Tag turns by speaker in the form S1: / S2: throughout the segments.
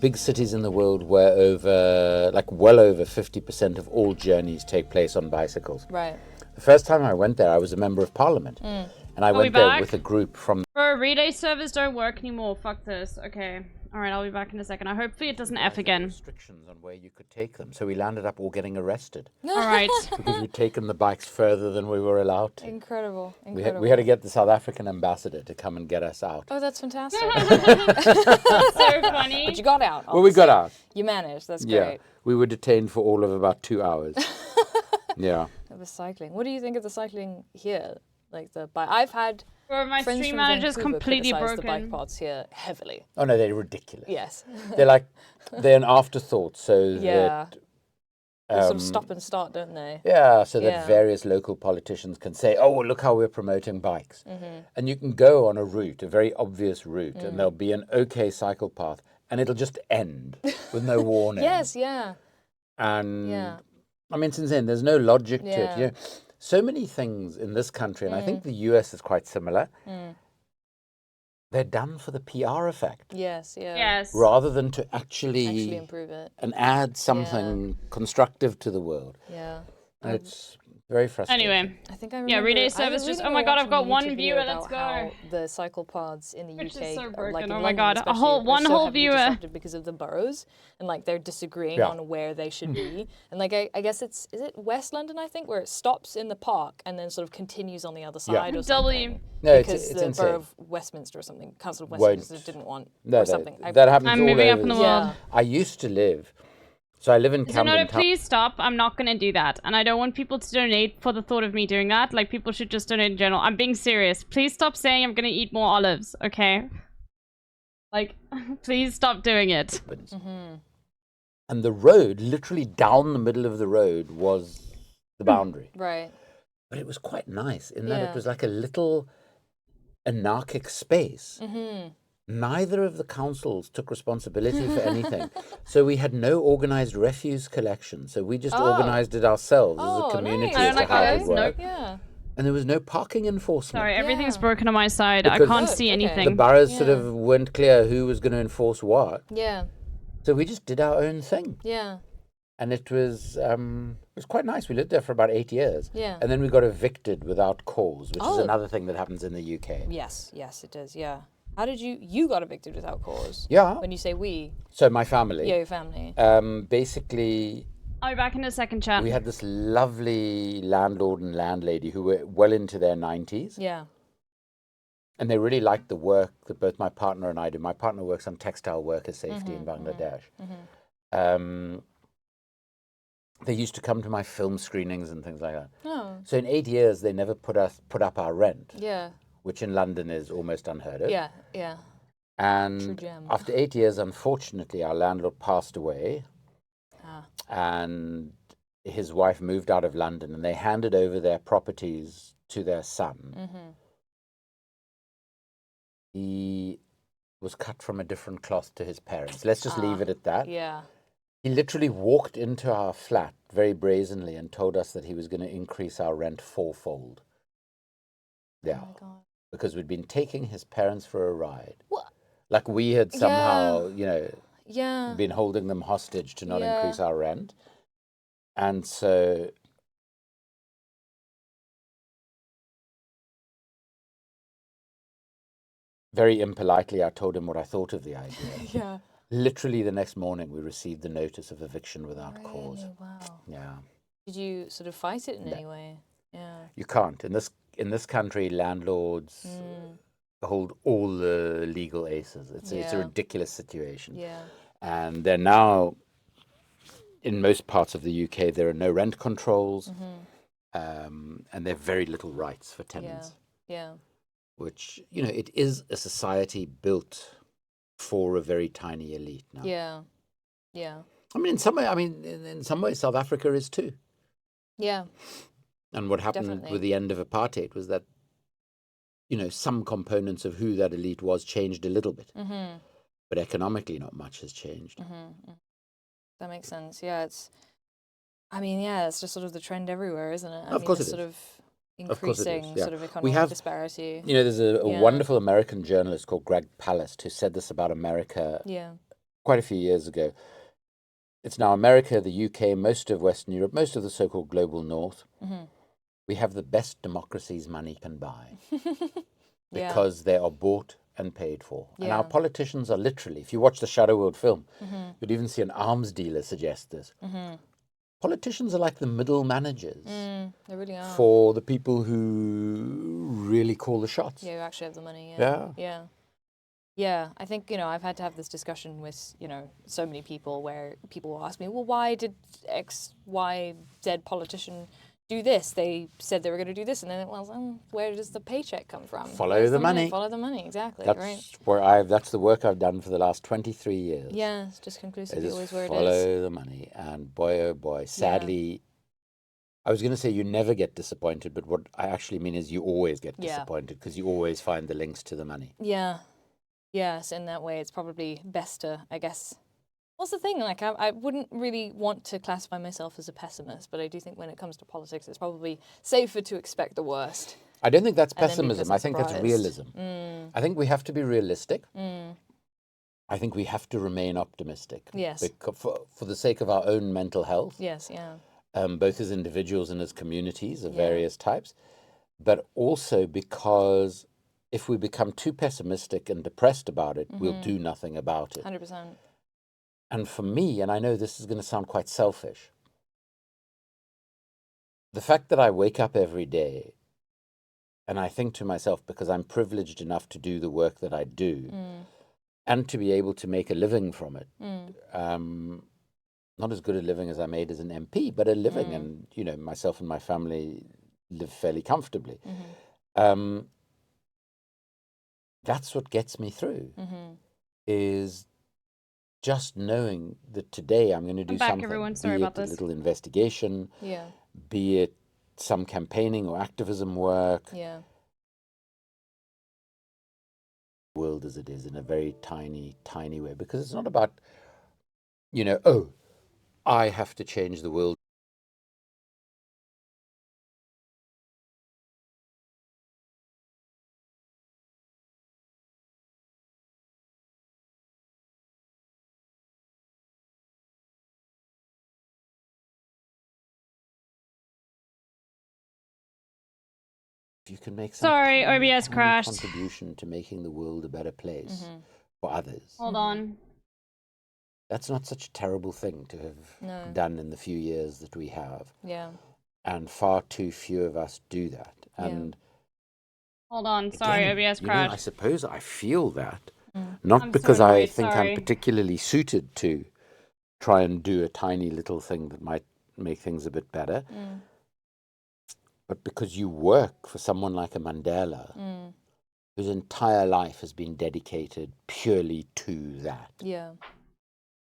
S1: big cities in the world where well over 50% of all journeys take place on bicycles.
S2: Right.
S1: The first time I went there, I was a member of parliament. And I went there with a group from...
S3: Bro, relay servers don't work anymore. Fuck this. Okay. Alright, I'll be back in a second. Hopefully it doesn't F again.
S1: Restrictions on where you could take them. So we landed up all getting arrested.
S3: Alright.
S1: Because we'd taken the bikes further than we were allowed to.
S2: Incredible.
S1: We had to get the South African ambassador to come and get us out.
S2: Oh, that's fantastic.
S3: So funny.
S2: But you got out.
S1: Well, we got out.
S2: You managed. That's great.
S1: Yeah. We were detained for all of about 2 hours. Yeah.
S2: It was cycling. What do you think of the cycling here? Like the bike. I've had
S3: Bro, my
S2: friends
S3: stream
S2: from
S3: manager's
S2: Vancouver
S3: completely
S2: criticize the
S3: broken.
S2: bike pods here heavily.
S1: Oh no, they're ridiculous.
S2: Yes.
S1: They're an afterthought, so
S2: Yeah.
S1: that
S2: They sort of stop and start, don't they?
S1: yeah, so that
S2: Yeah.
S1: various local politicians can say, "Oh, well, look how we're promoting bikes," and you can go on a route, a very obvious route, and there'll be an okay cycle path, and it'll just end with no warning.
S2: Yes. Yeah.
S1: And
S2: Yeah.
S1: I mean, it's insane. There's no logic to it.
S2: Yeah.
S1: You know, so many things in this country, and I think the US is quite similar. They're done for the PR effect.
S2: Yes. Yeah.
S3: Yes.
S1: Rather than to actually
S2: improve it.
S1: and add something constructive to the world.
S2: Yeah.
S1: And it's very frustrating.
S3: Anyway.
S2: I think I remember.
S3: Yeah, relay
S2: I was
S3: service just.
S2: reading
S3: Oh
S2: or
S3: my god, I've got
S2: watching a
S3: one
S2: YouTube
S3: viewer.
S2: video
S3: Let's
S2: about
S3: go.
S2: how the cycle pods in the
S3: Which
S2: UK,
S3: is so broken.
S2: like in
S3: Oh my
S2: London
S3: god, a
S2: especially,
S3: whole
S2: are
S3: one
S2: so
S3: whole
S2: heavily
S3: viewer.
S2: disrupted because of the boroughs, and like they're disagreeing on where they should be. And like I guess is it West London, I think, where it stops in the park and then sort of continues on the other side or something.
S1: No,
S2: because
S1: it's
S2: the
S1: insane.
S2: Borough of Westminster or something, Council of
S1: Won't.
S2: Westminster didn't want
S1: No,
S2: or something.
S1: that happens
S3: I'm
S1: all
S3: moving
S1: over
S3: up in the
S1: this.
S3: world.
S2: Yeah.
S1: I used to live, so I live in
S3: So
S1: Camden
S3: no,
S1: Town.
S3: please stop. I'm not gonna do that. And I don't want people to donate for the thought of me doing that. Like, people should just donate in general. I'm being serious. Please stop saying I'm gonna eat more olives, okay? Like, please stop doing it.
S1: And the road, literally down the middle of the road, was the boundary.
S2: Right.
S1: But it was quite nice in that
S2: Yeah.
S1: it was like a little anarchic space. Neither of the councils took responsibility for anything. So we had no organized refuse collection. So we just organized it ourselves as a community
S2: nice.
S1: as to how it would work.
S2: Yeah.
S1: And there was no parking enforcement.
S3: Sorry, everything's
S2: Yeah.
S3: broken on my side. I
S1: Because-
S3: can't
S2: Good,
S3: see
S2: okay.
S3: anything.
S1: The boroughs sort of weren't clear who was going to enforce what.
S2: Yeah.
S1: So we just did our own thing.
S2: Yeah.
S1: And it was quite nice. We lived there for about 8 years.
S2: Yeah.
S1: And then we got evicted without cause, which is
S2: Oh.
S1: another thing that happens in the UK.
S2: Yes. Yes, it does. Yeah. How did you got evicted without cause?
S1: Yeah.
S2: When you say we,
S1: So my family.
S2: yeah, your family.
S1: Basically,
S3: I'll be back in a second, chat.
S1: we had this lovely landlord and landlady who were well into their 90s.
S2: Yeah.
S1: And they really liked the work that both my partner and I do. My partner works on textile worker safety in Bangladesh. They used to come to my film screenings and things like that.
S2: Oh.
S1: So in 8 years, they never put up our rent,
S2: Yeah.
S1: which in London is almost unheard of.
S2: Yeah. Yeah. True
S1: And
S2: gem.
S1: after 8 years, unfortunately, our landlord passed away,
S2: Ah.
S1: and his wife moved out of London, and they handed over their properties to their son. He was cut from a different cloth to his parents. Let's just leave it at that.
S2: Yeah.
S1: He literally walked into our flat very brazenly and told us that he was going to increase our rent fourfold. Yeah,
S2: Oh my God.
S1: because we'd been taking his parents for a ride.
S2: What?
S1: Like we had somehow,
S2: Yeah.
S1: been holding them hostage to not
S2: Yeah.
S1: increase our rent. And so very impolitely, I told him what I thought of the idea.
S2: Yeah.
S1: Literally the next morning, we received the notice of eviction without cause.
S2: Really? Wow.
S1: Yeah.
S2: Did you sort of fight it in
S1: No.
S2: any way? Yeah.
S1: You can't. In this country, landlords hold all the legal aces. It's a
S2: Yeah.
S1: ridiculous situation.
S2: Yeah.
S1: And they're now, in most parts of the UK, there are no rent controls, and there are very little rights for tenants,
S2: Yeah.
S1: which, it is a society built for a very tiny elite now.
S2: Yeah. Yeah.
S1: I mean, in some ways, South Africa is too.
S2: Yeah.
S1: And what happened
S2: Definitely.
S1: with the end of apartheid was that, some components of who that elite was changed a little bit. But economically, not much has changed.
S2: That makes sense. Yeah. It's just sort of the trend everywhere, isn't it?
S1: Of course it
S2: it's sort
S1: is.
S2: of
S1: Of course it is,
S2: increasing
S1: yeah.
S2: sort of
S1: We
S2: economic
S1: have-
S2: disparity.
S1: There's a
S2: Yeah.
S1: wonderful American journalist called Greg Palast who said this about America
S2: Yeah.
S1: quite a few years ago. It's now America, the UK, most of Western Europe, most of the so-called global North. We have the best democracies money can buy because they are bought and paid for. And our politicians are literally, if you watch the Shadow World film, you'd even see an arms dealer suggest this. Politicians are like the middle managers
S2: they really are.
S1: for the people who really call the shots.
S2: Yeah, who actually have the money.
S1: Yeah.
S2: Yeah, I think, I've had to have this discussion with, so many people where people will ask me, well, why did X, Y, Z politician do this? They said they were going to do this, and then where does the paycheck come from?
S1: Follow the money.
S2: Follow the money, exactly.
S1: That's the work I've done for the last 23 years.
S2: Yeah, it's just conclusively always where it is.
S1: Follow the money, and boy, oh boy, sadly, I was going to say you never get disappointed, but what I actually mean is you always get disappointed because you always find the links to the money.
S2: Yeah. Yes, in that way, it's probably best to, I guess. What's the thing? Like, I wouldn't really want to classify myself as a pessimist, but I do think when it comes to politics, it's probably safer to expect the worst.
S1: I don't think that's pessimism. I think that's realism. I think we have to be realistic. I think we have to remain optimistic.
S2: Yes.
S1: For the sake of our own mental health.
S2: Yes, yeah.
S1: Both as individuals and as communities of various types, but also because if we become too pessimistic and depressed about it, we'll do nothing about it.
S2: 100%.
S1: And for me, and I know this is going to sound quite selfish, the fact that I wake up every day and I think to myself, because I'm privileged enough to do the work that I do and to be able to make a living from it, not as good a living as I made as an MP, but a living, and, myself and my family live fairly comfortably. That's what gets me through, is just knowing that today I'm going to do something,
S3: everyone. Sorry
S1: be
S3: about
S1: it a
S3: this.
S1: little investigation, be it some campaigning or activism work, world as it is in a very tiny, tiny way, because it's not about, I have to change the world. You can make some
S3: Sorry,
S1: tiny,
S3: OBS
S1: tiny
S3: crashed.
S1: contribution to making the world a better place for others.
S3: Hold on.
S1: That's not such a terrible thing to have done in the few years that we have.
S2: Yeah.
S1: And far too few of us do that. And
S3: hold on, sorry,
S1: again,
S3: OBS crashed.
S1: I suppose I feel that, not because I think I'm particularly suited to try and do a tiny little thing that might make things a bit better, but because you work for someone like a Mandela, whose entire life has been dedicated purely to that.
S2: Yeah.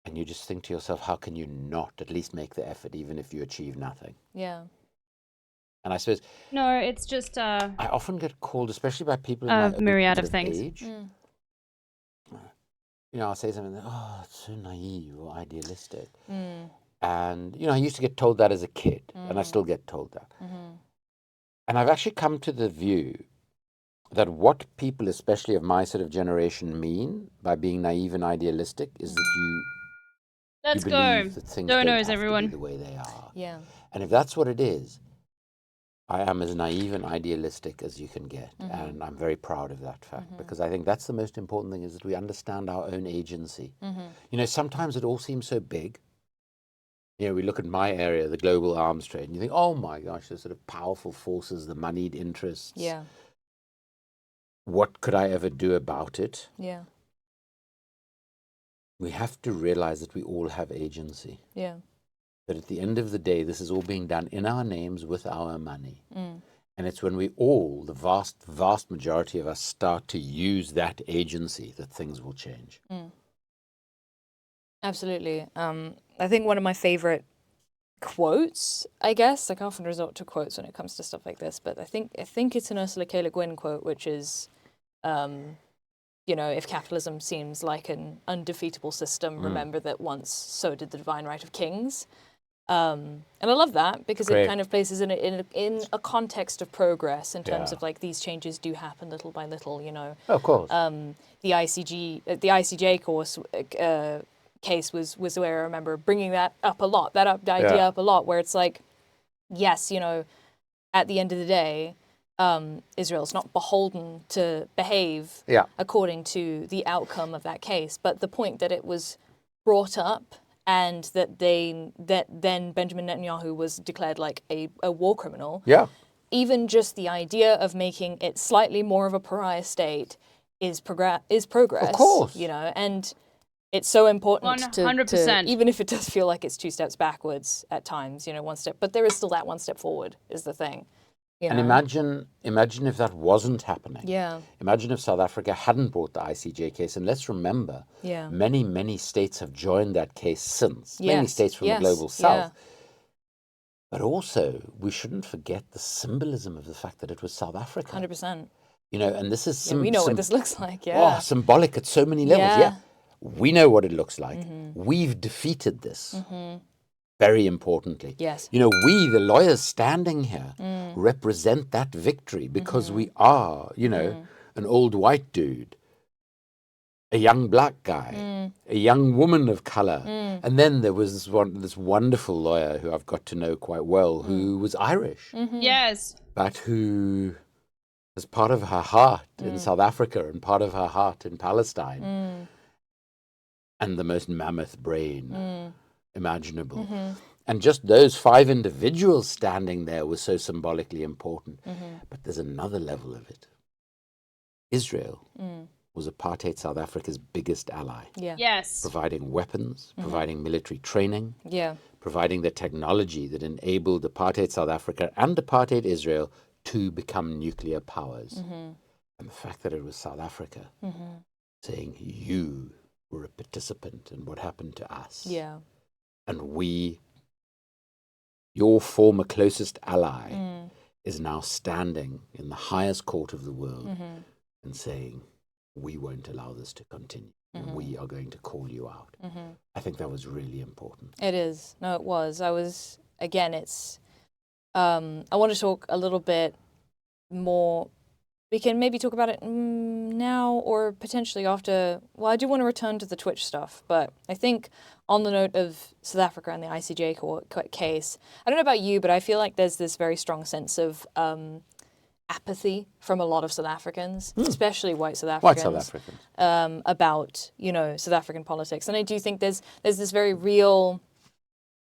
S1: And you just think to yourself, how can you not at least make the effort, even if you achieve nothing?
S2: Yeah.
S1: And I suppose...
S3: No, it's just...
S1: I often get called, especially by people in my
S3: myriad
S1: own
S3: of things.
S1: age. I'll say something, it's so naive or idealistic. And, I used to get told that as a kid, and I still get told that. And I've actually come to the view that what people, especially of my sort of generation, mean by being naive and idealistic is that you believe that things don't have to be the way they are.
S2: Yeah.
S1: And if that's what it is, I am as naive and idealistic as you can get. And I'm very proud of that fact, because I think that's the most important thing, is that we understand our own agency. Sometimes it all seems so big. We look at my area, the global arms trade, and you think, oh my gosh, the sort of powerful forces, the moneyed interests.
S2: Yeah.
S1: What could I ever do about it?
S2: Yeah.
S1: We have to realize that we all have agency.
S2: Yeah.
S1: That at the end of the day, this is all being done in our names with our money. And it's when we all, the vast, vast majority of us, start to use that agency that things will change.
S2: Absolutely. I think one of my favorite quotes, I guess, I often resort to quotes when it comes to stuff like this, but I think it's an Ursula K. Le Guin quote, which is, if capitalism seems like an undefeatable system, remember that once so did the divine right of kings. And I love that because it kind of places in a context of progress in terms of like these changes do happen little by little,
S1: Of course.
S2: The ICJ course case was where I remember bringing that up a lot, the idea up a lot, where it's like, yes, you know, at the end of the day, Israel's not beholden to behave according to the outcome of that case. But the point that it was brought up and that then Benjamin Netanyahu was declared like a war criminal.
S1: Yeah.
S2: Even just the idea of making it slightly more of a pariah state is progress.
S1: Of course.
S2: You know, and it's so important
S3: 100%.
S2: to even if it does feel like it's 2 steps backwards at times, you know, 1 step, but there is still that 1 step forward is the thing. You know?
S1: And imagine if that wasn't happening.
S2: Yeah.
S1: Imagine if South Africa hadn't brought the ICJ case. And let's remember, many, many states have joined that case since. Many states from the global south. But also, we shouldn't forget the symbolism of the fact that it was South Africa.
S2: 100%.
S1: You know, and this is
S2: we know what this looks like.
S1: Oh, symbolic at so many levels. Yeah. We know what it looks like. We've defeated this. Very importantly.
S2: Yes.
S1: You know, we, the lawyers standing here, represent that victory because we are, you know, an old white dude, a young black guy, a young woman of color. And then there was this wonderful lawyer who I've got to know quite well who was Irish.
S3: Yes.
S1: But who was part of her heart in South Africa and part of her heart in Palestine. And the most mammoth brain imaginable. And just those 5 individuals standing there was so symbolically important. But there's another level of it. Israel was apartheid South Africa's biggest ally.
S3: Yes.
S1: Providing weapons, providing military training, providing the technology that enabled apartheid South Africa and apartheid Israel to become nuclear powers. And the fact that it was South Africa saying, you were a participant in what happened to us. And we, your former closest ally, is now standing in the highest court of the world and saying, we won't allow this to continue. We are going to call you out. I think that was really important.
S2: It is. No, it was. Again, it's, I want to talk a little bit more. We can maybe talk about it now or potentially after. Well, I do want to return to the Twitch stuff, but I think on the note of South Africa and the ICJ court case, I don't know about you, but I feel like there's this very strong sense of apathy from a lot of South Africans, especially white South Africans, about, you know, South African politics. And I do think there's this very real,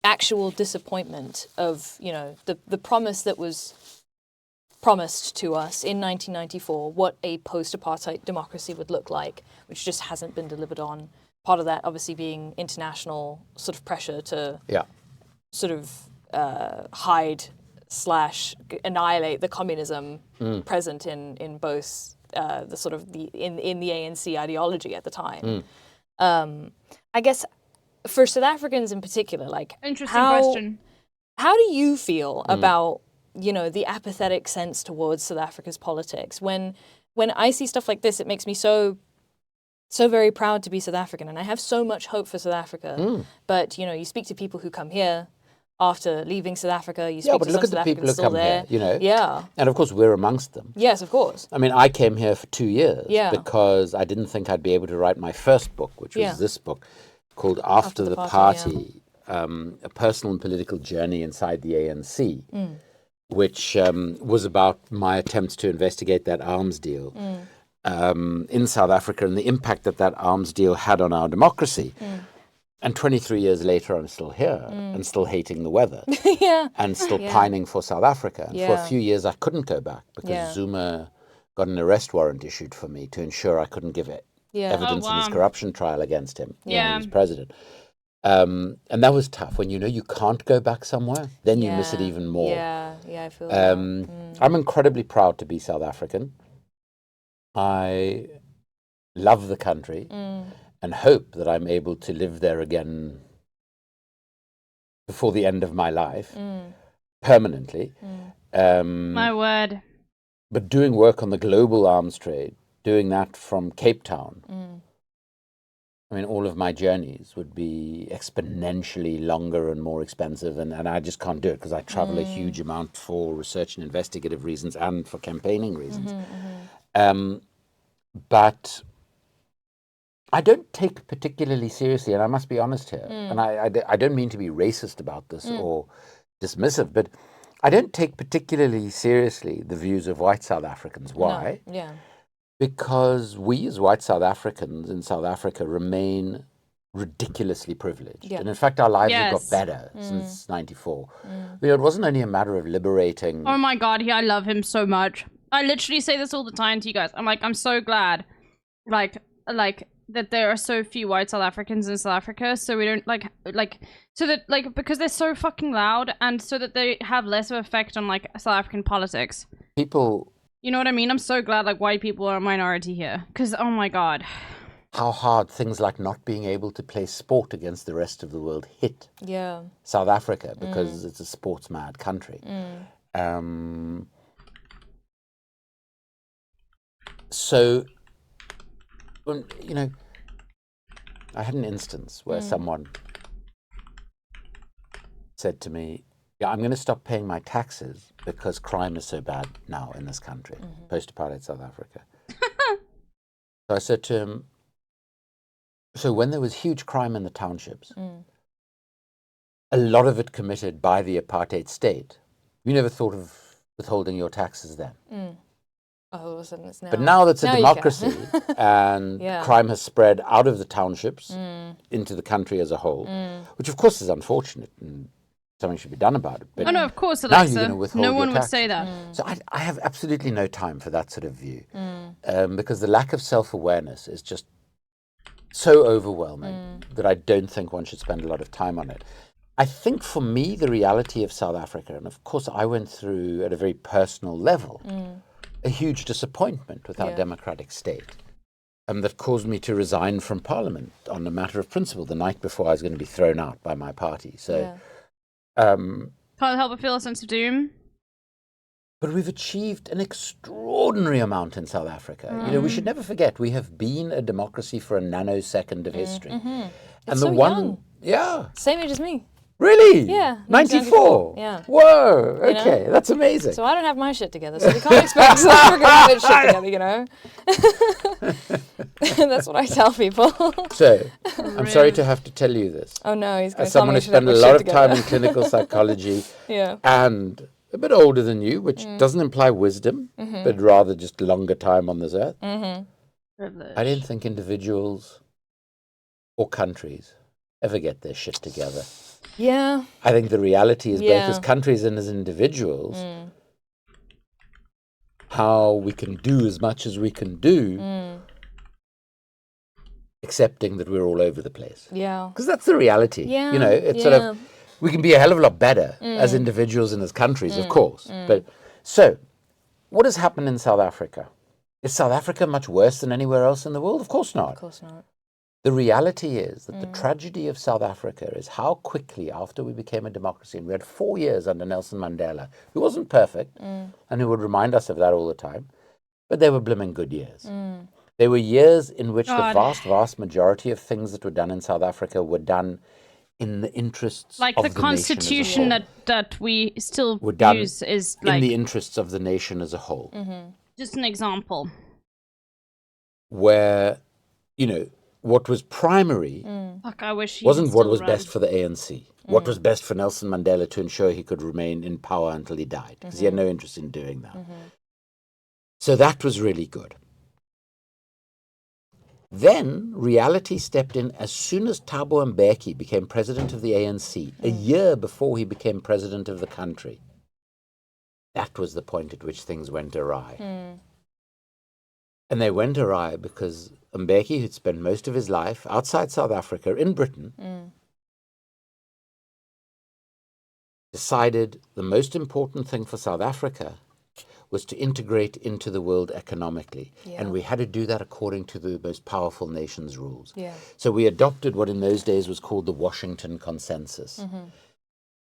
S2: actual disappointment of, you know, the promise that was promised to us in 1994, what a post-apartheid democracy would look like, which just hasn't been delivered on. Part of that obviously being international sort of pressure to sort of hide/annihilate the communism present in both the sort of in the ANC ideology at the time. I guess for South Africans in particular, like
S3: interesting question.
S2: How do you feel about, you know, the apathetic sense towards South Africa's politics? When I see stuff like this, it makes me so very proud to be South African, and I have so much hope for South Africa. But, you know, you speak to people who come here after leaving South Africa, you speak to some South Africans still there.
S1: Here, you know. And of course, we're amongst them.
S2: Yes, of course.
S1: I mean, I came here for 2 years because I didn't think I'd be able to write my first book, which was this book called After the Party, a personal and political journey inside the ANC, which was about my attempts to investigate that arms deal in South Africa and the impact that arms deal had on our democracy. And 23 years later, I'm still here and still hating the weather and still pining for South Africa. And for a few years, I couldn't go back because Zuma got an arrest warrant issued for me to ensure I couldn't give evidence in his corruption trial against him when he was president. And that was tough. When you know you can't go back somewhere, then you miss it even more.
S2: I feel that.
S1: I'm incredibly proud to be South African. I love the country. And hope that I'm able to live there again before the end of my life, permanently.
S3: My word.
S1: But doing work on the global arms trade, doing that from Cape Town, I mean, all of my journeys would be exponentially longer and more expensive, and I just can't do it because I travel a huge amount for research and investigative reasons and for campaigning reasons. But I don't take particularly seriously, and I must be honest here, and I don't mean to be racist about this or dismissive, but I don't take particularly seriously the views of white South Africans. Why?
S2: No. Yeah.
S1: Because we as white South Africans in South Africa remain ridiculously privileged.
S2: Yeah.
S1: And in fact, our lives have
S3: Yes.
S1: got better since 94. It wasn't only a matter of liberating...
S3: Oh my god, yeah, I love him so much. I literally say this all the time to you guys. I'm like, I'm so glad, like that there are so few white South Africans in South Africa, so we don't so that because they're so fucking loud, and so that they have less of an effect on like South African politics.
S1: People...
S3: You know what I mean? I'm so glad like white people are a minority here, because oh my god,
S1: how hard things like not being able to play sport against the rest of the world hit South Africa, because it's a sports mad country. So, you know, I had an instance where someone said to me, yeah, I'm going to stop paying my taxes because crime is so bad now in this country, post-apartheid South Africa. So I said to him, so when there was huge crime in the townships, a lot of it committed by the apartheid state, you never thought of withholding your taxes then.
S2: All of a sudden it's now.
S1: But now that's a democracy and crime has spread out of the townships into the country as a whole, which of course is unfortunate and something should be done about it. But
S3: oh no, of course,
S1: now
S3: Alexa,
S1: you're going to withhold
S3: no
S1: your
S3: one would
S1: taxes.
S3: say that.
S1: So I have absolutely no time for that sort of view, because the lack of self-awareness is just so overwhelming that I don't think one should spend a lot of time on it. I think for me, the reality of South Africa, and of course I went through at a very personal level, a huge disappointment with our democratic state, that caused me to resign from Parliament on a matter of principle the night before I was going to be thrown out by my party. So,
S3: Can't help but feel a sense of doom.
S1: but we've achieved an extraordinary amount in South Africa. You know, we should never forget we have been a democracy for a nanosecond of history. And
S2: It's
S1: the
S2: so
S1: one,
S2: young. Same age as me.
S1: Really?
S2: Yeah,
S1: 94?
S2: yeah.
S1: Whoa,
S2: You know?
S1: okay, that's amazing.
S2: So I don't have my shit together, so we can't expect South Africa to have its shit together, you know? That's what I tell people.
S1: So, I'm sorry to have to tell you this.
S2: Oh no, he's going
S1: As
S2: to tell
S1: someone
S2: me
S1: who
S2: I should have
S1: spent
S2: my
S1: a
S2: shit
S1: lot of
S2: together.
S1: time in clinical psychology
S2: Yeah.
S1: and a bit older than you, which doesn't imply wisdom, but rather just longer time on this earth, I don't think individuals or countries ever get their shit together.
S2: Yeah.
S1: I think the reality is both as countries and as individuals, how we can do as much as we can do, accepting that we're all over the place.
S2: Yeah.
S1: Because that's the reality.
S2: Yeah.
S1: You know, it's sort of, we can be a hell of a lot better as individuals and as countries, of course. But so, what has happened in South Africa? Is South Africa much worse than anywhere else in the world? Of course not.
S2: Of course not.
S1: The reality is that the tragedy of South Africa is how quickly after we became a democracy, and we had 4 years under Nelson Mandela, who wasn't perfect and who would remind us of that all the time, but they were blooming good years. They were years in which the vast majority of things that were done in South Africa were done in the interests
S3: Like
S1: of
S3: the
S1: the
S3: constitution
S1: nation as a whole.
S3: that we still
S1: Were done
S3: use is
S1: in
S3: like
S1: the interests of the nation as a whole.
S3: just an example.
S1: Where, you know, what was primary
S3: Fuck, I wish he
S1: wasn't
S3: could
S1: what
S3: still
S1: was
S3: run.
S1: best for the ANC. What was best for Nelson Mandela to ensure he could remain in power until he died, because he had no interest in doing that. So that was really good. Then reality stepped in as soon as Thabo Mbeki became president of the ANC, a year before he became president of the country. That was the point at which things went awry. And they went awry because Mbeki, who'd spent most of his life outside South Africa, in Britain, decided the most important thing for South Africa was to integrate into the world economically. And we had to do that according to the most powerful nation's rules. So we adopted what in those days was called the Washington Consensus.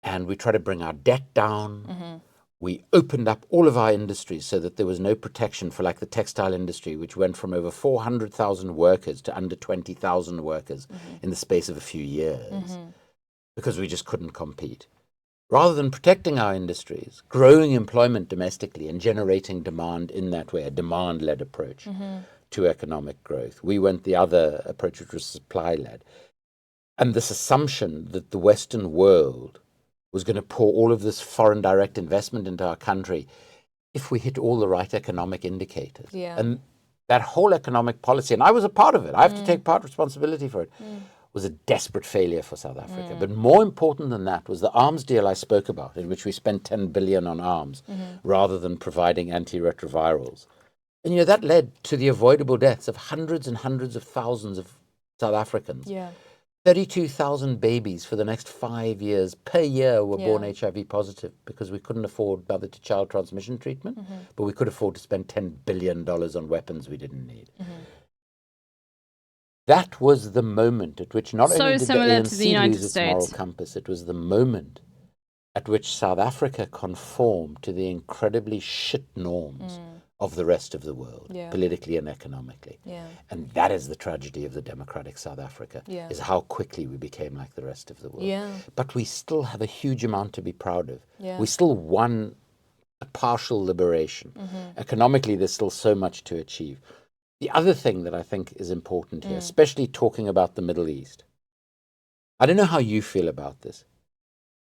S1: And we tried to bring our debt down. We opened up all of our industries so that there was no protection for, like, the textile industry, which went from over 400,000 workers to under 20,000 workers in the space of a few years, because we just couldn't compete. Rather than protecting our industries, growing employment domestically and generating demand in that way, a demand-led approach, to economic growth. We went the other approach, which was supply-led. And this assumption that the Western world was going to pour all of this foreign direct investment into our country if we hit all the right economic indicators.
S2: Yeah.
S1: And that whole economic policy, and I was a part of it, I have to take part responsibility for it, was a desperate failure for South Africa. But more important than that was the arms deal I spoke about, in which we spent 10 billion on arms rather than providing antiretrovirals. And that led to the avoidable deaths of hundreds and hundreds of thousands of South Africans.
S2: Yeah.
S1: 32,000 babies for the next 5 years per year were born HIV positive because we couldn't afford mother-to-child transmission treatment, but we could afford to spend $10 billion on weapons we didn't need. That was the moment at which not only did the ANC lose its moral compass, it was the moment at which South Africa conformed to the incredibly shit norms of the rest of the world, politically and economically. And that is the tragedy of the democratic South Africa, is how quickly we became like the rest of the world. But we still have a huge amount to be proud of. We still won a partial liberation. Economically, there's still so much to achieve. The other thing that I think is important here, especially talking about the Middle East, I don't know how you feel about this,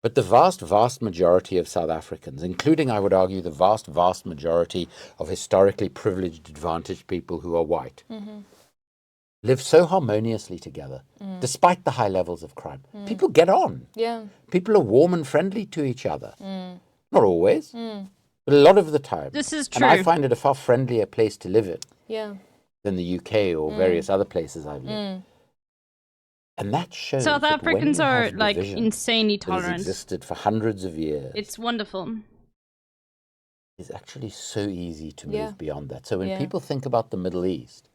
S1: but the vast, vast majority of South Africans, including, I would argue, the vast, vast majority of historically privileged, advantaged people who are white, live so harmoniously together, despite the high levels of crime. People get on. People are warm and friendly to each other. Not always, but a lot of the time.
S3: This is true.
S1: And I find it a far friendlier place to live in than the UK or various other places I've lived. And that shows
S3: South
S1: that
S3: Africans
S1: when you
S3: are
S1: have
S3: like
S1: division
S3: insanely
S1: that has
S3: tolerant.
S1: existed for hundreds of years.
S3: It's wonderful.
S1: It's actually so easy to move beyond that. So when people think about the Middle East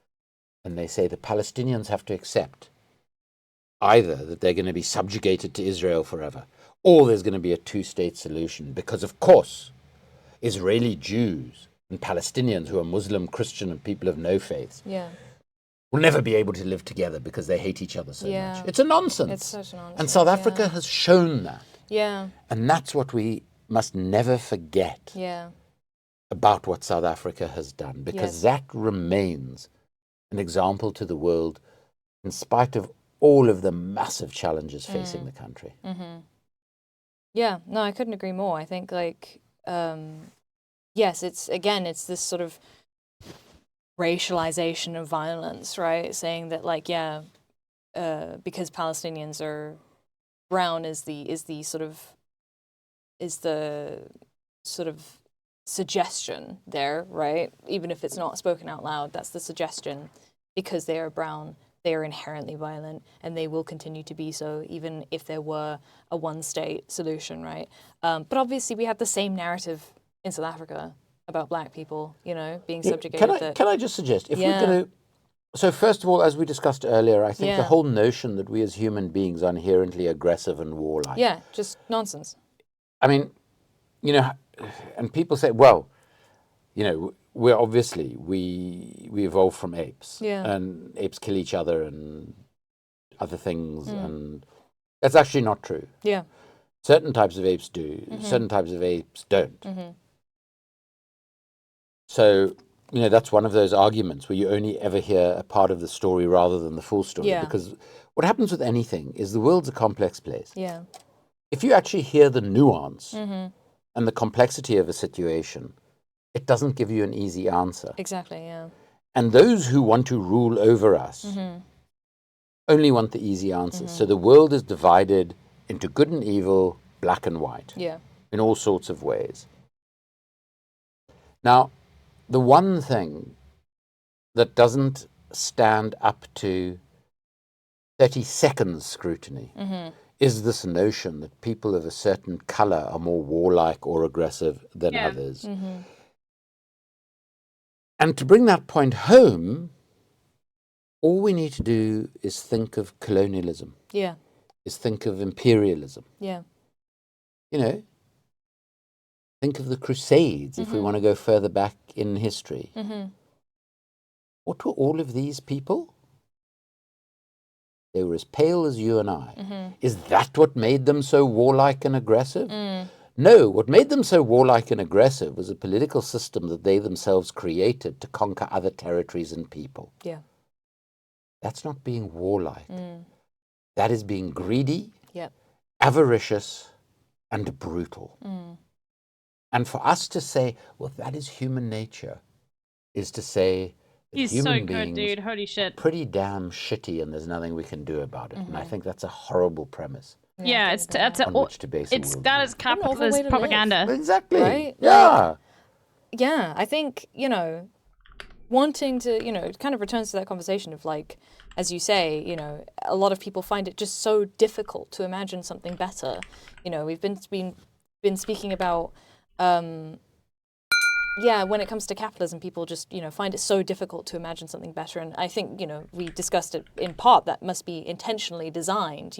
S1: and they say the Palestinians have to accept either that they're going to be subjugated to Israel forever, or there's going to be a two-state solution, because of course Israeli Jews and Palestinians who are Muslim, Christian, and people of no faiths will never be able to live together because they hate each other so much. It's a nonsense.
S2: It's such a nonsense.
S1: And South Africa has shown that.
S2: Yeah.
S1: And that's what we must never forget about what South Africa has done, because that remains an example to the world in spite of all of the massive challenges facing the country.
S2: Yeah, no, I couldn't agree more. I think, like, yes, it's this sort of racialization of violence, right? Saying that, like, because Palestinians are brown is the sort of suggestion there, right? Even if it's not spoken out loud, that's the suggestion. Because they are brown, they are inherently violent, and they will continue to be so, even if there were a one-state solution, right? But obviously, we have the same narrative in South Africa about black people, being subjugated.
S1: Can I just suggest, if we're going to... So first of all, as we discussed earlier, I think the whole notion that we as human beings are inherently aggressive and warlike.
S2: Yeah, just nonsense.
S1: I mean, and people say, well, we're obviously, we evolved from apes. And apes kill each other and other things. And that's actually not true.
S2: Yeah.
S1: Certain types of apes do. Certain types of apes don't. So, that's one of those arguments where you only ever hear a part of the story rather than the full story. Because what happens with anything is the world's a complex place. If you actually hear the nuance and the complexity of a situation, it doesn't give you an easy answer.
S2: Exactly, yeah.
S1: And those who want to rule over us only want the easy answers. So the world is divided into good and evil, black and white, in all sorts of ways. Now, the one thing that doesn't stand up to 30 seconds scrutiny is this notion that people of a certain color are more warlike or aggressive than others. And to bring that point home, all we need to do is think of colonialism. Is think of imperialism. Think of the Crusades, if we want to go further back in history. What were all of these people? They were as pale as you and I. Is that what made them so warlike and aggressive? No, what made them so warlike and aggressive was a political system that they themselves created to conquer other territories and people.
S2: Yeah.
S1: That's not being warlike. That is being greedy,
S2: Yep.
S1: avaricious, and brutal. And for us to say, well, that is human nature, is to say that
S3: He's
S1: human
S3: so
S1: beings
S3: good, dude. Holy shit.
S1: are pretty damn shitty and there's nothing we can do about it. And I think that's a horrible premise
S3: Yeah, it's
S1: on which to base a
S3: that is
S1: worldview.
S3: capitalist
S2: way to
S3: propaganda.
S1: Exactly.
S2: Right?
S1: Yeah.
S2: Yeah, I think, wanting to, it kind of returns to that conversation of like, as you say, a lot of people find it just so difficult to imagine something better. We've been speaking about, when it comes to capitalism, people just, find it so difficult to imagine something better. And I think, we discussed it in part that must be intentionally designed.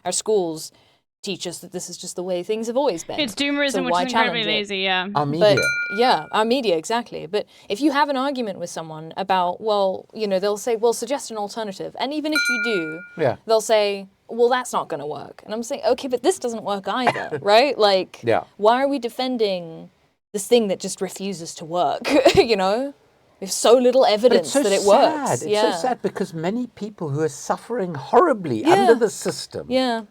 S2: Our schools teach us that this is just the way things have always been.
S3: It's doomerism,
S2: So
S3: which
S2: why
S3: is incredibly
S2: challenge it?
S3: lazy, yeah.
S1: Our media.
S2: But yeah, our media, exactly. But if you have an argument with someone about, well, they'll say, well, suggest an alternative. And even if you do,
S1: Yeah.
S2: they'll say, well, that's not going to work. And I'm saying, okay, but this doesn't work either, right? Like,
S1: Yeah.
S2: why are we defending this thing that just refuses to work, We have so little evidence that it works.
S1: It's so sad because many people who are suffering horribly under the system
S2: Yeah.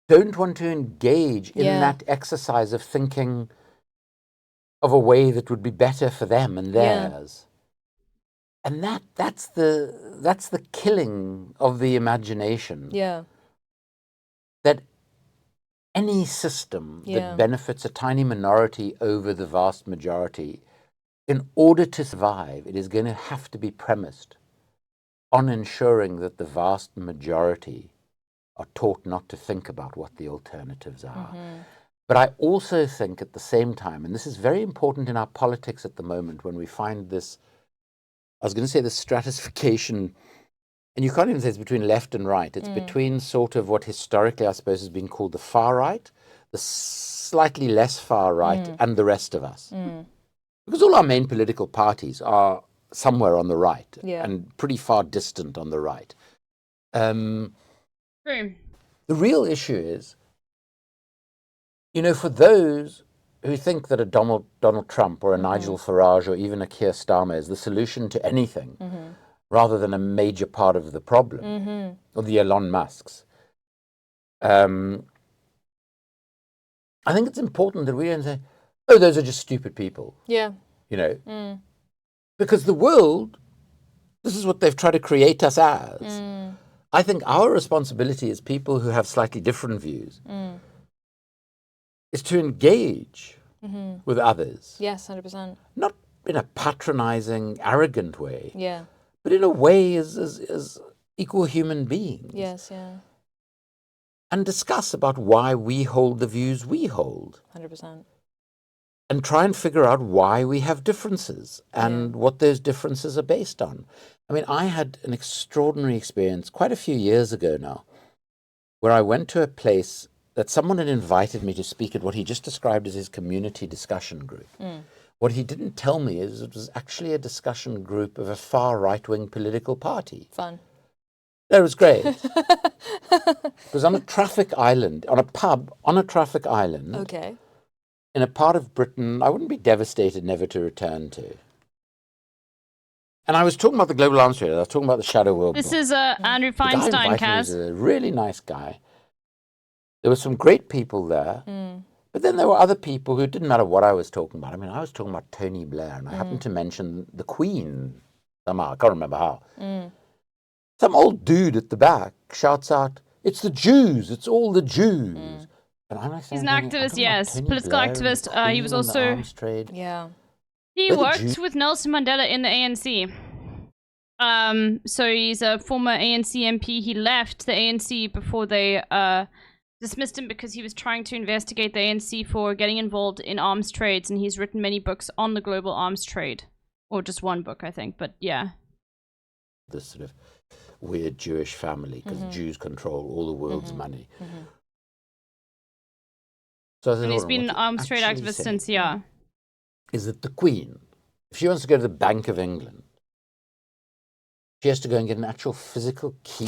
S1: don't want to engage in that exercise of thinking of a way that would be better for them and theirs. And that's the killing of the imagination.
S2: Yeah.
S1: That any system that benefits a tiny minority over the vast majority, in order to survive, it is going to have to be premised on ensuring that the vast majority are taught not to think about what the alternatives are. But I also think at the same time, and this is very important in our politics at the moment, when we find this, I was going to say this stratification, and you can't even say it's between left and right. It's between sort of what historically I suppose has been called the far right, the slightly less far right, and the rest of us. Because all our main political parties are somewhere on the right and pretty far distant on the right.
S3: True.
S1: The real issue is, for those who think that a Donald Trump or a Nigel Farage or even a Keir Starmer is the solution to anything, rather than a major part of the problem, or the Elon Musks, I think it's important that we don't say, oh, those are just stupid people.
S2: Yeah.
S1: Because the world, this is what they've tried to create us as. I think our responsibility as people who have slightly different views is to engage with others.
S2: Yes, 100%.
S1: Not in a patronizing, arrogant way,
S2: Yeah.
S1: but in a way as equal human beings.
S2: Yes, yeah.
S1: And discuss about why we hold the views we hold.
S2: 100%.
S1: And try and figure out why we have differences and what those differences are based on. I mean, I had an extraordinary experience quite a few years ago now, where I went to a place that someone had invited me to speak at what he just described as his community discussion group. What he didn't tell me is it was actually a discussion group of a far right-wing political party.
S2: Fun.
S1: That was great. It was on a traffic island, on a pub on a traffic island.
S2: Okay.
S1: In a part of Britain I wouldn't be devastated never to return to. And I was talking about the global arms trade. I was talking about the shadow world.
S3: This
S1: book.
S3: is Andrew
S1: The guy who
S3: Feinstein,
S1: invited me
S3: Kaz.
S1: was a really nice guy. There were some great people there, but then there were other people who didn't matter what I was talking about. I mean, I was talking about Tony Blair, and I happened to mention the Queen somehow. I can't remember how. Some old dude at the back shouts out, "It's the Jews! It's all the Jews!" And I'm like,
S3: He's an activist, yes. Political activist. He was also...
S1: arms trade.
S2: Yeah.
S3: He
S1: Were the
S3: worked
S1: Jews-
S3: with Nelson Mandela in the ANC. So he's a former ANC MP. He left the ANC before they dismissed him because he was trying to investigate the ANC for getting involved in arms trades, and he's written many books on the global arms trade. Or just one book, I think, but yeah.
S1: This sort of weird Jewish family, because Jews control all the world's money. So I said,
S3: And he's
S1: "Hold on,
S3: been an
S1: what
S3: arms
S1: you're
S3: trade
S1: actually
S3: activist
S1: saying
S3: since, yeah.
S1: is that the Queen, if she wants to go to the Bank of England, she has to go and get an actual physical key?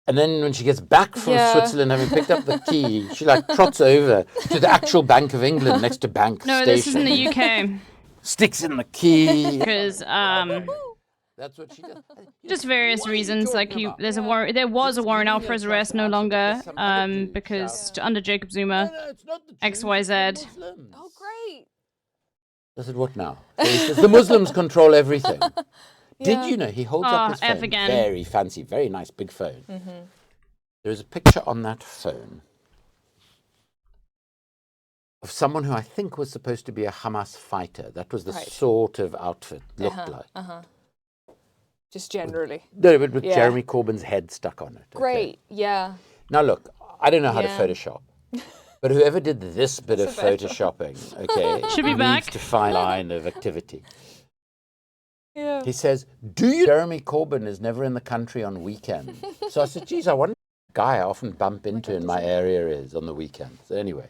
S1: And then when she gets back from
S2: Yeah.
S1: Switzerland, having picked up the key, she like trots over to the actual Bank of England next to Bank
S3: No,
S1: Station.
S3: this is in the UK.
S1: Sticks in the key.
S3: Because
S1: That's what she does.
S3: just various
S1: What are you
S3: reasons. Like
S1: talking about?
S3: there's a warrant. There was a warrant out for his arrest, no longer. Because under Jacob Zuma,
S1: No, it's not the Jews,
S3: XYZ.
S1: it's the Muslims.
S2: Oh, great.
S1: I said, what now? So he says, the Muslims control everything.
S2: Yeah.
S1: Did you know he holds up his
S3: F
S1: phone?
S3: again.
S1: Very fancy, very nice, big phone. There is a picture on that phone of someone who I think was supposed to be a Hamas fighter. That was the
S2: Right.
S1: sort of outfit looked like.
S2: Just generally.
S1: No, but with
S2: Yeah.
S1: Jeremy Corbyn's head stuck on it. okay?
S2: Great. Yeah.
S1: Now look, I don't know how to
S2: Yeah.
S1: Photoshop. But whoever did this bit of photoshopping, okay,
S3: Should be
S1: needs
S3: back.
S1: to find a line of activity.
S2: Yeah.
S1: He says, do you... Jeremy Corbyn is never in the country on weekends. So I said, geez, I wonder what guy I often bump into in my area is on the weekends. So anyway,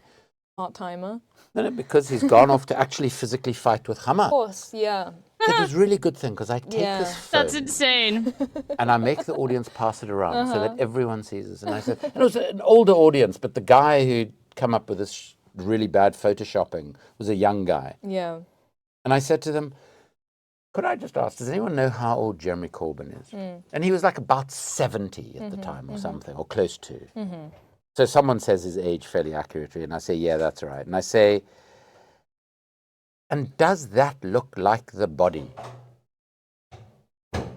S2: Part-timer.
S1: no, because he's gone off to actually physically fight with Hamas.
S2: Of course, yeah.
S1: It was really a good thing because I take
S2: Yeah.
S1: this phone
S3: That's insane.
S1: and I make the audience pass it around so that everyone sees this. And I said, and it was an older audience, but the guy who'd come up with this really bad photoshopping was a young guy.
S2: Yeah.
S1: And I said to them, could I just ask, does anyone know how old Jeremy Corbyn is? And he was like about 70 at the time or something, or close to. So someone says his age fairly accurately, and I say, yeah, that's right. And I say, and does that look like the body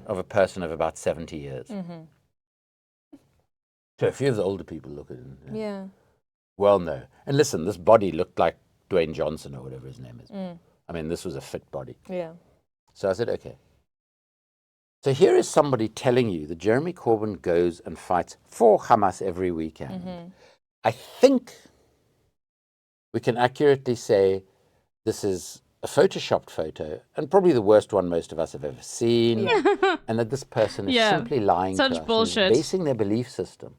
S1: of a person of about 70 years? So a few of the older people look at it. And,
S2: Yeah.
S1: well, no. And listen, this body looked like Dwayne Johnson or whatever his name is. I mean, this was a fit body.
S2: Yeah.
S1: So I said, okay. So here is somebody telling you that Jeremy Corbyn goes and fights for Hamas every weekend. I think we can accurately say this is a photoshopped photo, and probably the worst one most of us have ever seen, and that this person is
S3: Yeah.
S1: simply lying
S3: Such
S1: to us and
S3: bullshit.
S1: is basing their belief system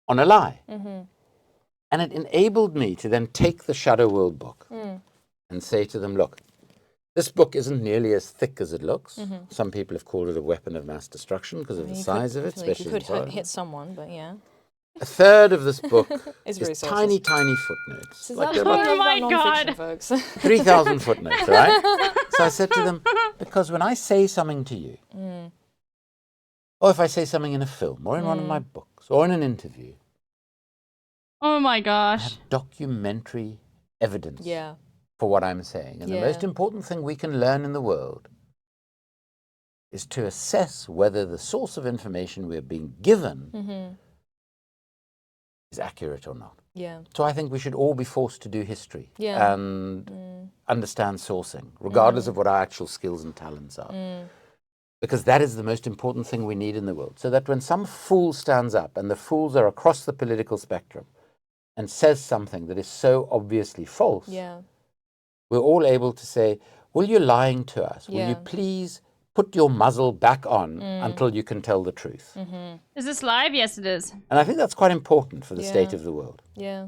S1: on a lie. And it enabled me to then take the Shadow World book and say to them, look, this book isn't nearly as thick as it looks. Some people have called it a weapon of mass destruction because of the size of it, especially
S2: You
S1: in
S2: could
S1: Florida.
S2: hit someone, but yeah.
S1: A third of this book
S2: It's
S1: is
S2: resources.
S1: tiny, tiny footnotes.
S2: So
S1: Like
S2: that's
S1: they're
S2: what I
S1: about
S2: love
S3: my
S2: about
S3: God.
S2: non-fiction, folks.
S1: 3,000 footnotes, right? So I said to them, because when I say something to you, or if I say something in a film, or in one of my books, or in an interview,
S3: Oh my
S1: I
S3: gosh.
S1: have documentary evidence
S2: Yeah.
S1: for what I'm saying. And the
S2: Yeah.
S1: most important thing we can learn in the world is to assess whether the source of information we're being given is accurate or not.
S2: Yeah.
S1: So I think we should all be forced to do history
S2: Yeah.
S1: and understand sourcing, regardless of what our actual skills and talents are. Because that is the most important thing we need in the world. So that when some fool stands up, and the fools are across the political spectrum, and says something that is so obviously false,
S2: Yeah.
S1: we're all able to say, well, you're lying to us. Will
S2: Yeah.
S1: you please put your muzzle back on until you can tell the truth?
S3: Is this live? Yes, it is.
S1: And I think that's quite important for the state
S2: Yeah.
S1: of the world.
S2: Yeah.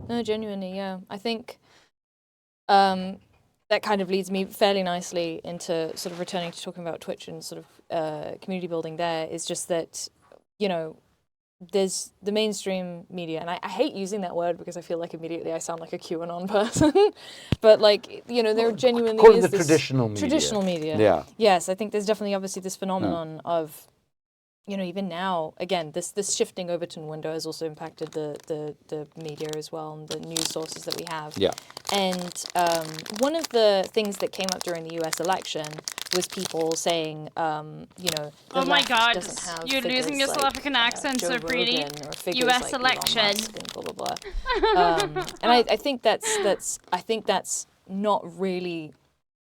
S2: No, genuinely, yeah. I think that kind of leads me fairly nicely into sort of returning to talking about Twitch and sort of community building there, is just that, you know, there's the mainstream media, and I hate using that word because I feel like immediately I sound like a QAnon person, but like, you know, there genuinely
S1: Call it
S2: is
S1: the
S2: this
S1: traditional media.
S2: Traditional media.
S1: Yeah.
S2: Yes, I think there's definitely obviously this phenomenon of, you know, even now, again, this shifting Overton window has also impacted the media as well, and the news sources that we have.
S1: Yeah.
S2: And one of the things that came up during the U.S. election was people saying, you know, the
S3: Oh my
S2: left
S3: God,
S2: doesn't have
S3: you're
S2: figures
S3: losing your South
S2: like,
S3: African accent
S2: Joe
S3: so pretty.
S2: Rogan, or figures
S3: US
S2: like Elon
S3: election.
S2: Musk and blah blah blah. And I think that's not really.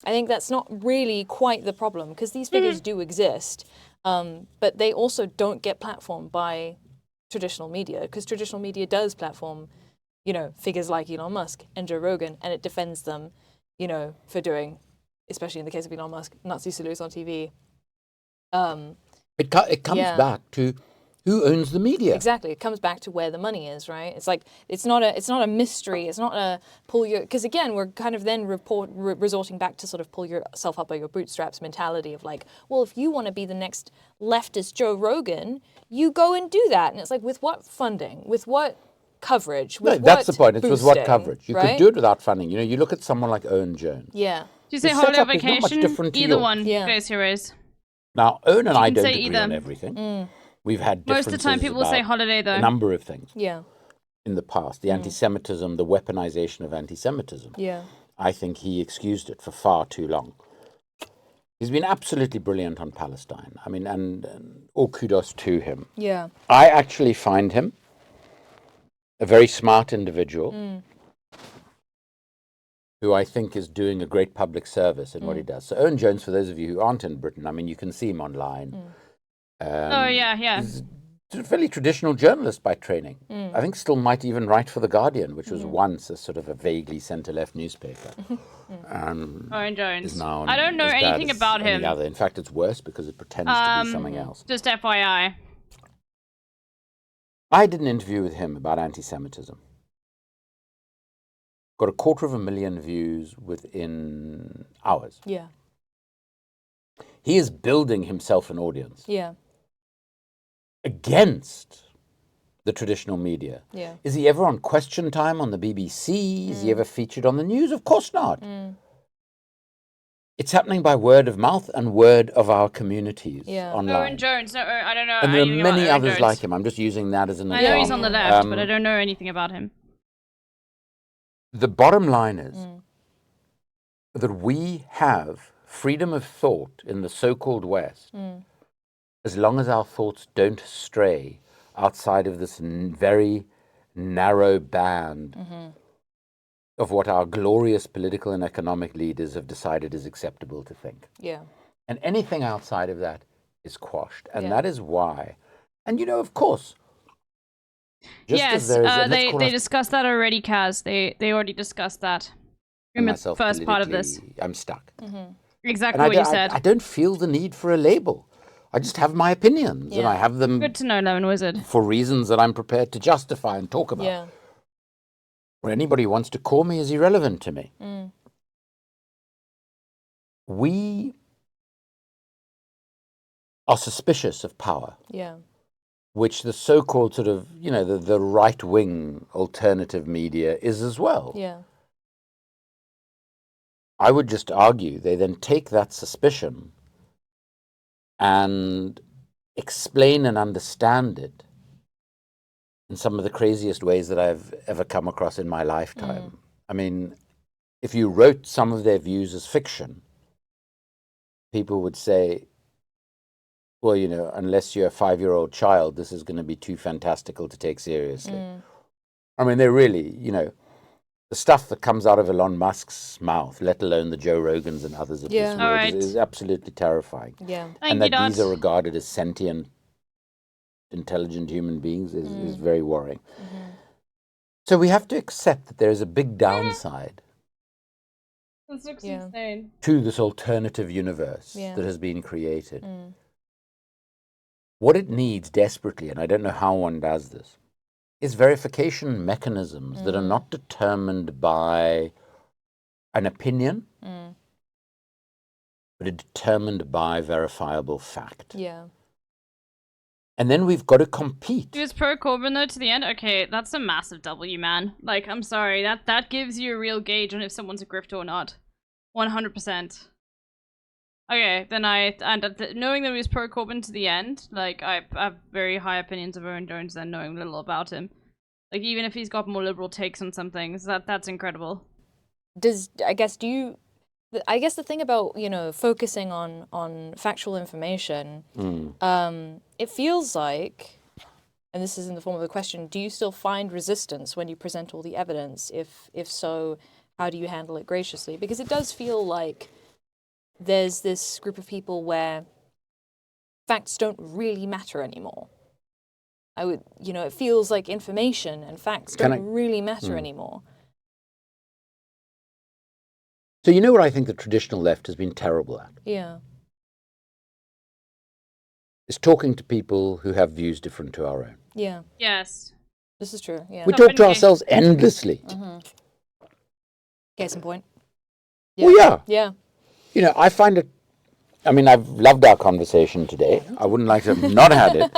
S2: I think that's not really quite the problem, because these figures do exist, but they also don't get platformed by traditional media, because traditional media does platform, you know, figures like Elon Musk and Joe Rogan, and it defends them, you know, for doing, especially in the case of Elon Musk, Nazi salutes on TV.
S1: It comes
S2: Yeah.
S1: back to Who owns the media?
S2: Exactly. It comes back to where the money is, right? It's like it's not a mystery. It's not a because again we're kind of then resorting back to sort of pull yourself up by your bootstraps mentality of like, well, if you want to be the next leftist Joe Rogan, you go and do that. And it's like, with what funding? With what coverage? With
S1: That's
S2: what
S1: the point. It's with what
S2: boosting,
S1: coverage. You
S2: right?
S1: could do it without funding. You know, you look at someone like Owen Jones.
S2: Yeah.
S3: Do you say
S1: The
S3: holiday
S1: setup is not much
S3: vacation?
S1: different to
S3: Either
S1: yours.
S3: one
S2: Yeah.
S3: goes your ways.
S1: Now, Owen and I
S3: can
S1: don't
S3: say
S1: agree
S3: either.
S1: on everything. We've had differences
S3: Most of the time people will say
S1: about
S3: holiday, though.
S1: a number of things
S2: Yeah.
S1: in the past. The anti-Semitism, the weaponization of anti-Semitism.
S2: Yeah.
S1: I think he excused it for far too long. He's been absolutely brilliant on Palestine. I mean, and all kudos to him.
S2: Yeah.
S1: I actually find him a very smart individual who I think is doing a great public service in what he does. So Owen Jones, for those of you who aren't in Britain, I mean, you can see him online.
S3: Oh, yeah.
S1: He's a fairly traditional journalist by training. I think still might even write for The Guardian, which was once a sort of a vaguely centre-left newspaper.
S3: Owen Jones.
S1: Is now
S3: I don't know
S1: as bad
S3: anything
S1: as
S3: about
S1: any
S3: him.
S1: other. In fact, it's worse because it pretends to be something else.
S3: Just FYI.
S1: I did an interview with him about anti-Semitism. Got 250,000 views within hours.
S2: Yeah.
S1: He is building himself an audience
S2: Yeah.
S1: against the traditional media.
S2: Yeah.
S1: Is he ever on Question Time on the BBC? Is he ever featured on the news? Of course not. It's happening by word of mouth and word of our communities online.
S3: Owen Jones. No, I don't know
S1: And there are
S3: anything about
S1: many
S3: Owen
S1: others
S3: Jones.
S1: like him. I'm just using that as an
S3: I
S1: example.
S3: know he's on the left, but I don't know anything about him.
S1: The bottom line is that we have freedom of thought in the so-called West as long as our thoughts don't stray outside of this very narrow band of what our glorious political and economic leaders have decided is acceptable to think.
S2: Yeah.
S1: And anything outside of that is quashed. And
S2: Yeah.
S1: that is why. And, you know, of course, just
S3: Yes,
S1: as there is... and let's call
S3: they
S1: us-
S3: discussed that already, Kaz. They already discussed that in the
S1: myself
S3: first part of this.
S1: politically, I'm stuck.
S3: Exactly
S1: And
S3: what you said.
S1: I don't feel the need for a label. I just have my opinions, and I have them
S3: Good to know, Lemon Wizard.
S1: for reasons that I'm prepared to justify and talk about.
S2: Yeah.
S1: What anybody wants to call me is irrelevant to me. We are suspicious of power,
S2: Yeah.
S1: which the so-called sort of, you know, the right-wing alternative media is as well.
S2: Yeah.
S1: I would just argue they then take that suspicion and explain and understand it in some of the craziest ways that I've ever come across in my lifetime. I mean, if you wrote some of their views as fiction, people would say, well, you know, unless you're a 5-year-old child, this is going to be too fantastical to take seriously. I mean, they're really, you know, the stuff that comes out of Elon Musk's mouth, let alone the Joe Rogans and others of this
S2: Yeah.
S1: world, is absolutely terrifying.
S2: Yeah.
S1: And that these are regarded as sentient, intelligent human beings is very worrying. So we have to accept that there is a big downside
S3: This looks
S2: Yeah.
S3: insane.
S1: to this alternative universe
S2: Yeah.
S1: that has been created. What it needs desperately, and I don't know how one does this, is verification mechanisms that are not determined by an opinion, but are determined by verifiable fact.
S2: Yeah.
S1: And then we've got to compete.
S3: He was pro Corbyn though to the end. Okay, that's a massive W, man. Like, I'm sorry, that gives you a real gauge on if someone's a grifter or not. 100%. Okay, then knowing that he was pro Corbyn to the end, like, I have very high opinions of Owen Jones and knowing little about him. Like, even if he's got more liberal takes on some things, that's incredible.
S2: I guess the thing about, you know, focusing on factual information, it feels like, and this is in the form of a question, do you still find resistance when you present all the evidence? If so, how do you handle it graciously? Because it does feel like there's this group of people where facts don't really matter anymore. It feels like information and facts don't really matter anymore.
S1: So you know what I think the traditional left has been terrible at?
S2: Yeah.
S1: is talking to people who have views different to our own.
S2: Yeah.
S3: Yes.
S2: This is true. Yeah.
S1: We talk to ourselves endlessly.
S2: Case in point.
S1: Well, yeah.
S2: Yeah.
S1: You know, I find it, I mean, I've loved our conversation today. I wouldn't like to have not had it.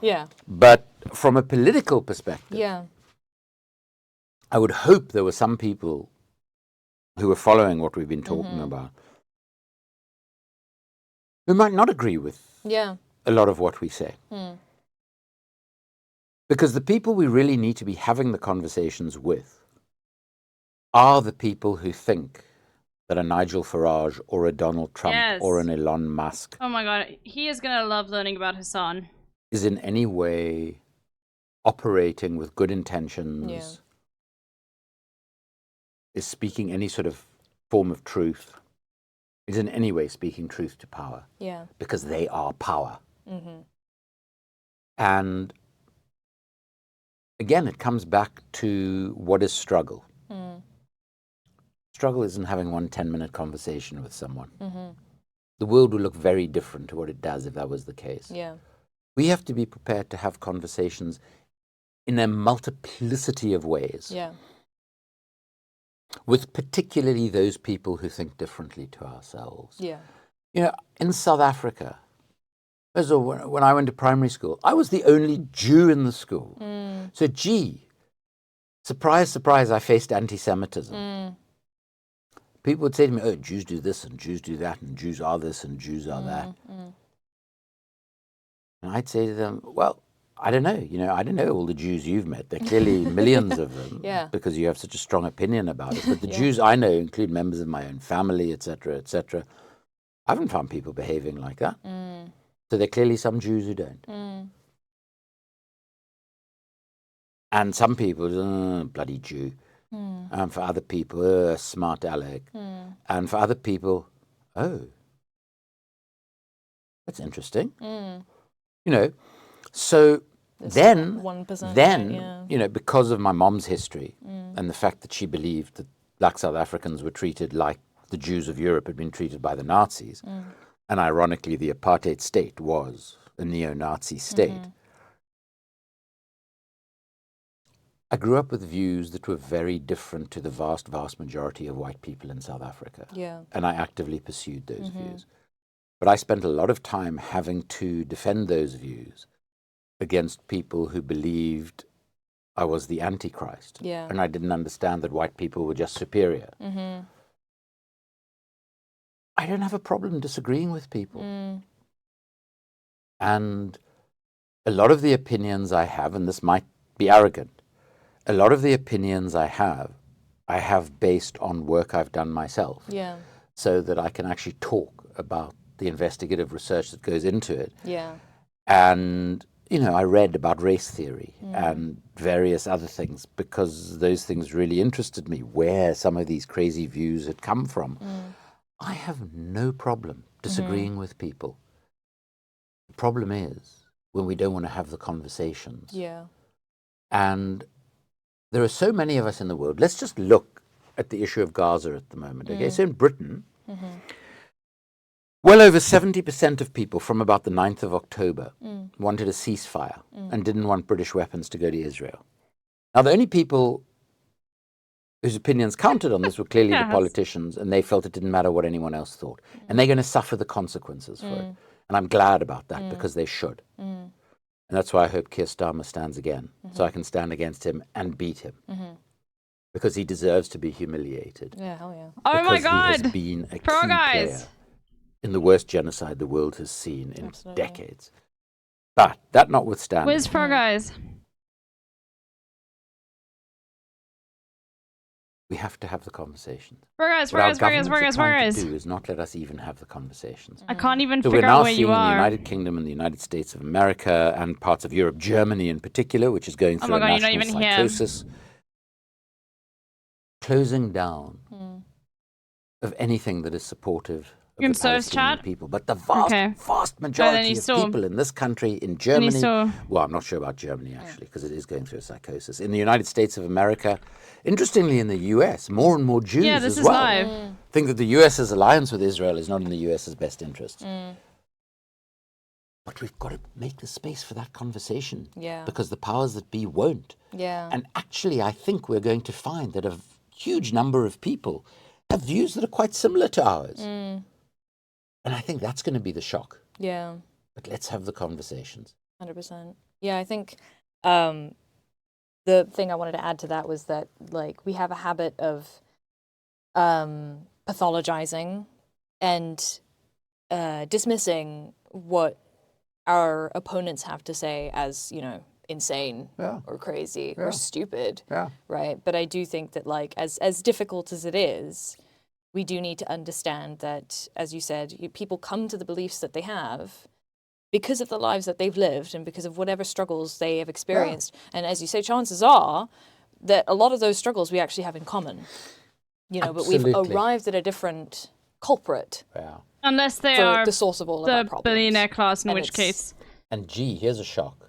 S2: Yeah.
S1: But from a political perspective,
S2: Yeah.
S1: I would hope there were some people who were following what we've been talking about who might not agree with a lot of what we say. Because the people we really need to be having the conversations with are the people who think that a Nigel Farage or a Donald Trump or an Elon Musk
S3: Oh my god, he is gonna love learning about Hassan.
S1: is in any way operating with good intentions, is speaking any sort of form of truth, is in any way speaking truth to power.
S2: Yeah.
S1: Because they are power. And again, it comes back to what is struggle. Struggle isn't having one 10-minute conversation with someone. The world will look very different to what it does if that was the case.
S2: Yeah.
S1: We have to be prepared to have conversations in a multiplicity of ways.
S2: Yeah.
S1: With particularly those people who think differently to ourselves.
S2: Yeah.
S1: You know, in South Africa, when I went to primary school, I was the only Jew in the school. So, surprise, surprise, I faced anti-Semitism. People would say to me, oh, Jews do this and Jews do that and Jews are this and Jews are that. And I'd say to them, well, I don't know. You know, I don't know all the Jews you've met. There are clearly millions of them because you have such a strong opinion about it. But the Jews I know include members of my own family, etc., etc. I haven't found people behaving like that. So there are clearly some Jews who don't. And some people, bloody Jew. And for other people, smart aleck. And for other people, oh, that's interesting. You know, so then,
S2: 1%,
S1: you know, because of my mom's history and the fact that she believed that black South Africans were treated like the Jews of Europe had been treated by the Nazis, and ironically, the apartheid state was a neo-Nazi state. I grew up with views that were very different to the vast, vast majority of white people in South Africa. And I actively pursued those views. But I spent a lot of time having to defend those views against people who believed I was the Antichrist. And I didn't understand that white people were just superior. I don't have a problem disagreeing with people. And a lot of the opinions I have, and this might be arrogant, a lot of the opinions I have based on work I've done myself. So that I can actually talk about the investigative research that goes into it. And, you know, I read about race theory and various other things because those things really interested me, where some of these crazy views had come from. I have no problem disagreeing with people. The problem is when we don't want to have the conversations. And there are so many of us in the world. Let's just look at the issue of Gaza at the moment. Okay, so in Britain, well over 70% of people from about the 9th of October wanted a ceasefire and didn't want British weapons to go to Israel. Now, the only people whose opinions counted on this were clearly the politicians, and they felt it didn't matter what anyone else thought. And they're going to suffer the consequences for it. And I'm glad about that because they should. And that's why I hope Keir Starmer stands again, so I can stand against him and beat him. Because he deserves to be humiliated.
S2: Oh
S3: my god!
S1: He has been a key player in the worst genocide the world has seen in decades. But that notwithstanding,
S3: Where's Pro Guys?
S1: we have to have the conversations.
S3: Pro Guys,
S1: What our governments are trying to do is not let us even have the conversations.
S3: I can't even
S1: So we're
S3: figure
S1: now
S3: out where
S1: seeing
S3: you
S1: in the
S3: are.
S1: United Kingdom and the United States of America and parts of Europe, Germany in particular, which is going through
S3: my God,
S1: a
S3: you're not
S1: national
S3: even here.
S1: psychosis, closing down of anything that is supportive of
S3: You
S1: the
S3: can search
S1: Palestinian
S3: chat?
S1: people. But the vast,
S3: Okay.
S1: vast
S3: then
S1: majority
S3: you
S1: of
S3: saw-
S1: people in this country, in
S3: And
S1: Germany,
S3: you saw...
S1: well, I'm not sure about Germany, actually, because it is going through a psychosis. In the United States of America, interestingly, in the US, more and more Jews
S3: Yeah, this
S1: as
S3: is
S1: well
S3: live.
S1: think that the US's alliance with Israel is not in the US's best interest. But we've got to make the space for that conversation.
S2: Yeah.
S1: Because the powers that be won't.
S2: Yeah.
S1: And actually, I think we're going to find that a huge number of people have views that are quite similar to ours. And I think that's going to be the shock.
S2: Yeah.
S1: But let's have the conversations.
S2: 100%. Yeah, I think the thing I wanted to add to that was that, like, we have a habit of pathologizing and dismissing what our opponents have to say as, you know, insane or crazy or stupid, right? But I do think that, like, as difficult as it is, we do need to understand that, as you said, people come to the beliefs that they have because of the lives that they've lived and because of whatever struggles they have experienced. And as you say, chances are that a lot of those struggles we actually have in common, you know,
S1: Absolutely.
S2: but we've arrived at a different culprit.
S1: Yeah.
S3: Unless they
S2: For
S3: are
S2: the source of all of our
S3: the
S2: problems.
S3: billionaire class, in
S2: And
S3: which case,
S1: And gee, here's a shock.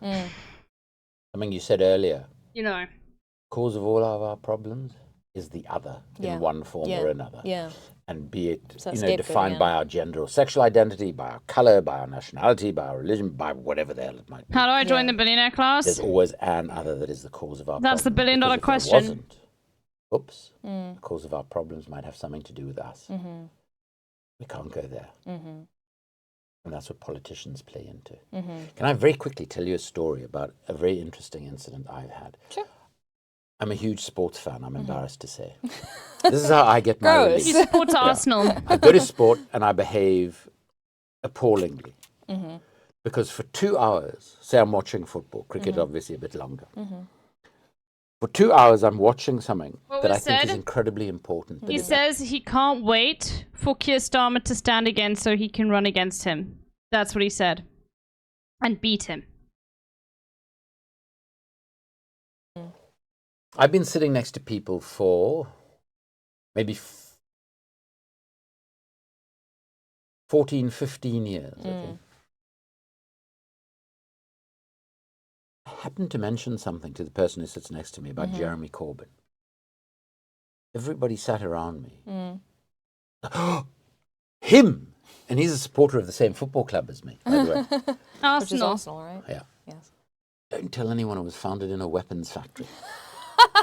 S1: Something you said earlier.
S3: you know.
S1: Cause of all of our problems is the other in one form or another.
S2: Yeah.
S1: And be it,
S2: So
S1: you know,
S2: scapegoating,
S1: defined
S2: yeah.
S1: by our gender or sexual identity, by our color, by our nationality, by our religion, by whatever the hell it might be.
S3: How do I join the billionaire class?
S1: There's always an other that is the cause of our
S3: That's the
S1: problems.
S3: billion-dollar
S1: Because if
S3: question.
S1: there wasn't, the cause of our problems might have something to do with us. We can't go there. And that's what politicians play into. Can I very quickly tell you a story about a very interesting incident I've had?
S2: Sure.
S1: I'm a huge sports fan, I'm embarrassed to say. This is how I get my
S2: Gross.
S1: release.
S3: You support Arsenal.
S1: I go to sport and I behave appallingly. Because for 2 hours, say I'm watching football, cricket obviously a bit longer. For 2 hours, I'm watching something
S3: What
S1: that I
S3: was
S1: think is
S3: said?
S1: incredibly important. that
S3: He
S1: is-
S3: says he can't wait for Keir Starmer to stand again so he can run against him. That's what he said. And beat him.
S1: I've been sitting next to people for maybe 14, 15 years. Okay. I happened to mention something to the person who sits next to me about Jeremy Corbyn. Everybody sat around me. Him! And he's a supporter of the same football club as me, by the way.
S2: Which is
S3: Arsenal.
S2: Arsenal, right?
S1: Yeah.
S2: Yes.
S1: Don't tell anyone it was founded in a weapons factory.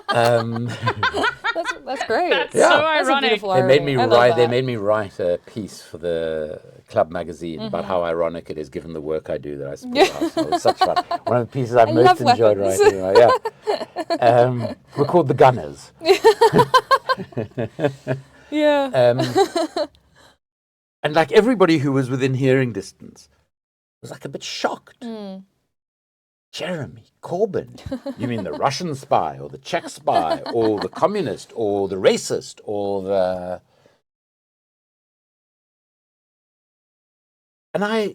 S2: That's great.
S3: That's
S1: Yeah.
S3: so
S2: That's a
S3: ironic.
S2: beautiful
S1: They
S2: irony.
S1: made me
S2: I love
S1: write. They
S2: that.
S1: made me write a piece for the club magazine about how ironic it is, given the work I do, that I support Arsenal. It's such fun. One of the pieces I've most
S2: love
S1: enjoyed
S2: weapons.
S1: writing. Yeah, we're called the Gunners.
S2: Yeah.
S1: And like everybody who was within hearing distance was like a bit shocked. Jeremy Corbyn? You mean the Russian spy or the Czech spy or the communist or the racist or the... And I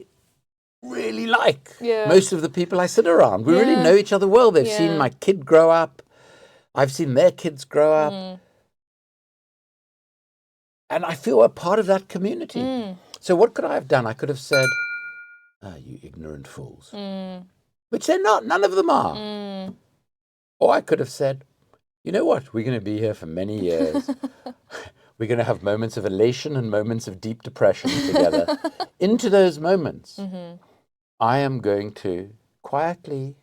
S1: really like most of the people I sit around. We really know each other well. They've seen my kid grow up. I've seen their kids grow up. And I feel a part of that community. So what could I have done? I could have said, you ignorant fools. Which they're not. None of them are. Or I could have said, you know what? We're going to be here for many years. We're going to have moments of elation and moments of deep depression together. Into those moments, I am going to quietly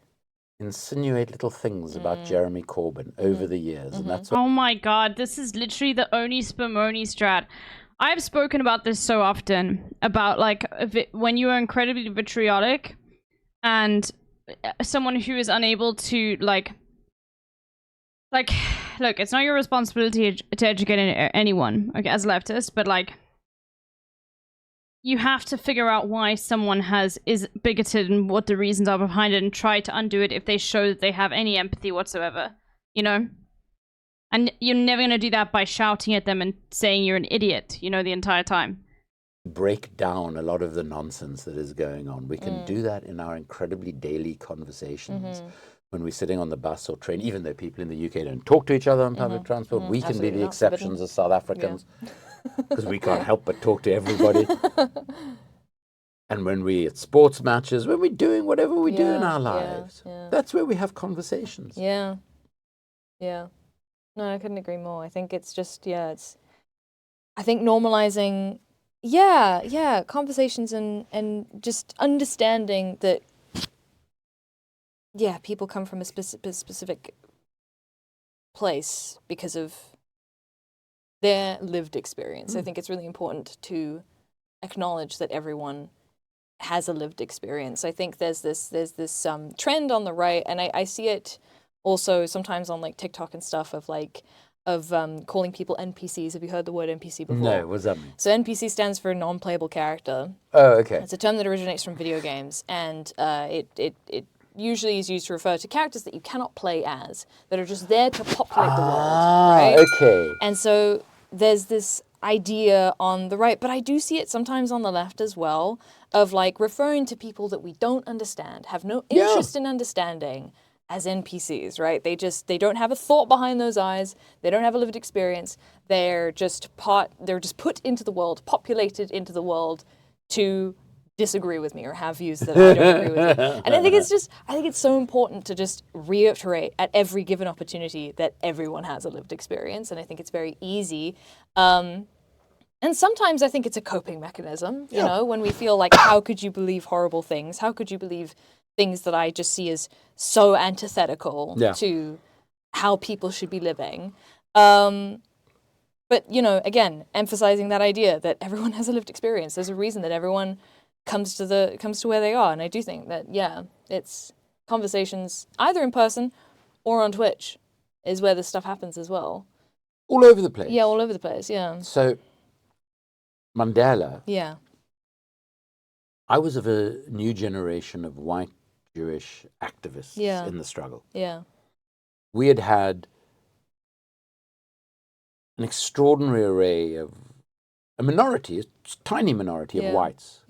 S1: insinuate little things about Jeremy Corbyn over the years. And that's what
S3: Oh my god, this is literally the Oni Spumoni strat. I've spoken about this so often, about like when you are incredibly vitriolic and someone who is unable to like look, it's not your responsibility to educate anyone, okay, as a leftist, but like you have to figure out why someone is bigoted and what the reasons are behind it and try to undo it if they show that they have any empathy whatsoever, you know? And you're never going to do that by shouting at them and saying you're an idiot, you know, the entire time.
S1: break down a lot of the nonsense that is going on. We can do that in our incredibly daily conversations. When we're sitting on the bus or train, even though people in the UK don't talk to each other on public transport, we can be
S2: Absolutely
S1: the
S2: not.
S1: exceptions as South Africans, because we can't help but talk to everybody. And when we're at sports matches, when we're doing whatever we do in our lives, that's where we have conversations.
S2: Yeah. No, I couldn't agree more. I think it's just, I think normalizing Yeah, conversations and just understanding that, yeah, people come from a specific place because of their lived experience. I think it's really important to acknowledge that everyone has a lived experience. I think there's this trend on the right, and I see it also sometimes on like TikTok and stuff of like calling people NPCs. Have you heard the word NPC before?
S1: No, what does that mean?
S2: So NPC stands for non-playable character.
S1: Oh, okay.
S2: It's a term that originates from video games, and it usually is used to refer to characters that you cannot play as, that are just there to populate the world, right?
S1: Okay.
S2: And so there's this idea on the right, but I do see it sometimes on the left as well, of like referring to people that we don't understand, have no interest in understanding, as NPCs, right? They don't have a thought behind those eyes. They don't have a lived experience. They're just put into the world, populated into the world to disagree with me or have views that I don't agree with. And I think it's so important to just reiterate at every given opportunity that everyone has a lived experience. And I think it's very easy. And sometimes I think it's a coping mechanism, you know, when we feel like, how could you believe horrible things? How could you believe things that I just see as so antithetical to how people should be living? But, you know, again, emphasizing that idea that everyone has a lived experience. There's a reason that everyone comes to where they are. And I do think that, it's conversations either in person or on Twitch is where this stuff happens as well.
S1: All over the place.
S2: Yeah, all over the place, yeah.
S1: So, Mandela.
S2: Yeah.
S1: I was of a new generation of white Jewish activists in the struggle.
S2: Yeah.
S1: We had an extraordinary array of a minority, a tiny minority of whites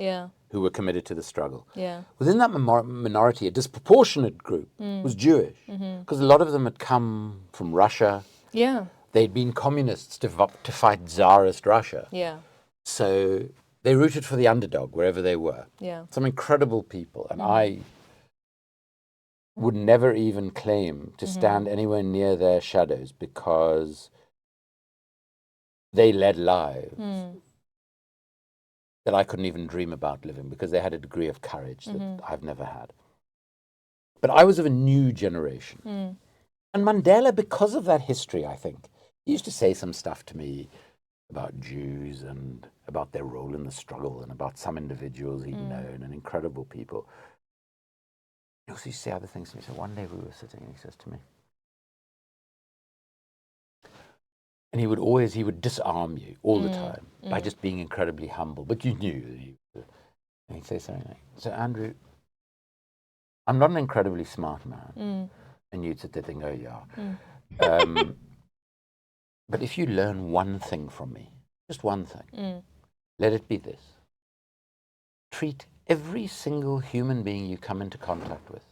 S1: who were committed to the struggle.
S2: Yeah.
S1: Within that minority, a disproportionate group was Jewish, because a lot of them had come from Russia.
S2: Yeah.
S1: They'd been communists to fight Tsarist Russia.
S2: Yeah.
S1: So they rooted for the underdog wherever they were.
S2: Yeah.
S1: Some incredible people. And I would never even claim to stand anywhere near their shadows, because they led lives that I couldn't even dream about living, because they had a degree of courage that I've never had. But I was of a new generation. And Mandela, because of that history, I think, he used to say some stuff to me about Jews and about their role in the struggle and about some individuals he'd known and incredible people. He also used to say other things to me. So one day we were sitting and he says to me, and he would disarm you all the time by just being incredibly humble, but you knew that he was. And he'd say something like, so Andrew, I'm not an incredibly smart man. And you'd sit there thinking, oh yeah. But if you learn one thing from me, just one thing, let it be this. Treat every single human being you come into contact with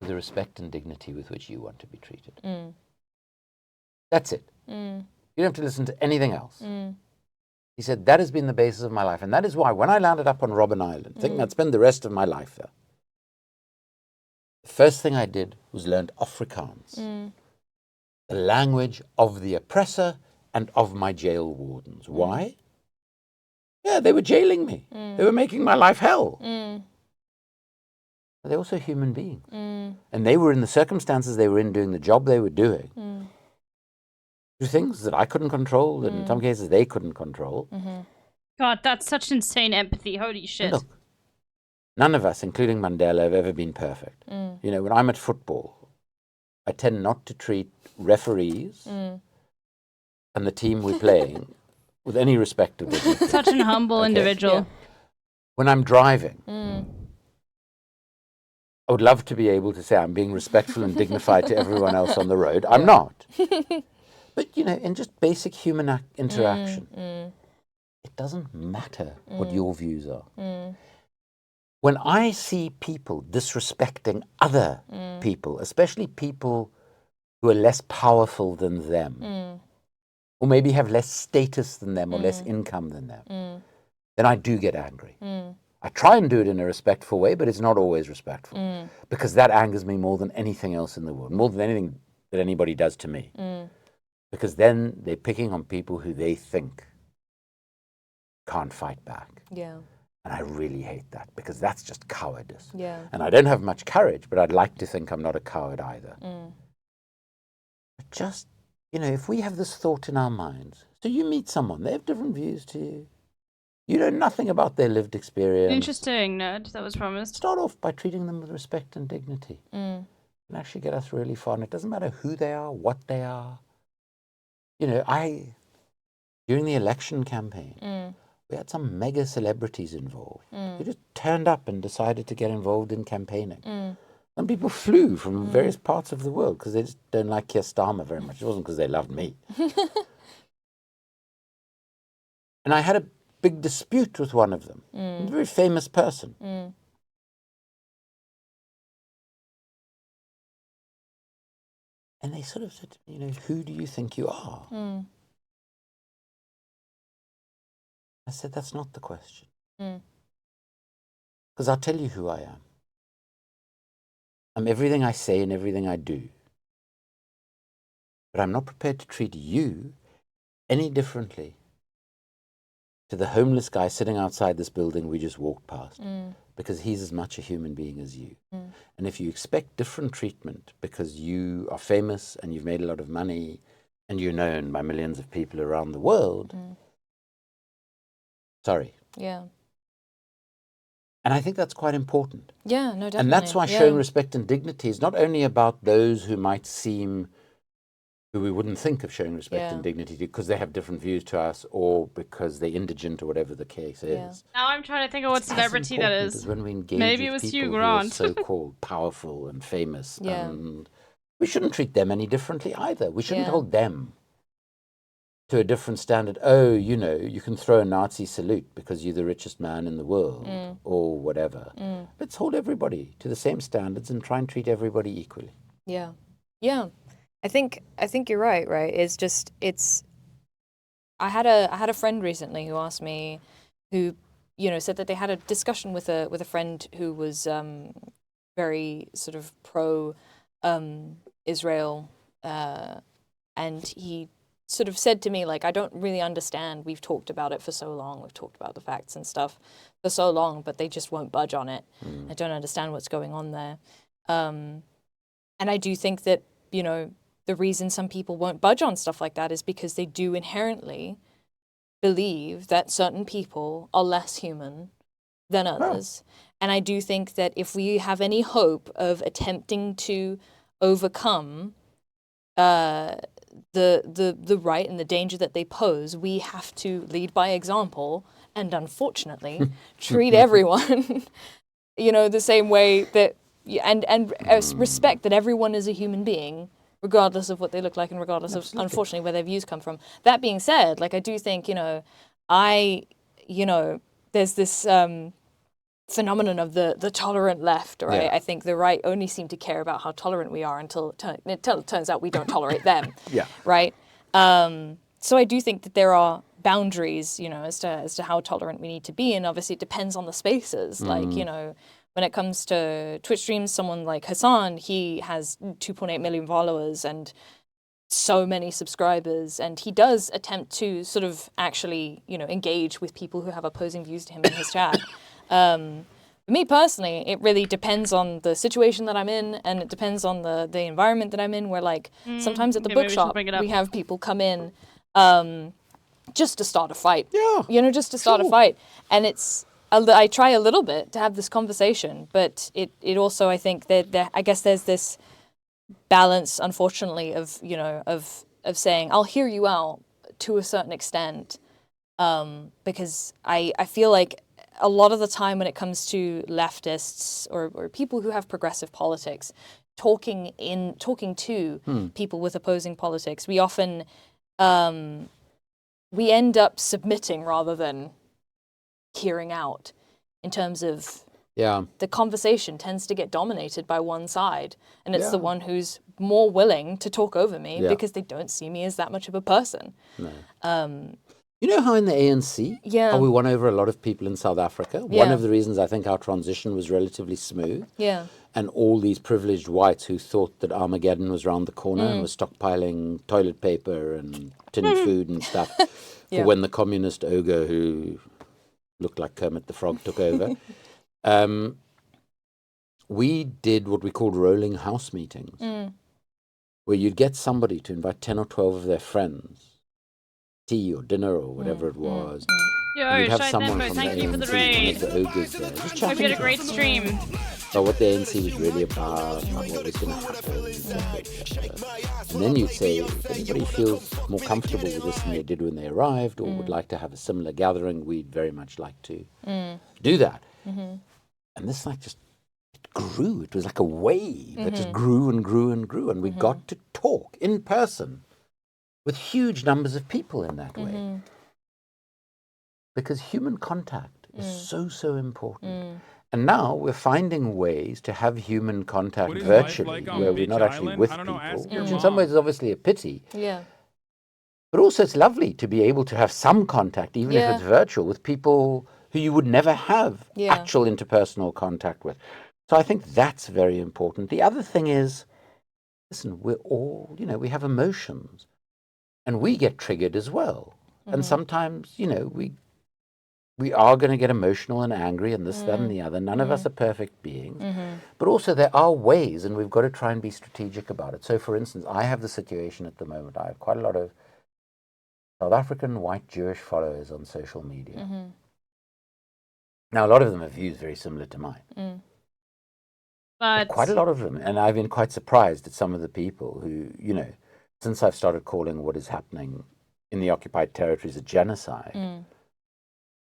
S1: the respect and dignity with which you want to be treated. That's it. You don't have to listen to anything else. He said, that has been the basis of my life. And that is why when I landed up on Robben Island, thinking I'd spend the rest of my life there, the first thing I did was learn Afrikaans, the language of the oppressor and of my jail wardens. Why? Yeah, they were jailing me. They were making my life hell. But they're also human beings. And they were in the circumstances they were in, doing the job they were doing. Do things that I couldn't control, that in some cases they couldn't control.
S3: God, that's such insane empathy. Holy shit.
S1: And look, none of us, including Mandela, have ever been perfect. You know, when I'm at football, I tend not to treat referees and the team we're playing with any respect of dignity.
S3: Such an humble individual.
S1: Yeah. When I'm driving, I would love to be able to say I'm being respectful and dignified to everyone else on the road. I'm not. But, you know, in just basic human interaction, it doesn't matter what your views are. When I see people disrespecting other people, especially people who are less powerful than them, or maybe have less status than them or less income than them, then I do get angry. I try and do it in a respectful way, but it's not always respectful, because that angers me more than anything else in the world, more than anything that anybody does to me. Because then they're picking on people who they think can't fight back.
S2: Yeah.
S1: And I really hate that, because that's just cowardice.
S2: Yeah.
S1: And I don't have much courage, but I'd like to think I'm not a coward either. But just, if we have this thought in our minds, so you meet someone, they have different views to you. You know nothing about their lived experience.
S3: Interesting, nerd. That was promised.
S1: Start off by treating them with respect and dignity. It can actually get us really far. And it doesn't matter who they are, what they are. During the election campaign, we had some mega celebrities involved. Who just turned up and decided to get involved in campaigning. Some people flew from various parts of the world because they just don't like Keir Starmer very much. It wasn't because they loved me. And I had a big dispute with one of them, a very famous person. And they sort of said to me, who do you think you are? I said, that's not the question. Because I'll tell you who I am. I'm everything I say and everything I do. But I'm not prepared to treat you any differently to the homeless guy sitting outside this building we just walked past, because he's as much a human being as you. And if you expect different treatment because you are famous and you've made a lot of money and you're known by millions of people around the world, sorry.
S2: Yeah.
S1: And I think that's quite important.
S2: Yeah, no, definitely.
S1: And that's why showing respect and dignity is not only about those who might seem, who we wouldn't think of showing respect and dignity to because they have different views to us or because they're indigent or whatever the case is.
S3: Now I'm trying to think of what celebrity that is.
S1: When we engage
S3: Maybe it
S1: with
S3: was
S1: people
S3: Hugh Grant.
S1: who are so-called powerful and famous, and we shouldn't treat them any differently either. We shouldn't hold them to a different standard. Oh, you can throw a Nazi salute because you're the richest man in the world or whatever. Let's hold everybody to the same standards and try and treat everybody equally.
S2: Yeah. Yeah. I think you're right, I had a friend recently who asked me, who said that they had a discussion with a friend who was very sort of pro Israel, and he sort of said to me, like, I don't really understand. We've talked about it for so long. We've talked about the facts and stuff for so long, but they just won't budge on it. I don't understand what's going on there. And I do think that, the reason some people won't budge on stuff like that is because they do inherently believe that certain people are less human than others. And I do think that if we have any hope of attempting to overcome the right and the danger that they pose, we have to lead by example and, unfortunately, treat everyone, the same way that, and respect that everyone is a human being, regardless of what they look like and regardless of, unfortunately, where their views come from. That being said, I do think, there's this phenomenon of the tolerant left, right? Yeah. I think the right only seem to care about how tolerant we are until it turns out we don't tolerate them. Yeah. Right? So I do think that there are boundaries, as to how tolerant we need to be, and obviously it depends on the spaces. When it comes to Twitch streams, someone like Hassan, he has 2.8 million followers and so many subscribers, and he does attempt to sort of actually, engage with people who have opposing views to him in his chat. For me personally, it really depends on the situation that I'm in, and it depends on the environment that I'm in, where sometimes at the bookshop we have people come in just to start a fight. Yeah. Just to start a fight. And I try a little bit to have this conversation, but it also, I think that I guess there's this balance, unfortunately, of saying, I'll hear you out to a certain extent, because I feel like a lot of the time when it comes to leftists or people who have progressive politics, talking to people with opposing politics, we often we end up submitting rather than hearing out, in terms of the conversation tends to get dominated by one side, and it's the one who's more willing to talk over me because they don't see me as that much of a person. No.
S1: You know how in the ANC, how we won over a lot of people in South Africa? One of the reasons I think our transition was relatively smooth. Yeah. And all these privileged whites who thought that Armageddon was around the corner and was stockpiling toilet paper and tinned food and stuff for when the communist ogre who looked like Kermit the Frog took over. We did what we called rolling house meetings, where you'd get somebody to invite 10 or 12 of their friends, tea or dinner or whatever it was.
S3: Yo,
S1: You'd have
S3: Shite
S1: someone
S3: Nembo,
S1: from
S3: thank
S1: the
S3: you for the
S1: ANC, one
S3: raid.
S1: of the ogres there, just
S3: Hope
S1: chatting
S3: you had a
S1: to
S3: great
S1: them
S3: stream.
S1: about what the ANC was really about what was going to happen, etc. And then you'd say, if anybody feels more comfortable with this than they did when they arrived, or would like to have a similar gathering, we'd very much like to do that. And this just it grew. It was like a wave that just grew and grew and grew, and we got to talk in person with huge numbers of people in that way. Because human contact is so important. And now we're finding ways to have human contact virtually, where we're not actually with people, which in some ways is obviously a pity.
S2: Yeah.
S1: But also it's lovely to be able to have some contact, even if it's virtual, with people who you would never have actual interpersonal contact with. So I think that's very important. The other thing is, listen, we're all, we have emotions, and we get triggered as well. And sometimes, we are going to get emotional and angry and this, that, and the other. None of us are perfect beings. But also there are ways, and we've got to try and be strategic about it. So, for instance, I have the situation at the moment. I have quite a lot of South African white Jewish followers on social media. Now, a lot of them have views very similar to mine. But quite a lot of them. And I've been quite surprised at some of the people who, since I've started calling what is happening in the occupied territories a genocide,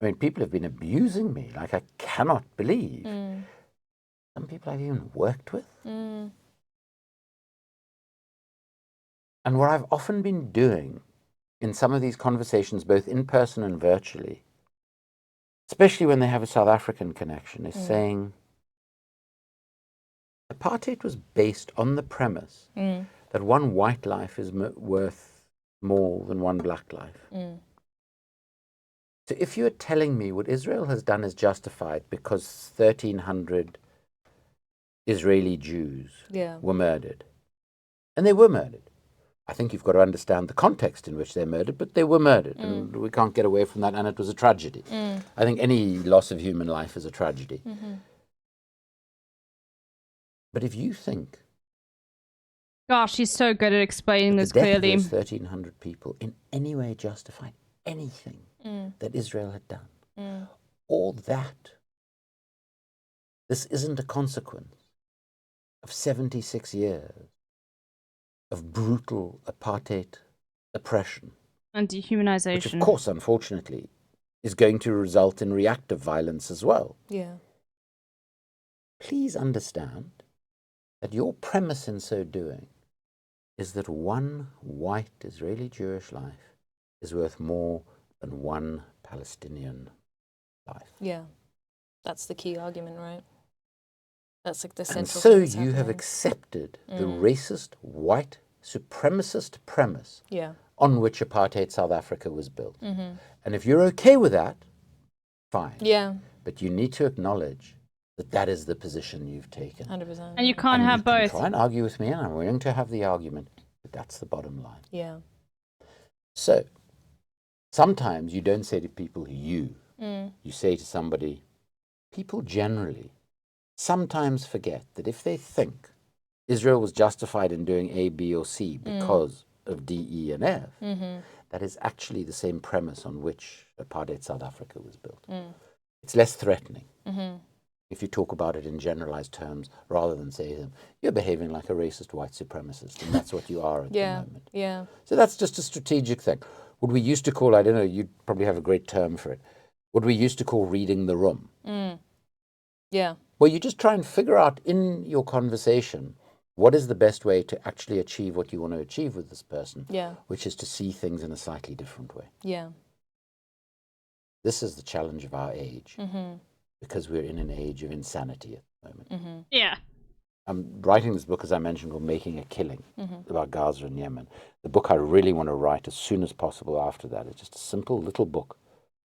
S1: I mean, people have been abusing me like I cannot believe. Some people I've even worked with. And what I've often been doing in some of these conversations, both in person and virtually, especially when they have a South African connection, is saying apartheid was based on the premise that one white life is worth more than one black life. So if you're telling me what Israel has done is justified because 1,300 Israeli Jews were murdered, and they were murdered, I think you've got to understand the context in which they're murdered, but they were murdered, and we can't get away from that, and it was a tragedy. I think any loss of human life is a tragedy. But if you think...
S3: Gosh, she's so good at explaining this
S1: the death
S3: clearly.
S1: of those 1,300 people in any way justified anything that Israel had done, or that this isn't a consequence of 76 years of brutal apartheid oppression
S3: And dehumanization.
S1: which of course, unfortunately, is going to result in reactive violence as well. Please understand that your premise in so doing is that one white Israeli Jewish life is worth more than one Palestinian life.
S2: That's the key argument, right? That's like the central.
S1: And so you have accepted the racist, white, supremacist premise on which apartheid South Africa was built. And if you're okay with that, fine. But you need to acknowledge that that is the position you've taken.
S2: 100%.
S3: And you can't have both.
S1: Try and argue with me, and I'm willing to have the argument, but that's the bottom line. So sometimes you don't say to people you say to somebody. People generally sometimes forget that if they think Israel was justified in doing A, B, or C because of D, E, and F, that is actually the same premise on which apartheid South Africa was built. It's less threatening if you talk about it in generalized terms rather than say to them, you're behaving like a racist white supremacist, and that's what you are at the moment. So that's just a strategic thing. What we used to call, I don't know, you'd probably have a great term for it, what we used to call reading the room. Where you just try and figure out in your conversation what is the best way to actually achieve what you want to achieve with this person, which is to see things in a slightly different way. This is the challenge of our age, because we're in an age of insanity at the moment. I'm writing this book, as I mentioned, called Making a Killing, about Gaza and Yemen. The book I really want to write as soon as possible after that is just a simple little book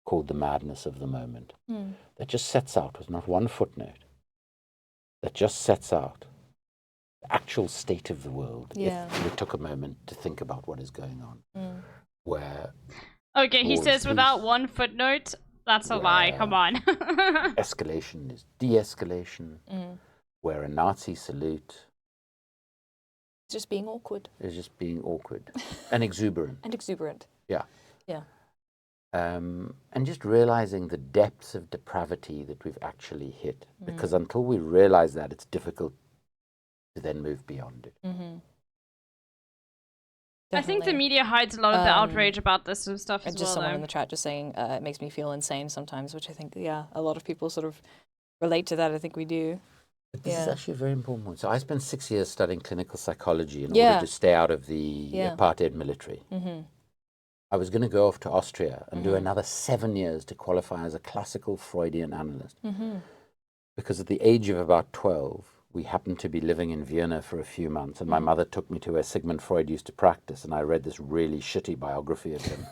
S1: called The Madness of the Moment, that just sets out, with not one footnote, that just sets out the actual state of the world, if we took a moment to think about what is going on. Where
S3: Okay, he says without one footnote, That's a lie. Come on.
S1: escalation is de-escalation, where a Nazi salute
S2: Just being awkward.
S1: is just being awkward and exuberant.
S2: And exuberant.
S1: Yeah.
S2: Yeah.
S1: And just realizing the depths of depravity that we've actually hit. Because until we realize that, it's difficult to then move beyond it.
S3: I think the media hides a lot of the outrage about this sort of stuff as
S2: just
S3: well,
S2: someone
S3: though.
S2: in the chat just saying it makes me feel insane sometimes, which I think, yeah, a lot of people sort of relate to that. I think we do.
S1: But this is actually a very important point. So I spent 6 years studying clinical psychology in
S2: Yeah.
S1: order to stay out of the apartheid military. I was going to go off to Austria and do another 7 years to qualify as a classical Freudian analyst. Because at the age of about 12, we happened to be living in Vienna for a few months, and my mother took me to where Sigmund Freud used to practice, and I read this really shitty biography of him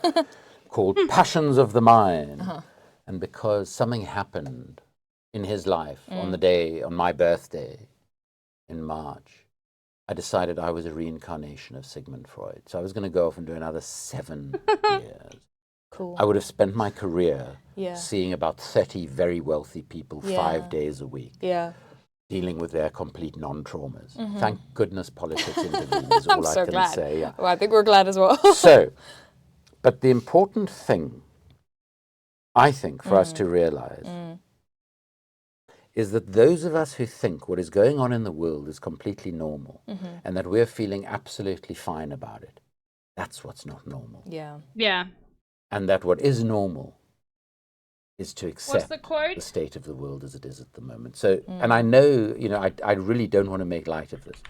S1: called Passions of the Mind. And because something happened in his life on my birthday in March, I decided I was a reincarnation of Sigmund Freud. So I was going to go off and do another 7 years.
S2: Cool.
S1: I would have spent my career seeing about 30 very wealthy people 5 days a week.
S2: Yeah.
S1: Dealing with their complete non-traumas. Thank goodness politics intervened is all
S2: I'm so
S1: I can
S2: glad.
S1: say. Yeah.
S2: Well, I think we're glad as well.
S1: So, but the important thing, I think, for us to realize is that those of us who think what is going on in the world is completely normal and that we're feeling absolutely fine about it, that's what's not normal.
S2: Yeah.
S3: Yeah.
S1: And that what is normal is to accept
S3: the quote?
S1: the state of the world as it is at the moment. So, and I know, I really don't want to make light of this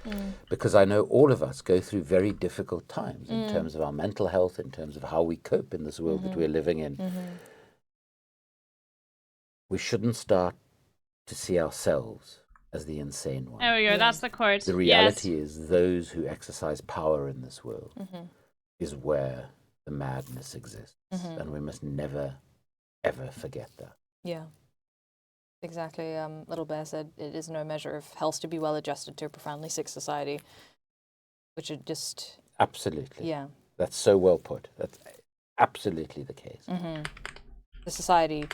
S1: because I know all of us go through very difficult times in terms of our mental health, in terms of how we cope in this world that we're living in. We shouldn't start to see ourselves as the insane one.
S3: There we go. That's the quote.
S1: The reality is those who exercise power in this world is where the madness exists. And we must never, ever forget that.
S2: Yeah. Exactly. Littlebear said it is no measure of health to be well adjusted to a profoundly sick society, which it just...
S1: Absolutely.
S2: Yeah.
S1: That's so well put. That's absolutely the case.
S2: The society...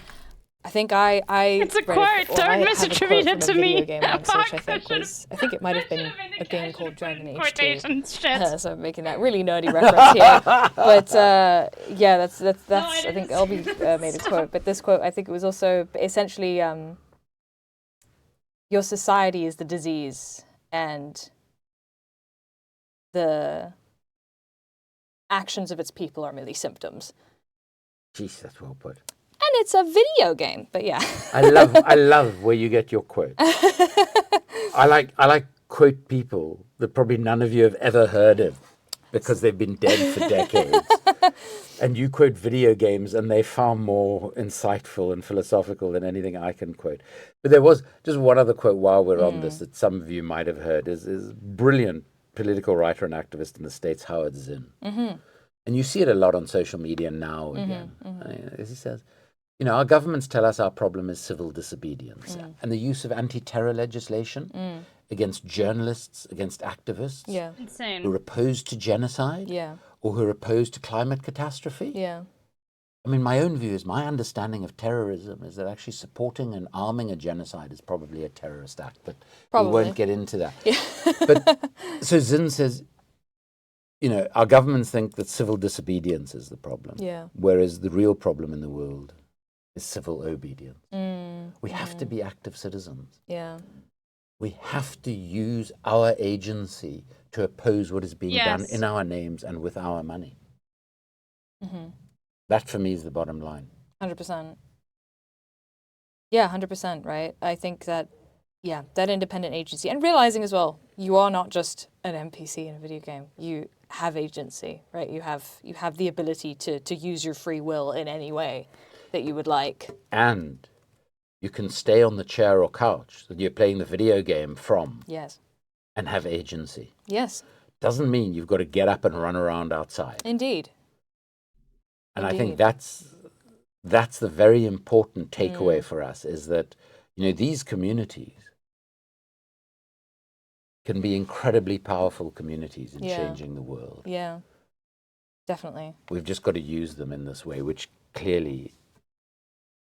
S2: I think I
S3: It's a quote. Don't misattribute it to me.
S2: Video game once, which I think it might have been a game called Dragon Age 2.
S3: Quotations, shit.
S2: So I'm making that really nerdy reference here. But yeah, that's I think LB made a quote. But this quote, I think it was also essentially your society is the disease and the actions of its people are merely symptoms.
S1: Jeez, that's well put.
S2: And it's a video game, but yeah.
S1: I love where you get your quote. I like quote people that probably none of you have ever heard of because they've been dead for decades. And you quote video games and they're far more insightful and philosophical than anything I can quote. But there was just one other quote while we're on this that some of you might have heard is brilliant political writer and activist in the States, Howard Zinn. And you see it a lot on social media now again. As he says, our governments tell us our problem is civil disobedience and the use of anti-terror legislation against journalists, against activists
S3: Insane.
S1: who are opposed to genocide or who are opposed to climate catastrophe.
S2: Yeah.
S1: I mean, my own view is my understanding of terrorism is that actually supporting and arming a genocide is probably a terrorist act, but we won't get into that. But so Zinn says, our governments think that civil disobedience is the problem, whereas the real problem in the world is civil obedience. We have to be active citizens.
S2: Yeah.
S1: We have to use our agency to oppose what is being done in our names and with our money. That for me is the bottom line.
S2: 100%. Yeah, 100%, right? I think that, that independent agency, and realizing as well, you are not just an NPC in a video game. You have agency, right? You have the ability to use your free will in any way that you would like. And
S1: you can stay on the chair or couch that you're playing the video game from.
S2: Yes.
S1: And have agency.
S2: Yes.
S1: Doesn't mean you've got to get up and run around outside.
S2: Indeed.
S1: And I think that's the very important takeaway for us is that, these communities can be incredibly powerful communities in changing the world.
S2: Yeah, definitely.
S1: We've just got to use them in this way, which clearly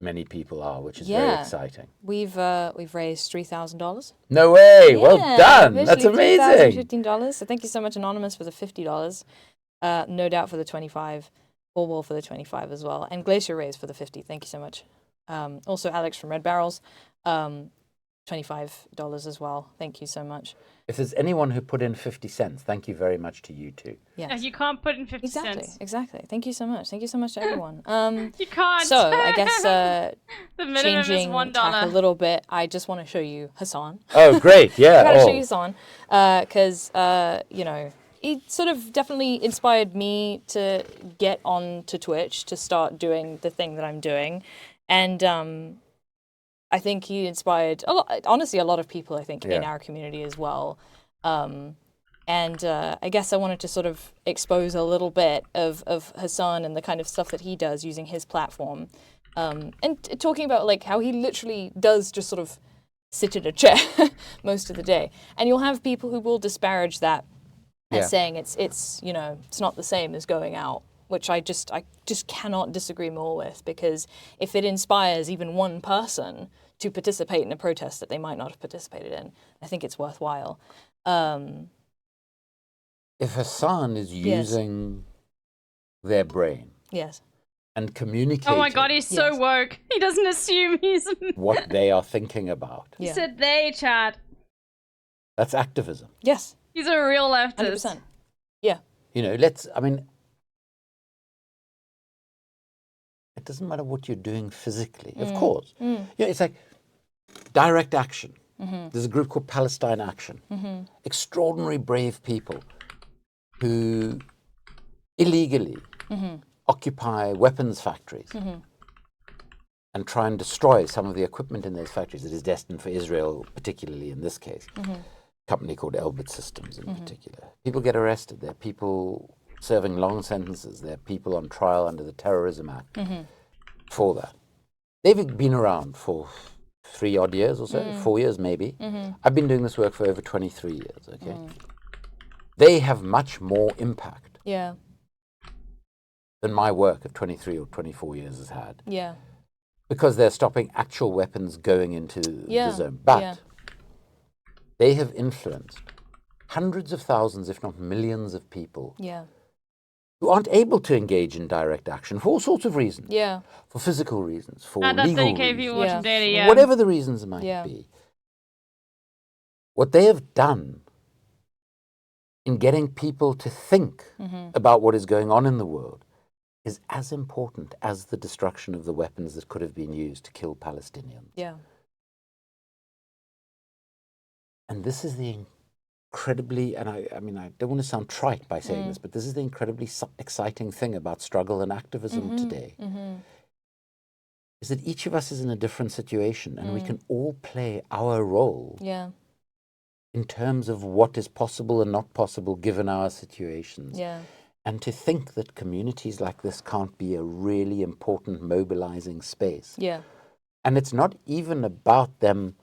S1: many people are, which is very
S2: Yeah.
S1: exciting.
S2: We've raised $3,000.
S1: No way! Well done! That's
S2: officially
S1: amazing!
S2: $3,015. So thank you so much, Anonymous, for the $50. No Doubt for the 25. Orwell for the 25 as well. And Glacier Rays for the 50. Thank you so much. Also Alex from Red Barrels, $25 as well. Thank you so much.
S1: If there's anyone who put in 50 cents, thank you very much to you too.
S3: Yeah, you can't put in 50 cents.
S2: Exactly. Thank you so much. Thank you so much to everyone.
S3: You can't.
S2: So I guess
S3: the minimum is
S2: changing
S3: $1.
S2: tack a little bit, I just want to show you Hassan.
S1: Oh, great! Yeah.
S2: I gotta show you Hassan because you know, he sort of definitely inspired me to get on to Twitch to start doing the thing that I'm doing, and I think he inspired honestly a lot of people. I think in our community as well. And I guess I wanted to sort of expose a little bit of Hassan and the kind of stuff that he does using his platform, and talking about like how he literally does just sort of sit in a chair most of the day. And you'll have people who will disparage that as saying it's you know, it's not the same as going out, which I just cannot disagree more with, because if it inspires even one person to participate in a protest that they might not have participated in, I think it's worthwhile.
S1: If Hassan is using their brain and communicating
S3: Oh my god, he's so woke. He doesn't assume he's...
S1: what they are thinking about.
S3: He said they, chat.
S1: That's activism.
S2: Yes.
S3: He's a real leftist.
S2: 100%. Yeah.
S1: You know, I mean, it doesn't matter what you're doing physically, of course. You know, it's like direct action. There's a group called Palestine Action. Extraordinary brave people who illegally occupy weapons factories and try and destroy some of the equipment in those factories that is destined for Israel, particularly in this case. A company called Elbit Systems in particular. People get arrested. There are people serving long sentences. There are people on trial under the Terrorism Act for that. They've been around for 3 odd years or so, 4 years maybe. I've been doing this work for over 23 years, okay? They have much more impact than my work of 23 or 24 years has had. Because they're stopping actual weapons going into the zone. But they have influenced hundreds of thousands, if not millions of people who aren't able to engage in direct action for all sorts of reasons. For physical reasons, for legal reasons,
S3: daily,
S1: whatever the reasons might be. What they have done in getting people to think about what is going on in the world is as important as the destruction of the weapons that could have been used to kill Palestinians. And this is the incredibly, and I mean, I don't want to sound trite by saying this, but this is the incredibly exciting thing about struggle and activism today, is that each of us is in a different situation and we can all play our role in terms of what is possible and not possible given our situations. And to think that communities like this can't be a really important mobilizing space. And it's not even about them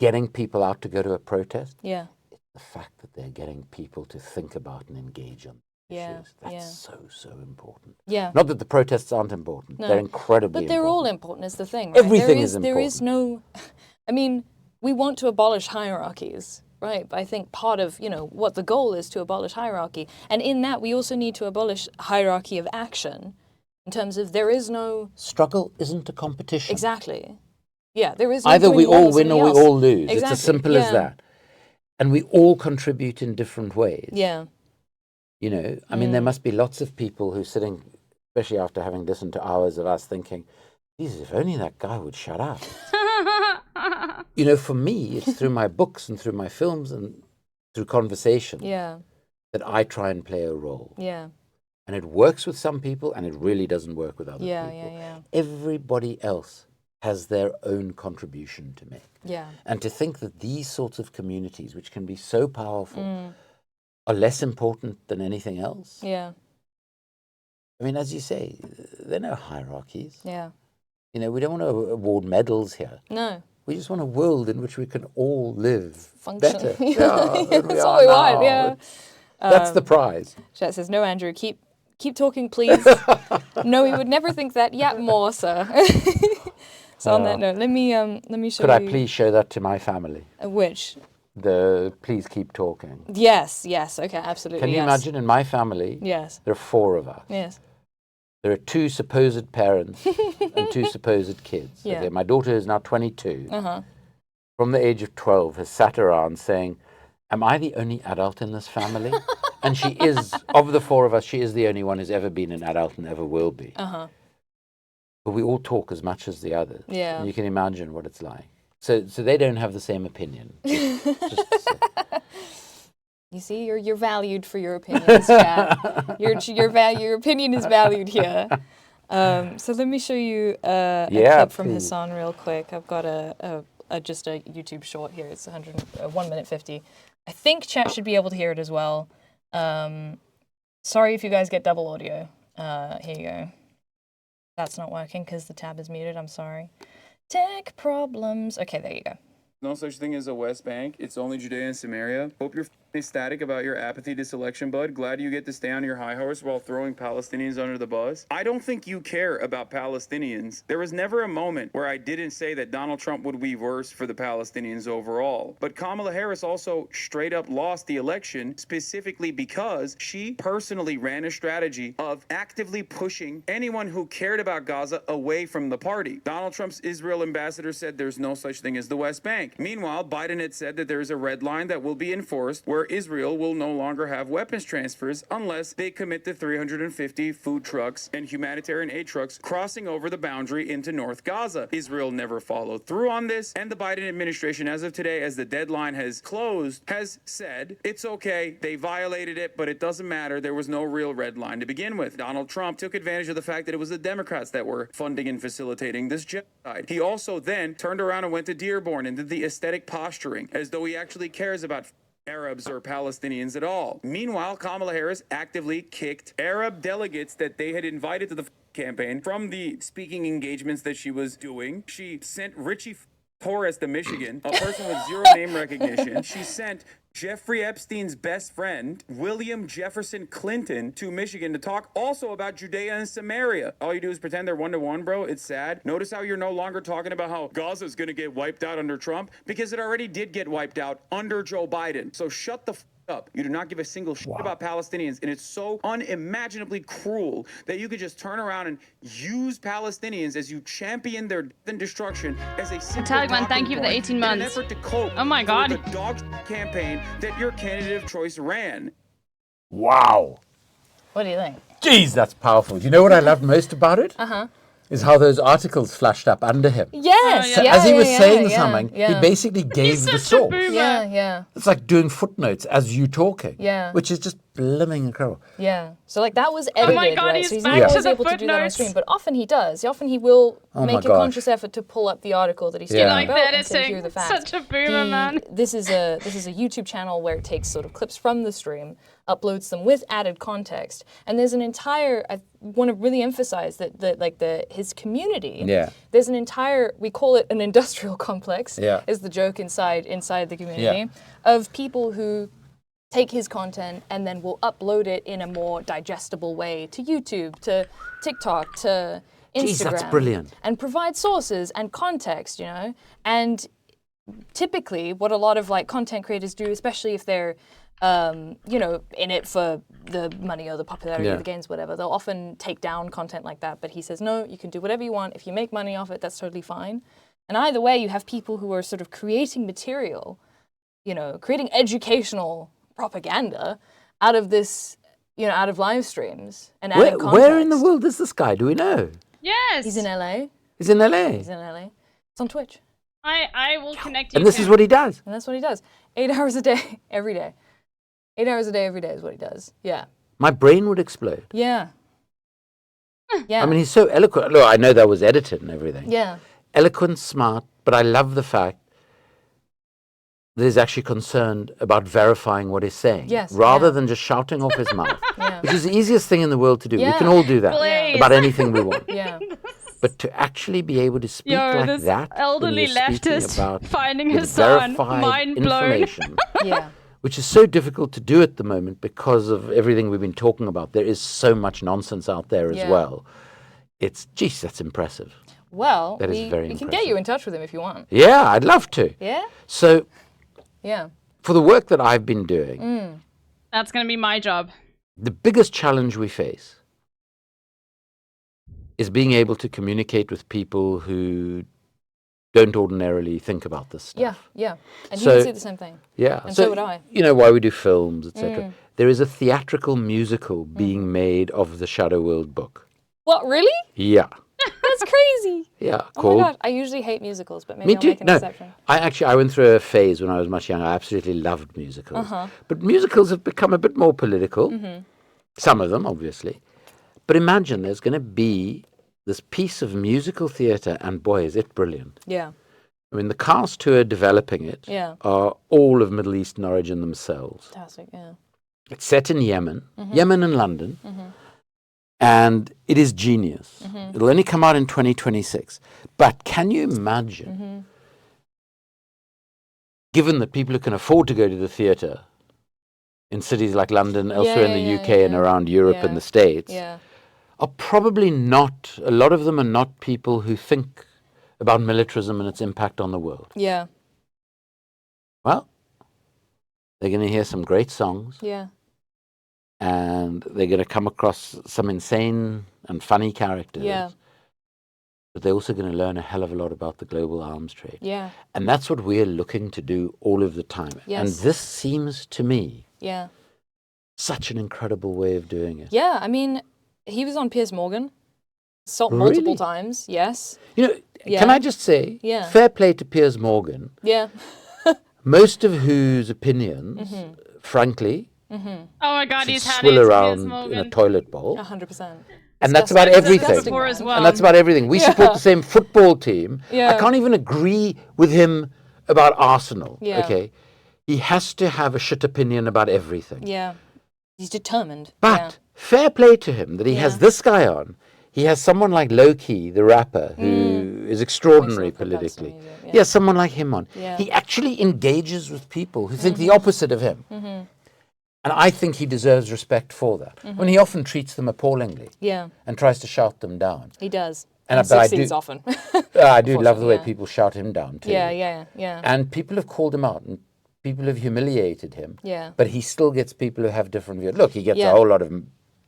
S1: getting people out to go to a protest. It's the fact that they're getting people to think about and engage on issues. That's so important. Not that the protests aren't important. They're incredibly important.
S2: But they're all important is the thing, right?
S1: Everything is important.
S2: There is no... I mean, we want to abolish hierarchies, right? But I think part of, you know, what the goal is to abolish hierarchy. And in that, we also need to abolish hierarchy of action in terms of there is no... Struggle
S1: isn't a competition.
S2: Exactly. There is no
S1: either we all win or we
S2: else.
S1: all lose.
S2: Exactly.
S1: It's as simple as that. And we all contribute in different ways. You know, I mean, there must be lots of people who are sitting, especially after having listened to hours of us, thinking, Jesus, if only that guy would shut up. You know, for me, it's through my books and through my films and through conversation that I try and play a role. And it works with some people and it really doesn't work with other people. Everybody else has their own contribution to make. And to think that these sorts of communities, which can be so powerful, are less important than anything else. I mean, as you say, there are no hierarchies. You know, we don't want to award medals here.
S2: No.
S1: We just want a world in which we can all live
S2: Function.
S1: better. Than we
S2: That's
S1: are
S2: what we
S1: now.
S2: want,
S1: That's the prize.
S2: Chat says, no, Andrew, keep talking, please. No, we would never think that. Yeah, more, sir. So on that note, let me show
S1: Could
S2: you.
S1: I please show that to my family?
S2: Which?
S1: The please keep talking.
S2: Yes. Okay. Absolutely.
S1: Can you imagine in my family?
S2: Yes.
S1: There are 4 of us.
S2: Yes.
S1: There are 2 supposed parents and 2 supposed kids.
S2: Yeah.
S1: Okay, my daughter is now 22.
S2: Uh-huh.
S1: From the age of 12, has sat around saying, am I the only adult in this family? And she is, of the 4 of us, she is the only one who's ever been an adult and ever will be.
S2: Uh-huh.
S1: But we all talk as much as the others.
S2: Yeah.
S1: And you can imagine what it's like. So they don't have the same opinion. Just to say.
S2: You see, you're valued for your opinions, Chad. Your opinion is valued here. So let me show you a clip from
S1: please.
S2: Hassan real quick. I've got just a YouTube short here. It's 1 minute 50. I think chat should be able to hear it as well. Sorry if you guys get double audio. Here you go. That's not working because the tab is muted. I'm sorry. Tech problems. Okay, there you go.
S4: No such thing as a West Bank. It's only Judea and Samaria. Hope you're ecstatic about your apathy to selection, bud. Glad you get to stay on your high horse while throwing Palestinians under the bus. I don't think you care about Palestinians. There was never a moment where I didn't say that Donald Trump would be worse for the Palestinians overall. But Kamala Harris also straight up lost the election specifically because she personally ran a strategy of actively pushing anyone who cared about Gaza away from the party. Donald Trump's Israel ambassador said there's no such thing as the West Bank. Meanwhile, Biden had said that there is a red line that will be enforced where Israel will no longer have weapons transfers unless they commit to 350 food trucks and humanitarian aid trucks crossing over the boundary into North Gaza. Israel never followed through on this, and the Biden administration, as of today, as the deadline has closed, has said it's okay, they violated it, but it doesn't matter, there was no real red line to begin with. Donald Trump took advantage of the fact that it was the Democrats that were funding and facilitating this genocide. He also then turned around and went to Dearborn and did the aesthetic posturing as though he actually cares about Arabs or Palestinians at all. Meanwhile, Kamala Harris actively kicked Arab delegates that they had invited to the campaign from the speaking engagements that she was doing. She sent Richie Torres to Michigan, a person with 0 name recognition. She sent Jeffrey Epstein's best friend, William Jefferson Clinton, to Michigan to talk also about Judea and Samaria. All you do is pretend they're one-to-one, bro. It's sad. Notice how you're no longer talking about how Gaza's going to get wiped out under Trump, because it already did get wiped out under Joe Biden. So shut the up. You do not give a single shit about Palestinians, and it's so unimaginably cruel that you could just turn around and use Palestinians as you champion their death and destruction as a simple
S3: Taliban, thank you for the 18 months.
S4: in an effort to cope
S3: Oh my God.
S4: with the dog campaign that your candidate of choice ran.
S1: Wow.
S2: What do you think?
S1: Jeez, that's powerful. You know what I loved most about it? Is how those articles flashed up under him.
S2: Yes.
S3: Oh, yeah.
S1: So as he was saying something,
S2: yeah.
S1: he basically gave the
S3: such a
S1: source.
S3: boomer.
S2: Yeah.
S1: It's like doing footnotes as you talking.
S2: Yeah.
S1: Which is just blimming incredible.
S2: Yeah. So like that was edited,
S3: my God,
S2: right?
S3: he's
S2: So he's
S3: back
S2: not
S1: to
S2: always
S3: the
S2: able to do that on
S3: footnotes.
S2: screen, but often he does. Often he will
S1: Oh
S2: make
S1: my
S2: a
S1: gosh.
S2: conscious effort to pull up the article that he's
S1: Yeah.
S2: talking
S3: Like
S2: about
S3: the
S2: and say, here are
S3: editing.
S2: the facts.
S3: Such a boomer, man.
S2: This is a YouTube channel where it takes sort of clips from the stream, uploads them with added context, and there's an entire. I want to really emphasize that his community.
S1: Yeah.
S2: There's an entire. We call it an industrial complex.
S1: Yeah.
S2: Is the joke inside the community
S1: Yeah.
S2: of people who take his content and then will upload it in a more digestible way to YouTube, to TikTok, to Instagram.
S1: Jeez, that's brilliant.
S2: And provide sources and context, you know? And typically what a lot of like content creators do, especially if they're, you know, in it for the money or the popularity
S1: Yeah.
S2: of the games, whatever, they'll often take down content like that. But he says, no, you can do whatever you want. If you make money off it, that's totally fine. And either way, you have people who are sort of creating material, you know, creating educational propaganda out of this, you know, out of live streams and adding context.
S1: Where in the world is this guy? Do we know?
S3: Yes.
S2: He's in LA.
S1: He's in LA.
S2: He's in LA. It's on Twitch.
S3: I will connect you
S1: And this
S3: to
S1: is what he does.
S2: And that's what he does. 8 hours a day, every day. 8 hours a day, every day is what he does. Yeah.
S1: My brain would explode.
S2: Yeah. Yeah.
S1: I mean, he's so eloquent. Look, I know that was edited and everything.
S2: yeah.
S1: Eloquent, smart, but I love the fact that he's actually concerned about verifying what he's saying.
S2: Yes,
S1: Rather
S2: yeah.
S1: than just shouting off his mouth.
S2: Yeah.
S1: Which is the easiest thing in the world to do. We
S2: Yeah.
S1: can all do that.
S3: Please.
S1: About anything we want.
S2: Yeah.
S1: But to actually be able to speak
S3: Yo,
S1: like
S3: this
S1: that when
S3: elderly
S1: you're speaking
S3: leftist
S1: about
S3: finding
S1: with
S3: his son,
S1: verified
S3: mind blown.
S1: information,
S2: Yeah.
S1: which is so difficult to do at the moment because of everything we've been talking about. There is so much nonsense out there as
S2: Yeah.
S1: well. It's, geez, that's impressive.
S2: Well,
S1: That is
S2: we
S1: very
S2: can
S1: impressive.
S2: get you in touch with him if you want.
S1: Yeah, I'd love to.
S2: Yeah?
S1: So
S2: Yeah.
S1: for the work that I've been doing,
S3: That's going to be my job.
S1: the biggest challenge we face is being able to communicate with people who don't ordinarily think about this stuff.
S2: Yeah, yeah. And he
S1: So-
S2: would say the same thing.
S1: Yeah.
S2: And so would I.
S1: You know, why we do films, etc. There is a theatrical musical being made of the Shadow World book.
S2: What, really?
S1: Yeah.
S2: That's crazy.
S1: Yeah.
S2: Oh
S1: Called.
S2: my gosh, I usually hate musicals, but maybe
S1: Me
S2: I'll
S1: too.
S2: make an
S1: No,
S2: exception.
S1: I went through a phase when I was much younger. I absolutely loved musicals. But musicals have become a bit more political. Some of them, obviously. But imagine there's going to be this piece of musical theatre, and boy, is it brilliant.
S2: Yeah.
S1: I mean, the cast who are developing it
S2: Yeah.
S1: are all of Middle Eastern origin themselves.
S2: Fantastic, yeah.
S1: It's set in Yemen, Yemen and London, and it is genius. It'll only come out in 2026. But can you imagine, given that people who can afford to go to the theatre in cities like London, elsewhere in the UK and around Europe and the States, are probably not, a lot of them are not people who think about militarism and its impact on the world.
S2: Yeah.
S1: Well, they're going to hear some great songs.
S2: Yeah.
S1: And they're going to come across some insane and funny characters.
S2: Yeah.
S1: But they're also going to learn a hell of a lot about the global arms trade.
S2: Yeah.
S1: And that's what we're looking to do all of the time.
S2: Yes.
S1: And this seems to me
S2: Yeah.
S1: such an incredible way of doing it.
S2: Yeah, I mean, he was on Piers Morgan multiple
S1: Really?
S2: times, yes.
S1: You know,
S2: Yeah.
S1: can I just say,
S2: Yeah.
S1: fair play to Piers Morgan,
S2: Yeah.
S1: most of whose opinions, frankly,
S3: Oh my god,
S1: should
S3: he's had
S1: swill
S3: his
S1: around in a
S3: Morgan.
S1: toilet bowl.
S2: 100%.
S1: And that's about
S3: I've said this
S1: everything.
S3: before as well.
S1: And that's about everything. We support the same football team.
S2: Yeah.
S1: I can't even agree with him about Arsenal.
S2: Yeah.
S1: Okay. He has to have a shit opinion about everything.
S2: Yeah. He's determined.
S1: But fair play to him that he has this guy on. He has someone like Loki, the rapper, who is extraordinary
S2: Makes a lot of
S1: politically.
S2: music,
S1: He has someone like him on.
S2: Yeah.
S1: He actually engages with people who think the opposite of him. And I think he deserves respect for that. When he often treats them appallingly
S2: Yeah,
S1: and tries to shout them down.
S2: he does.
S1: And
S2: And
S1: but I
S2: succeeds
S1: do-
S2: often.
S1: I do love the way
S2: yeah.
S1: people shout him down too.
S2: Yeah.
S1: And people have called him out and people have humiliated him.
S2: Yeah.
S1: But he still gets people who have different views. Look, he gets
S2: Yeah.
S1: a whole lot of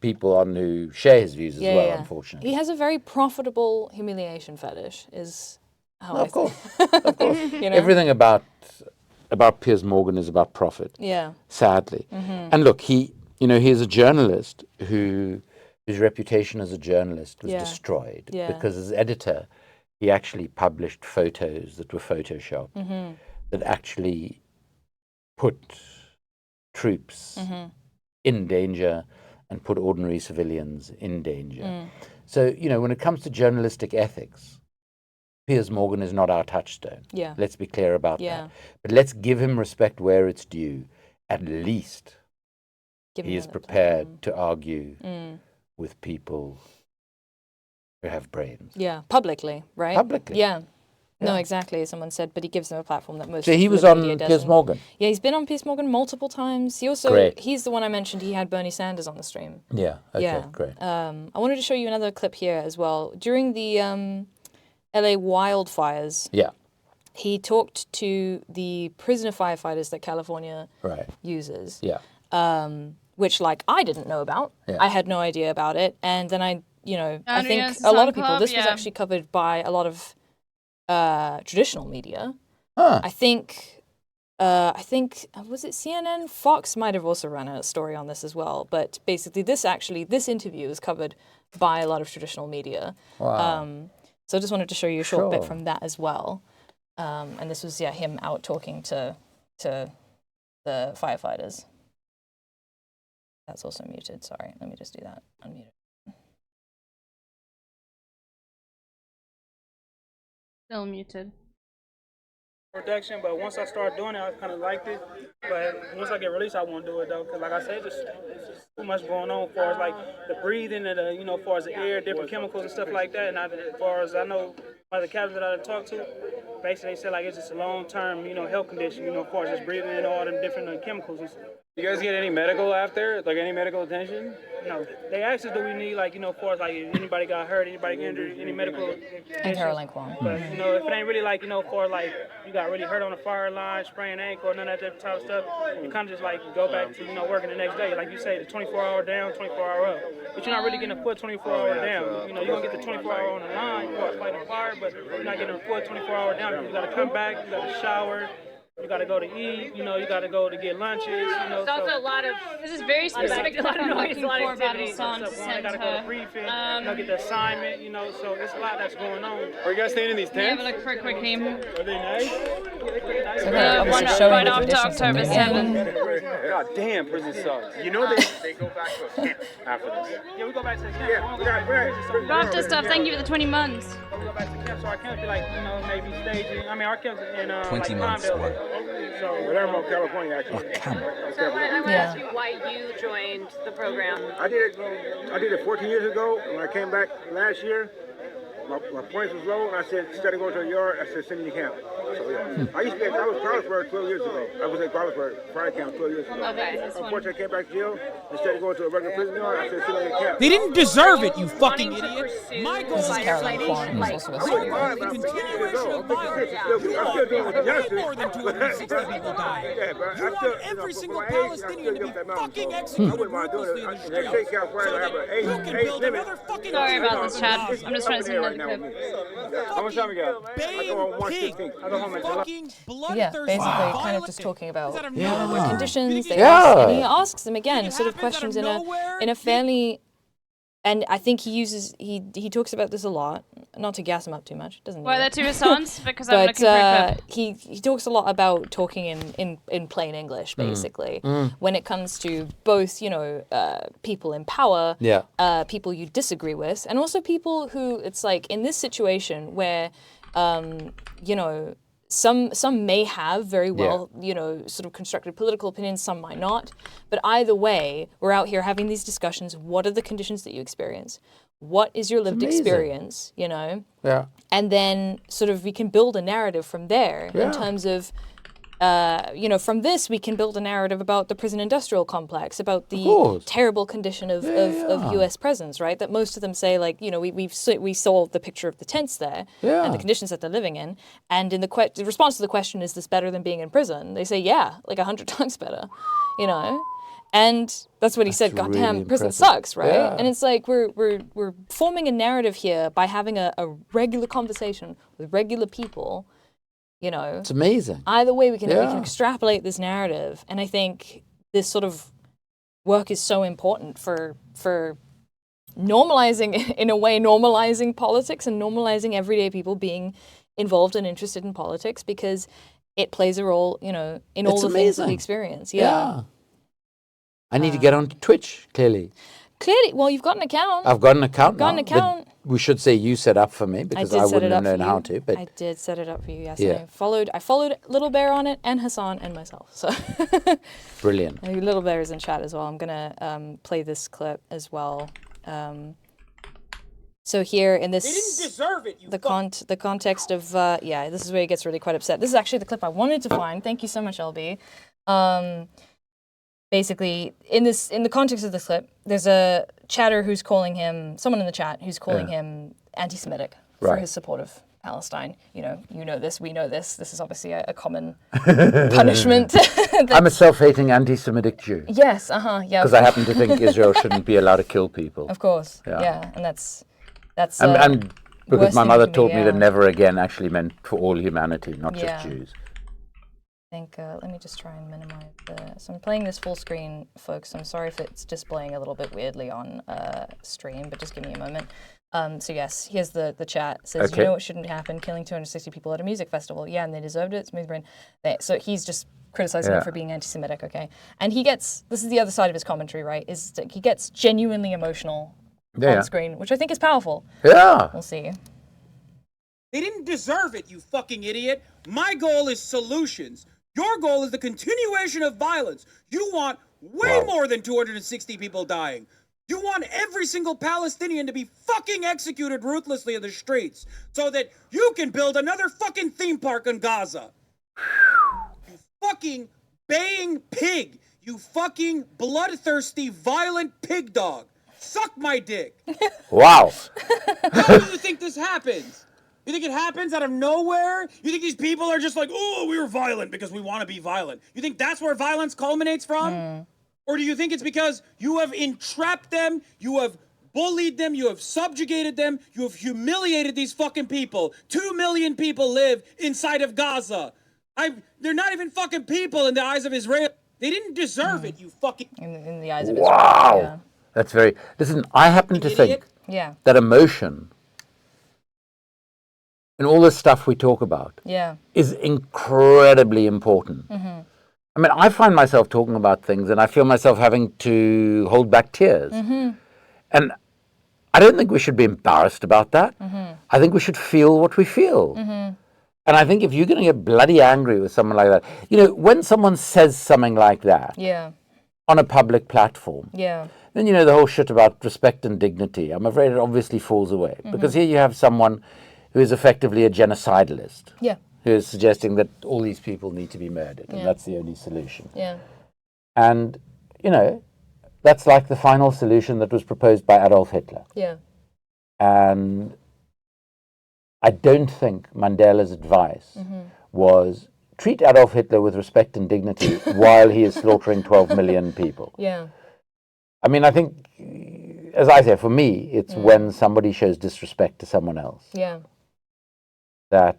S1: people on who share his views as
S2: Yeah,
S1: well,
S2: yeah.
S1: unfortunately.
S2: He has a very profitable humiliation fetish, is how I
S1: Of course.
S2: you know?
S1: Everything about Piers Morgan is about profit,
S2: Yeah,
S1: sadly. And look, he is a journalist whose reputation as a journalist was
S2: Yeah.
S1: destroyed
S2: Yeah.
S1: because as editor, he actually published photos that were photoshopped that actually put troops in danger and put ordinary civilians in danger. So, when it comes to journalistic ethics, Piers Morgan is not our touchstone.
S2: Yeah.
S1: Let's be clear about
S2: Yeah.
S1: that. But let's give him respect where it's due. At least
S2: Give
S1: he
S2: him
S1: is
S2: that
S1: prepared to argue with people who have brains.
S2: Yeah, publicly, right?
S1: Publicly.
S2: Yeah. No,
S1: Yeah.
S2: exactly. As someone said, but he gives them a platform that most.
S1: So he
S2: of
S1: was
S2: the
S1: on
S2: media
S1: Piers
S2: doesn't.
S1: Morgan.
S2: Yeah, he's been on Piers Morgan multiple times. He also
S1: Great.
S2: he's the one I mentioned. He had Bernie Sanders on the stream.
S1: Yeah. Okay.
S2: Yeah.
S1: Great.
S2: I wanted to show you another clip here as well. During the LA wildfires,
S1: Yeah.
S2: he talked to the prisoner firefighters that California
S1: Right.
S2: uses,
S1: Yeah.
S2: which I didn't know about.
S1: Yeah.
S2: I had no idea about it, and then I think
S3: yes,
S2: a lot
S3: Sun
S2: of people.
S3: Club,
S2: This was
S3: yeah.
S2: actually covered by a lot of traditional media.
S1: Huh.
S2: I think was it CNN? Fox might have also run a story on this as well. But basically, this interview is covered by a lot of traditional media.
S1: Wow.
S2: So I just wanted to show you a short bit
S1: Sure.
S2: from that as well. And this was him out talking to the firefighters. That's also muted. Sorry, let me just do that. Unmute it.
S3: Still muted.
S5: Production, but once I start doing it, I kind of liked it. But once I get released, I won't do it though, because like I said, it's just too much going on as far as the breathing and as far as the air, different chemicals and stuff like that. And as far as I know, one of the captains that I talked to, basically they said it's just a long-term, health condition, as far as just breathing in all them different chemicals.
S4: You guys get any medical after? Like any medical attention?
S5: No, they asked us, do we need, like, for us, like, if anybody got hurt, anybody get injured, any medical
S2: And
S5: issues.
S2: Caroline Kwan.
S5: But, if it ain't really, like, for, like, you got really hurt on the fire line, sprained ankle, none of that type of stuff, you kind of just, like, go back to, working the next day. Like you say, the 24-hour down, 24-hour up. But you're not really getting a full 24-hour down. You're going to get the 24-hour on the line, you got fighting fire, but you're not getting a full 24-hour down. You got to come back, you got to shower. You gotta go to eat, you gotta go to get lunches,
S6: There's also a lot of...
S3: This is very specific to what I'm looking for about
S6: activity.
S3: Hassan to
S5: They
S3: send
S5: gotta go to
S3: her.
S5: briefing, get the assignment, so it's a lot that's going on.
S4: Are you guys staying in these
S3: Let me have a
S4: tents?
S3: look for a quick name.
S5: Are they nice? Yeah, they're nice.
S2: So they're obviously
S3: One
S2: showing
S3: right
S2: the
S3: after
S2: conditions
S3: October
S2: in the
S3: 7th.
S4: God damn, prison sucks. You know they go back to a camp after this.
S5: Yeah, we go back to the camp.
S3: Raptor stuff, thank you for the 20 months.
S5: We go back to the camp, so our camp be like, maybe staging. I mean, our camp's in
S7: 20
S5: like
S7: months,
S5: Palmdale.
S7: what?
S5: So
S4: Whatever, California, actually.
S6: So I want to ask you why you joined the program.
S8: I did it 14 years ago. When I came back last year, my points was low, and I said, instead of going to the yard, I said, send me to camp. So, yeah. I was Carlsberg 12 years ago. I was at Carlsberg Friday camp 12 years ago.
S6: Okay.
S8: Unfortunately, I came back to jail. Instead of going to a regular prison yard, I said, send me to camp.
S9: They didn't deserve it, you fucking idiot. My goal
S2: This is
S9: is
S2: Caroline Kwan, who's also a student.
S9: the continuation of violence. You want way more than 260 people dying. You want every single Palestinian to be fucking executed ruthlessly in the streets so that you can build another fucking
S3: Sorry about this, Chad.
S9: house.
S3: I'm just trying to see another clip.
S4: How much time we got?
S9: Baying pig. Fucking bloodthirsty
S2: Basically, kind of
S9: violent
S2: just talking about
S9: Is that a
S2: the
S9: nowhere?
S2: conditions. They
S1: Yeah.
S2: ask, and he asks them again,
S9: It
S2: sort of
S9: happens out
S2: questions
S9: of
S2: in
S9: nowhere.
S2: a fairly, and I think he talks about this a lot. Not to gas him up too much, doesn't
S3: Were
S2: he?
S3: there two Hassans? Because I'm
S2: But
S3: looking for a clip.
S2: he talks a lot about talking in plain English, basically, when it comes to both, people in power,
S1: Yeah.
S2: people you disagree with, and also people who, it's like, in this situation where, some may have very well, sort of constructed political opinions, some might not. But either way, we're out here having these discussions. What are the conditions that you experience? What is your lived
S1: amazing.
S2: experience,
S1: Yeah.
S2: And then sort of we can build a narrative from there in terms of, from this we can build a narrative about the prison industrial complex, about the terrible condition of U.S. prisons, right? That most of them say, like, we saw the picture of the tents there and the conditions that they're living in. And in the response to the question, is this better than being in prison? They say, yeah, like 100 times better, And that's what he said.
S1: really
S2: Goddamn, prison
S1: impressive.
S2: sucks, right?
S1: Yeah.
S2: And it's like we're forming a narrative here by having a regular conversation with regular people.
S1: It's amazing.
S2: Either way, we can extrapolate this narrative, and I think this sort of work is so important for normalizing politics and normalizing everyday people being involved and interested in politics, because it plays a role, in all
S1: It's
S2: the things that we
S1: amazing.
S2: experience.
S1: Yeah. I need to get on Twitch, clearly.
S2: Clearly, well, you've got an account.
S1: I've got an account
S2: got an
S1: now,
S2: account.
S1: but we should say you set up for me, because I wouldn't have known how to. But
S2: I did set it up for you, yes.
S1: Yeah.
S2: And I followed Little Bear on it, and Hassan, and myself. So
S1: brilliant.
S2: Little Bear is in chat as well. I'm gonna play this clip as well. So here in this,
S9: They didn't deserve it, you
S2: the context of this is where he gets really quite upset. This is actually the clip I wanted to find. Thank you so much, LB. Basically, in the context of this clip, there's a chatter who's calling him, someone in the chat who's calling him anti-Semitic for
S1: Right.
S2: his support of Palestine. You know this, we know this. This is obviously a common punishment.
S1: I'm a self-hating anti-Semitic Jew,
S2: Yes, yeah.
S1: because I happen to think Israel shouldn't be allowed to kill people.
S2: Of course,
S1: Yeah.
S2: yeah, and that's
S1: And because
S2: worst
S1: my
S2: thing
S1: mother
S2: can be,
S1: taught me that
S2: yeah.
S1: never again actually meant for all humanity, not
S2: Yeah.
S1: just Jews.
S2: I think, let me just try and minimize so I'm playing this full screen, folks. I'm sorry if it's displaying a little bit weirdly on stream, but just give me a moment. So yes, here's the chat. It says,
S1: Okay.
S2: you know what shouldn't happen? Killing 260 people at a music festival. Yeah, and they deserved it. Smooth brain. So he's just criticizing
S1: Yeah.
S2: him for being anti-Semitic, okay? And this is the other side of his commentary, right? Is that he gets genuinely emotional
S1: Yeah.
S2: on screen, which I think is powerful.
S1: Yeah.
S2: We'll see.
S9: They didn't deserve it, you fucking idiot. My goal is solutions. Your goal is the continuation of violence. You want way more than 260 people dying. You want every single Palestinian to be fucking executed ruthlessly in the streets so that you can build another fucking theme park in Gaza. You fucking baying pig. You fucking bloodthirsty, violent pig dog. Suck my dick.
S1: Wow.
S9: How do you think this happens? You think it happens out of nowhere? You think these people are just like, oh, we were violent because we want to be violent? You think that's where violence culminates from? Or do you think it's because you have entrapped them, you have bullied them, you have subjugated them, you have humiliated these fucking people? 2 million people live inside of Gaza. They're not even fucking people in the eyes of Israel. They didn't deserve it, you fucking...
S2: In the eyes of
S1: Wow.
S2: Israel. Yeah.
S1: That's very... Listen, I happen to think
S2: Yeah.
S1: that emotion and all this stuff we talk about is incredibly important. I mean, I find myself talking about things and I feel myself having to hold back tears. And I don't think we should be embarrassed about that. I think we should feel what we feel. And I think if you're going to get bloody angry with someone like that, you know, when someone says something like that on a public platform, then, you know, the whole shit about respect and dignity, I'm afraid it obviously falls away. Because here you have someone who is effectively a genocidalist, who is suggesting that all these people need to be murdered, and that's the only solution. And, you know, that's like the final solution that was proposed by Adolf Hitler. And I don't think Mandela's advice was treat Adolf Hitler with respect and dignity while he is slaughtering 12 million people. I mean, I think, as I say, for me, it's when somebody shows disrespect to someone else that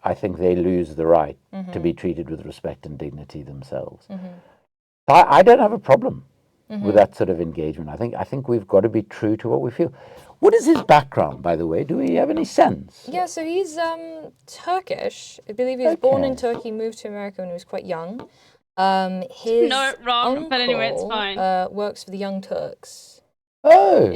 S1: I think they lose the right to be treated with respect and dignity themselves. I don't have a problem with that sort of engagement. I think we've got to be true to what we feel. What is his background, by the way? Do we have any sense?
S2: Yeah, so he's Turkish. I believe he was born in Turkey, moved to America when he was quite young. His
S3: No, wrong,
S2: uncle,
S3: but anyway, it's fine.
S2: Works for the Young Turks.
S1: Oh.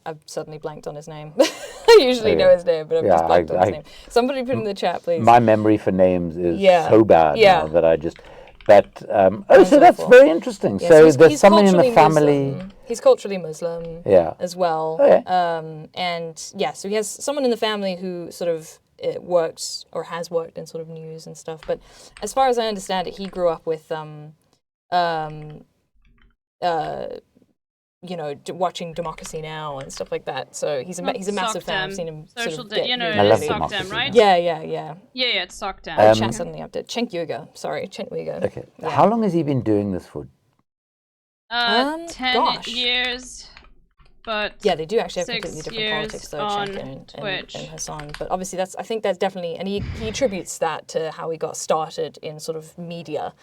S2: I've suddenly blanked on his name. I usually know his name, but I've just blanked on his name. Somebody put it in the chat, please.
S1: My memory for names is so bad now that I just... But, so that's very interesting.
S2: Yeah,
S1: so
S2: so
S1: there's somebody in the family...
S2: Muslim. He's culturally Muslim as well. And so he has someone in the family who sort of works or has worked in sort of news and stuff. But as far as I understand it, he grew up with, you know, watching Democracy Now! And stuff like that. So he's a massive fan. I've seen him sort of
S3: you know,
S1: I love
S3: Sokdem, right?
S2: Yeah,
S3: Yeah, it's Sokdem.
S2: chat suddenly updated. Cenk Uygur. Sorry, Cenk Uygur.
S1: Okay. How long has he been doing this for?
S3: 10 years, but
S2: yeah, they do actually have
S3: 6
S2: completely different
S3: years
S2: politics though,
S3: on
S2: Cenk and Hassan. But obviously I think that's definitely, and he attributes that to how he got started in sort of media.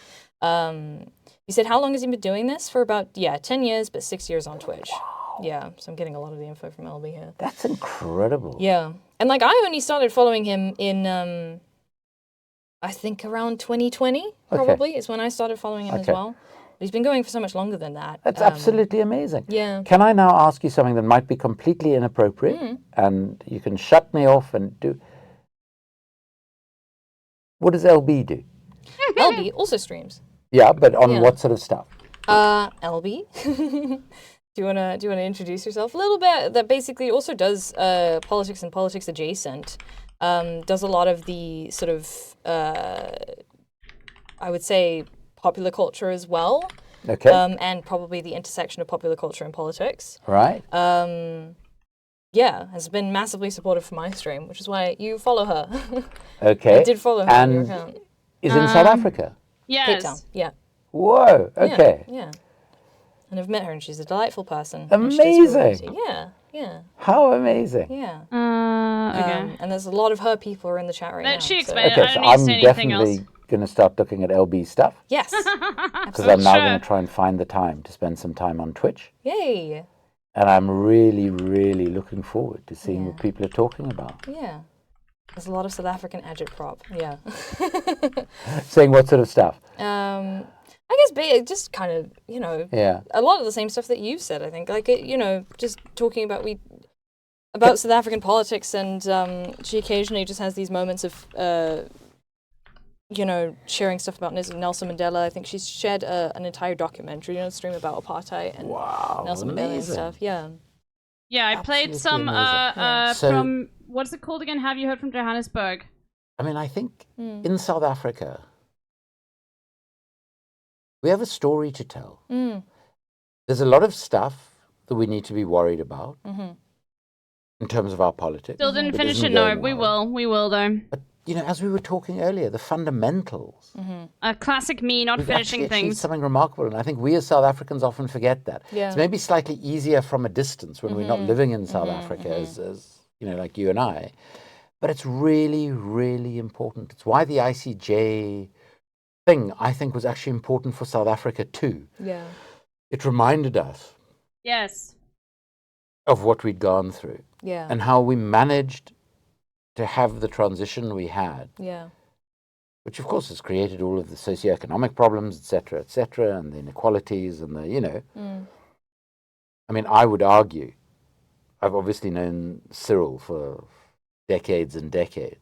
S2: He said, how long has he been doing this? For about, 10 years, but 6 years on Twitch. Wow. Yeah, so I'm getting a lot of the info from LB here.
S1: That's incredible.
S2: Yeah. And like, I only started following him in, I think around 2020, probably, is when I started following him as well. But he's been going for so much longer than that.
S1: That's absolutely amazing.
S2: Yeah.
S1: Can I now ask you something that might be completely inappropriate? And you can shut me off and do... What does LB do?
S2: LB also streams.
S1: Yeah, but on what sort of stuff?
S2: LB. Do you wanna introduce yourself a little bit? That basically also does politics and politics adjacent. Does a lot of the sort of I would say popular culture as well.
S1: Okay.
S2: And probably the intersection of popular culture and politics.
S1: Right.
S2: Yeah, has been massively supportive for my stream, which is why you follow her.
S1: Okay.
S2: I did follow her on your account.
S1: Is in South Africa?
S3: Yes.
S2: Cape Town, yeah.
S1: Whoa, okay.
S2: Yeah. And I've met her and she's a delightful person.
S1: Amazing.
S2: Yeah.
S1: How amazing.
S2: Yeah.
S3: Okay.
S2: And there's a lot of her people who are in the chat right now.
S3: She
S2: so-
S3: explained
S1: Okay,
S3: I
S1: so
S3: don't need to
S1: I'm
S3: say anything
S1: definitely
S3: else.
S1: going to start looking at LB stuff.
S2: Yes.
S1: Because I'm now going to try and find the time to spend some time on Twitch.
S2: Yay.
S1: And I'm really, really looking forward to seeing what people are talking about.
S2: Yeah. There's a lot of South African agitprop. Yeah.
S1: Saying what sort of stuff?
S2: I guess just kind of, you know, a lot of the same stuff that you've said, I think. Like, you know, just talking about South African politics, and she occasionally just has these moments of, you know, sharing stuff about Nelson Mandela. I think she's shared an entire documentary, stream about apartheid and Nelson Mandela and stuff. Yeah.
S3: Yeah, I played some from, what's it called again? Have you heard from Johannesburg?
S1: I mean, I think in South Africa, We have a story to tell. There's a lot of stuff that we need to be worried about in terms of our politics.
S3: Still didn't
S1: that
S3: finish
S1: isn't
S3: it. No,
S1: going
S3: we
S1: well.
S3: will. We will though.
S1: But, you know, as we were talking earlier, the fundamentals.
S3: A classic me not
S1: We've
S3: finishing
S1: actually achieved
S3: things.
S1: something remarkable, and I think we as South Africans often forget that.
S2: Yeah.
S1: It's maybe slightly easier from a distance when we're not living in South Africa, as you know, like you and I. But it's really, really important. It's why the ICJ thing, I think, was actually important for South Africa too.
S2: Yeah.
S1: It reminded us
S3: Yes.
S1: of what we'd gone through
S2: Yeah.
S1: and how we managed to have the transition we had,
S2: Yeah.
S1: which of course has created all of the socioeconomic problems, et cetera, and the inequalities and the, you know. I mean, I would argue, I've obviously known Cyril for decades and decades.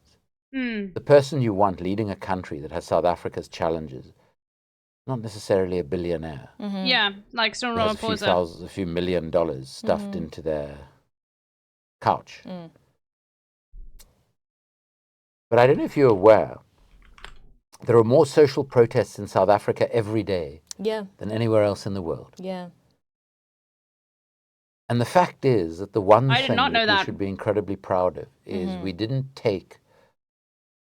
S1: The person you want leading a country that has South Africa's challenges, not necessarily a billionaire.
S3: Yeah, like Cyril
S1: Who has
S3: Ramaphosa.
S1: a few $1 million stuffed into their couch. But I don't know if you're aware, there are more social protests in South Africa every day
S2: Yeah.
S1: than anywhere else in the world.
S2: Yeah.
S1: And the fact is that the one
S3: I did
S1: thing
S3: not know
S1: we
S3: that.
S1: should be incredibly proud of is we didn't take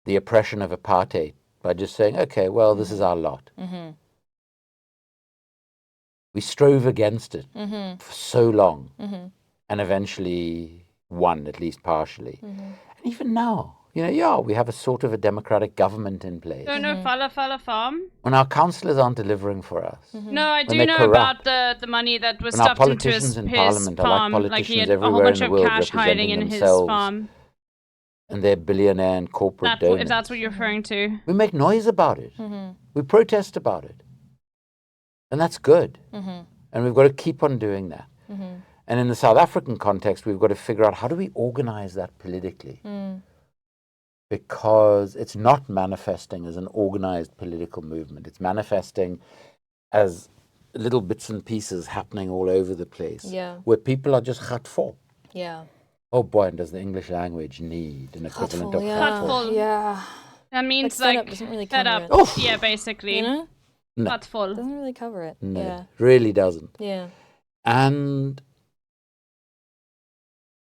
S1: the oppression of apartheid by just saying, okay, well, this is our lot. We strove against it for so long and eventually won, at least partially. And even now, you know, yeah, we have a sort of a democratic government in place.
S3: Don't know Fala Farm?
S1: When our councillors aren't delivering for us,
S3: No, I do
S1: they're
S3: know
S1: corrupt.
S3: about the money that was
S1: when our
S3: stuffed into his,
S1: politicians in
S3: his
S1: Parliament are like
S3: farm. Like he
S1: politicians
S3: had a whole
S1: everywhere in
S3: bunch
S1: the
S3: of
S1: world
S3: cash hiding
S1: representing
S3: in his
S1: themselves
S3: farm.
S1: and their billionaire and corporate donors.
S3: If that's what you're referring to.
S1: We make noise about it. We protest about it. And that's good. And we've got to keep on doing that. And in the South African context, we've got to figure out how do we organize that politically? Because it's not manifesting as an organized political movement. It's manifesting as little bits and pieces happening all over the place.
S2: Yeah.
S1: Where people are just gatful.
S2: Yeah.
S1: Oh boy, and does the English language need an equivalent of gatful?
S3: Gatful.
S2: Yeah.
S3: That means
S2: fed
S3: like
S2: up doesn't really
S3: fed
S2: cover
S3: up.
S2: it.
S1: Oof.
S3: Yeah, basically.
S2: You know?
S1: No,
S3: Gutful.
S2: Doesn't really cover it.
S1: no,
S2: Yeah.
S1: really doesn't.
S2: Yeah.
S1: And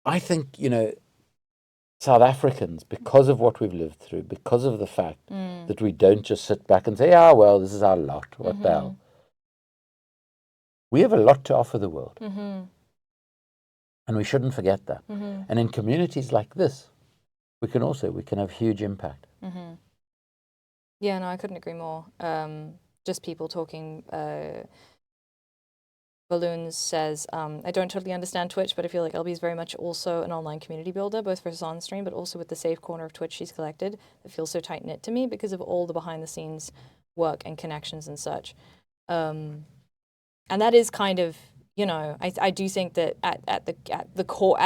S1: I think, you know, South Africans, because of what we've lived through, because of the fact that we don't just sit back and say, ah, well, this is our lot, what the hell? We have a lot to offer the world. And we shouldn't forget that. And in communities like this, we can have huge impact.
S2: Yeah, no, I couldn't agree more. Just people talking. Balloons says, I don't totally understand Twitch, but I feel like LB is very much also an online community builder, both for his on-stream, but also with the safe corner of Twitch she's collected. It feels so tight-knit to me because of all the behind-the-scenes work and connections and such. And that is kind of, you know, I do think that at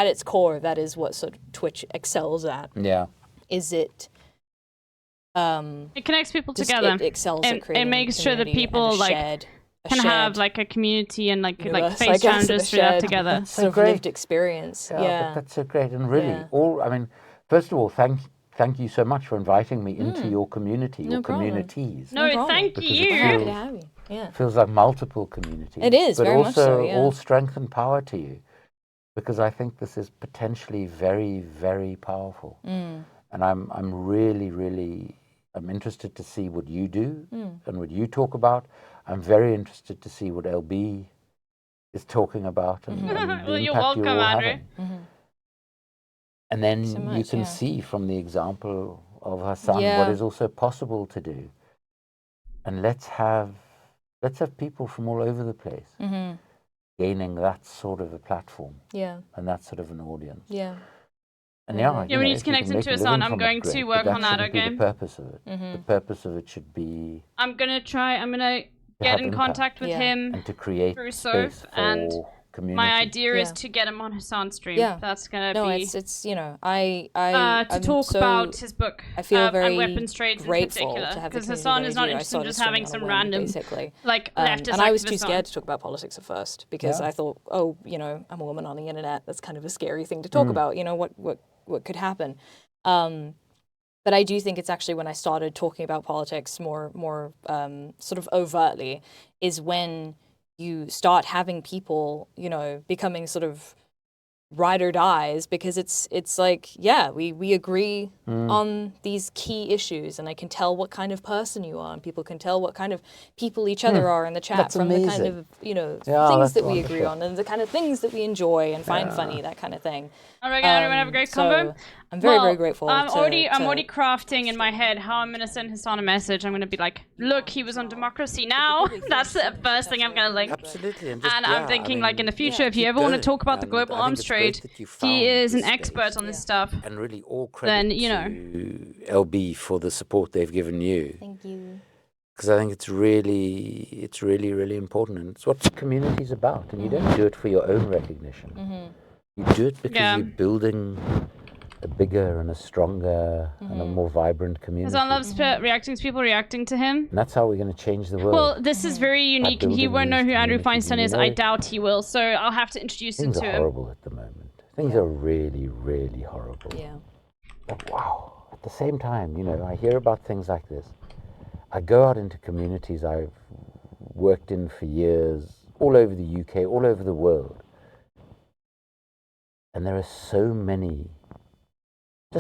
S2: its core, that is what sort of Twitch excels at.
S1: Yeah.
S2: Is it?
S3: It connects people
S2: Just
S3: together.
S2: It excels at creating
S3: it makes sure that
S2: community and
S3: people
S2: a
S3: like
S2: shared- a
S3: can have
S2: shared
S3: like a community and like
S2: universe, I
S3: face
S2: guess,
S3: challenges
S2: a
S3: through that
S2: shared
S3: together.
S2: sort of
S1: great.
S2: lived experience.
S1: But
S2: Yeah.
S1: that's so great. And really,
S2: Yeah.
S1: I mean, first of all, thank you so much for inviting me into your community,
S2: No
S1: your
S2: problem.
S1: communities.
S3: No,
S2: problem.
S3: thank
S1: Because
S3: you.
S1: it
S2: Happy to have you. Yeah.
S1: Feels like multiple communities.
S2: It is,
S1: but
S2: very much
S1: also
S2: so, yeah.
S1: all strength and power to you, because I think this is potentially very, very powerful. And I'm really I'm interested to see what you do and what you talk about. I'm very interested to see what LB is talking about and, and the
S3: Well, you're
S1: impact
S3: welcome,
S1: you're all
S3: Andrew.
S1: having. And then
S2: So
S1: you
S2: much,
S1: can
S2: yeah.
S1: see from the example of her son
S2: Yeah.
S1: what is also possible to do. And let's have people from all over the place gaining that sort of a platform
S2: Yeah.
S1: and that sort of an audience.
S2: Yeah.
S1: And
S2: Yeah,
S1: you
S3: we
S1: know,
S3: need to
S1: if you
S3: connect
S1: can
S3: him
S1: make
S3: to
S1: a
S3: his
S1: living
S3: son. I'm
S1: from it,
S3: going to
S1: great,
S3: work
S1: but
S3: on that,
S1: shouldn't be
S3: okay?
S1: the purpose of it. The purpose of it should be
S3: I'm gonna get
S1: have
S3: in
S1: impact.
S3: contact with
S2: Yeah.
S3: him.
S1: and to create
S3: Through
S1: space
S3: Surf,
S1: for
S3: and
S1: community.
S3: My idea is
S2: Yeah.
S3: to get him on his on stream.
S2: Yeah.
S3: That's gonna
S2: No,
S3: be
S2: it's you know, to
S3: to talk about his book.
S2: I feel very
S3: and weapons trades in
S2: grateful
S3: particular,
S2: to have the
S3: because
S2: community
S3: Hassan
S2: that
S3: is
S2: I
S3: not
S2: do. I
S3: interested
S2: saw
S3: in
S2: this
S3: just
S2: streaming
S3: having
S2: on
S3: some
S2: a whim,
S3: random
S2: basically.
S3: like leftist
S2: and I was too
S3: activist on.
S2: scared to talk about politics at first because
S1: Yeah.
S2: I thought, oh, you know, I'm a woman on the internet. That's kind of a scary thing to talk about. You know, what could happen? But I do think it's actually when I started talking about politics more sort of overtly is when you start having people, you know, becoming sort of ride or dies, because it's like, yeah, we agree on these key issues, and I can tell what kind of person you are, and people can tell what kind of people each other are in the chat
S1: That's
S2: from the kind
S1: amazing.
S2: of, you know,
S1: Yeah,
S2: things
S1: that's
S2: that we agree
S1: wonderful.
S2: on and the kind of things that we enjoy and find funny, that kind of thing.
S3: All right, everyone have a great combo.
S2: So I'm very grateful.
S3: I'm
S2: to,
S3: already
S2: to
S3: crafting in my head how I'm gonna send Hassan a message. I'm gonna be like, look, he was on Democracy Now! That's the first thing I'm gonna like.
S1: Absolutely, and
S3: I'm thinking, like, in the future, if you
S1: keep
S3: ever want to
S1: going.
S3: talk about the
S1: And
S3: global
S1: I think
S3: arms
S1: it's great
S3: trade,
S1: that you found
S3: he is an
S1: this
S3: expert
S1: space.
S3: on this stuff.
S1: And really, all credit
S3: Then, you know.
S1: to LB for the support they've given you.
S2: Thank you.
S1: Because I think it's really, really important, and it's what the community's about. And you don't do it for your own recognition. You do it because you're building a bigger and a stronger and a more vibrant community.
S3: Hassan loves reacting to people reacting to him.
S1: And that's how we're going to change the world.
S3: Well, this is very unique, and he
S1: building
S3: won't know
S1: these
S3: who Andrew
S1: communities,
S3: Feinstein
S1: and
S3: is.
S1: you
S3: I
S1: know,
S3: doubt he will, so I'll have to introduce him
S1: things
S3: to
S1: are
S3: him.
S1: horrible at the moment. Things are really, really horrible.
S2: Yeah.
S1: But wow, at the same time, you know, I hear about things like this. I go out into communities I've worked in for years, all over the UK, all over the world. And there are so many.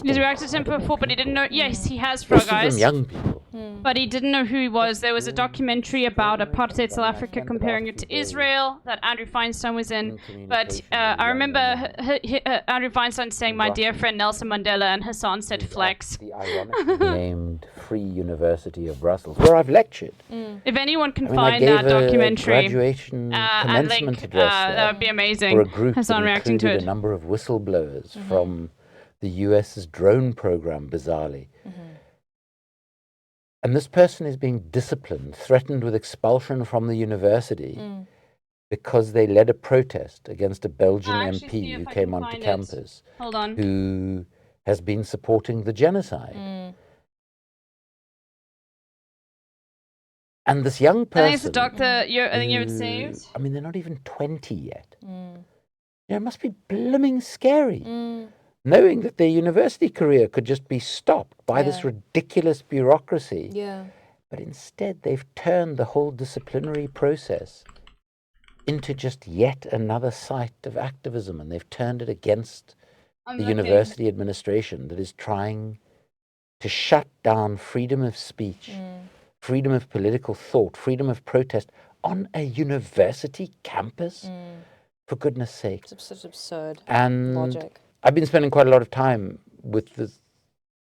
S3: He's reacted to him before, but he didn't know. Yes, he has,
S1: Most
S3: Frog
S1: of them
S3: Eyes.
S1: young people.
S3: But he didn't know who he was. There was a documentary about apartheid South Africa comparing it to Israel that Andrew Feinstein was in. But I remember Andrew Feinstein saying, "My dear friend Nelson Mandela," and Hassan said, "Flex."
S1: The ironically named Free University of Brussels, where I've lectured.
S3: If anyone can
S1: I mean,
S3: find
S1: I gave
S3: that documentary,
S1: a graduation
S3: and
S1: commencement
S3: link,
S1: address there
S3: that would be amazing.
S1: for a group
S3: Hassan
S1: that
S3: reacting to
S1: included
S3: it.
S1: a number of whistleblowers from the US's drone program, bizarrely. And this person is being disciplined, threatened with expulsion from the university because they led a protest against a Belgian
S3: actually see
S1: MP
S3: if
S1: who
S3: I
S1: came
S3: can
S1: onto
S3: find it.
S1: campus,
S3: Hold on.
S1: who has been supporting the genocide. And this young person...
S3: I think it's a doctor. I think you have it saved.
S1: I mean, they're not even 20 yet. It must be blooming scary. Knowing that their university career could just be stopped by this ridiculous bureaucracy.
S2: Yeah.
S1: But instead, they've turned the whole disciplinary process into just yet another site of activism, and they've turned it against the university administration that is trying to shut down freedom of speech, freedom of political thought, freedom of protest on a university campus. For goodness sake.
S2: It's such absurd
S1: And
S2: logic.
S1: I've been spending quite a lot of time with the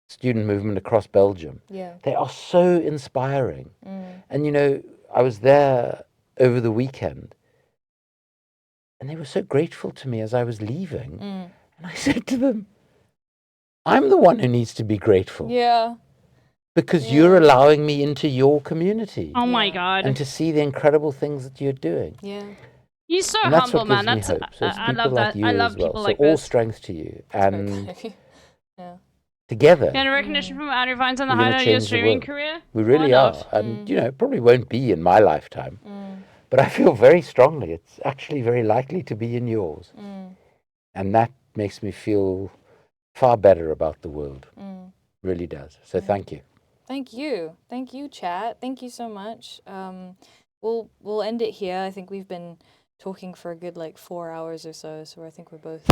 S1: student movement across Belgium.
S2: Yeah.
S1: They are so inspiring. And, you know, I was there over the weekend, and they were so grateful to me as I was leaving. And I said to them, I'm the one who needs to be grateful.
S2: Yeah.
S1: Because you're allowing me into your community.
S3: Oh my God.
S1: And to see the incredible things that you're doing.
S2: Yeah.
S3: He's so
S1: And that's
S3: humble,
S1: what gives
S3: man.
S1: me
S3: That's
S1: hope. So it's
S3: I
S1: people
S3: love
S1: like
S3: that.
S1: you
S3: I love
S1: as well.
S3: people
S1: So
S3: like
S1: all
S3: this.
S1: strength to you. And
S2: Yeah.
S1: together,
S3: Getting recognition from Andrew Feinstein on the
S1: we're gonna
S3: highlight of your
S1: change the
S3: streaming
S1: world.
S3: career.
S1: We really
S3: Why
S1: are.
S3: not?
S1: And, you know, it probably won't be in my lifetime. But I feel very strongly it's actually very likely to be in yours. And that makes me feel far better about the world. Really does. So thank you.
S2: Thank you, chat. Thank you so much. We'll end it here. I think we've been talking for a good 4 hours or so, so I think we're both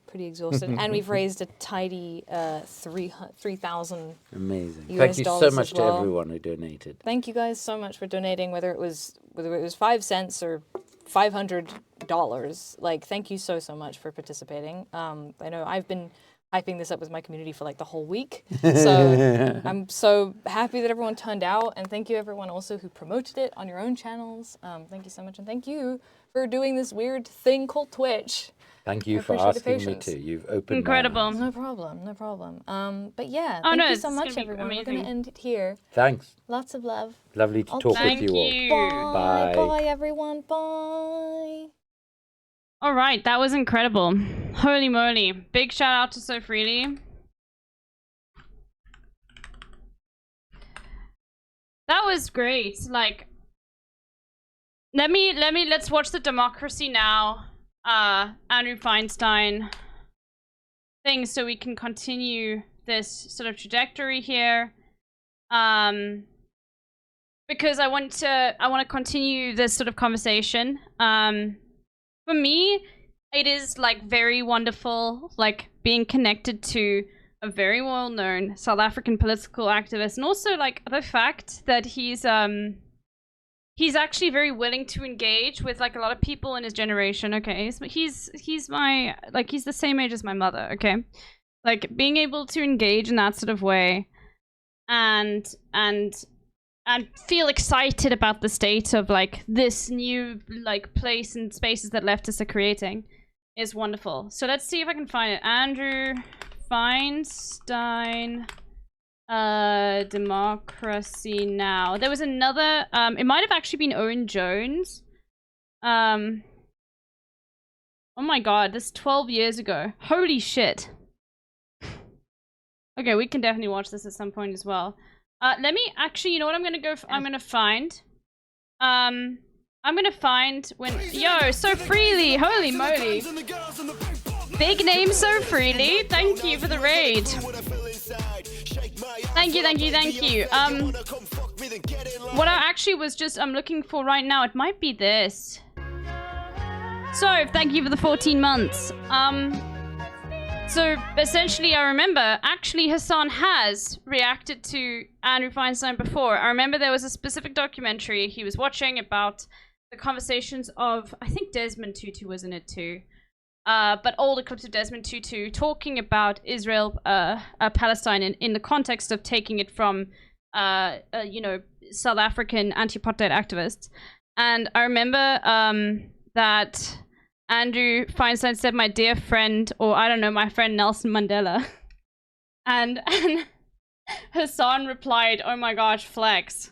S2: pretty exhausted. And we've raised a tidy 3,000
S1: Amazing.
S2: US
S1: Thank you so
S2: dollars
S1: much
S2: as well.
S1: to everyone who donated.
S2: Thank you guys so much for donating, whether it was 5 cents or $500. Thank you so much for participating. I know I've been hyping this up with my community for the whole week. So I'm so happy that everyone turned out, and thank you everyone also who promoted it on your own channels. Thank you so much, and thank you for doing this weird thing called Twitch.
S1: Thank you
S2: I
S1: for
S2: appreciate the
S1: asking me
S2: patience.
S1: to. You've opened
S3: Incredible.
S1: my eyes.
S2: No problem. But yeah,
S3: Oh,
S2: thank
S3: no,
S2: you
S3: it's
S2: so
S3: gonna
S2: much
S3: be
S2: everyone. We're
S3: amazing.
S2: gonna end it here.
S1: Thanks.
S2: Lots of love.
S1: Lovely to
S2: I'll
S1: talk
S3: Thank
S1: with you all.
S3: you.
S2: Bye.
S1: Bye.
S2: Bye everyone. Bye.
S3: All right, that was incredible. Holy moly. Big shout out to So Freely. That was great. Let's watch the Democracy Now! Andrew Feinstein thing so we can continue this sort of trajectory here. Because I want to continue this sort of conversation. For me, it is like very wonderful, like being connected to a very well-known South African political activist, and also like the fact that he's actually very willing to engage with like a lot of people in his generation. Okay, he's my, like, he's the same age as my mother. Okay, like being able to engage in that sort of way, and feel excited about the state of like this new like place and spaces that leftists are creating is wonderful. So let's see if I can find it. Andrew Feinstein, Democracy Now. There was another, it might have actually been Owen Jones. Oh my god, this is 12 years ago. Holy shit. Okay, we can definitely watch this at some point as well. Let me actually, you know what I'm gonna go, I'm gonna find when, yo, So Freely, holy moly. Big name So Freely, thank you for the raid. Thank you. What I actually was just, I'm looking for right now, it might be this. So, thank you for the 14 months. So, essentially, I remember, actually, Hassan has reacted to Andrew Feinstein before. I remember there was a specific documentary he was watching about the conversations of, I think Desmond Tutu was in it too. But older clips of Desmond Tutu talking about Israel, Palestine in the context of taking it from, you know, South African anti-apartheid activists. And I remember that Andrew Feinstein said, my dear friend, or I don't know, my friend Nelson Mandela. And Hassan replied, oh my gosh, flex.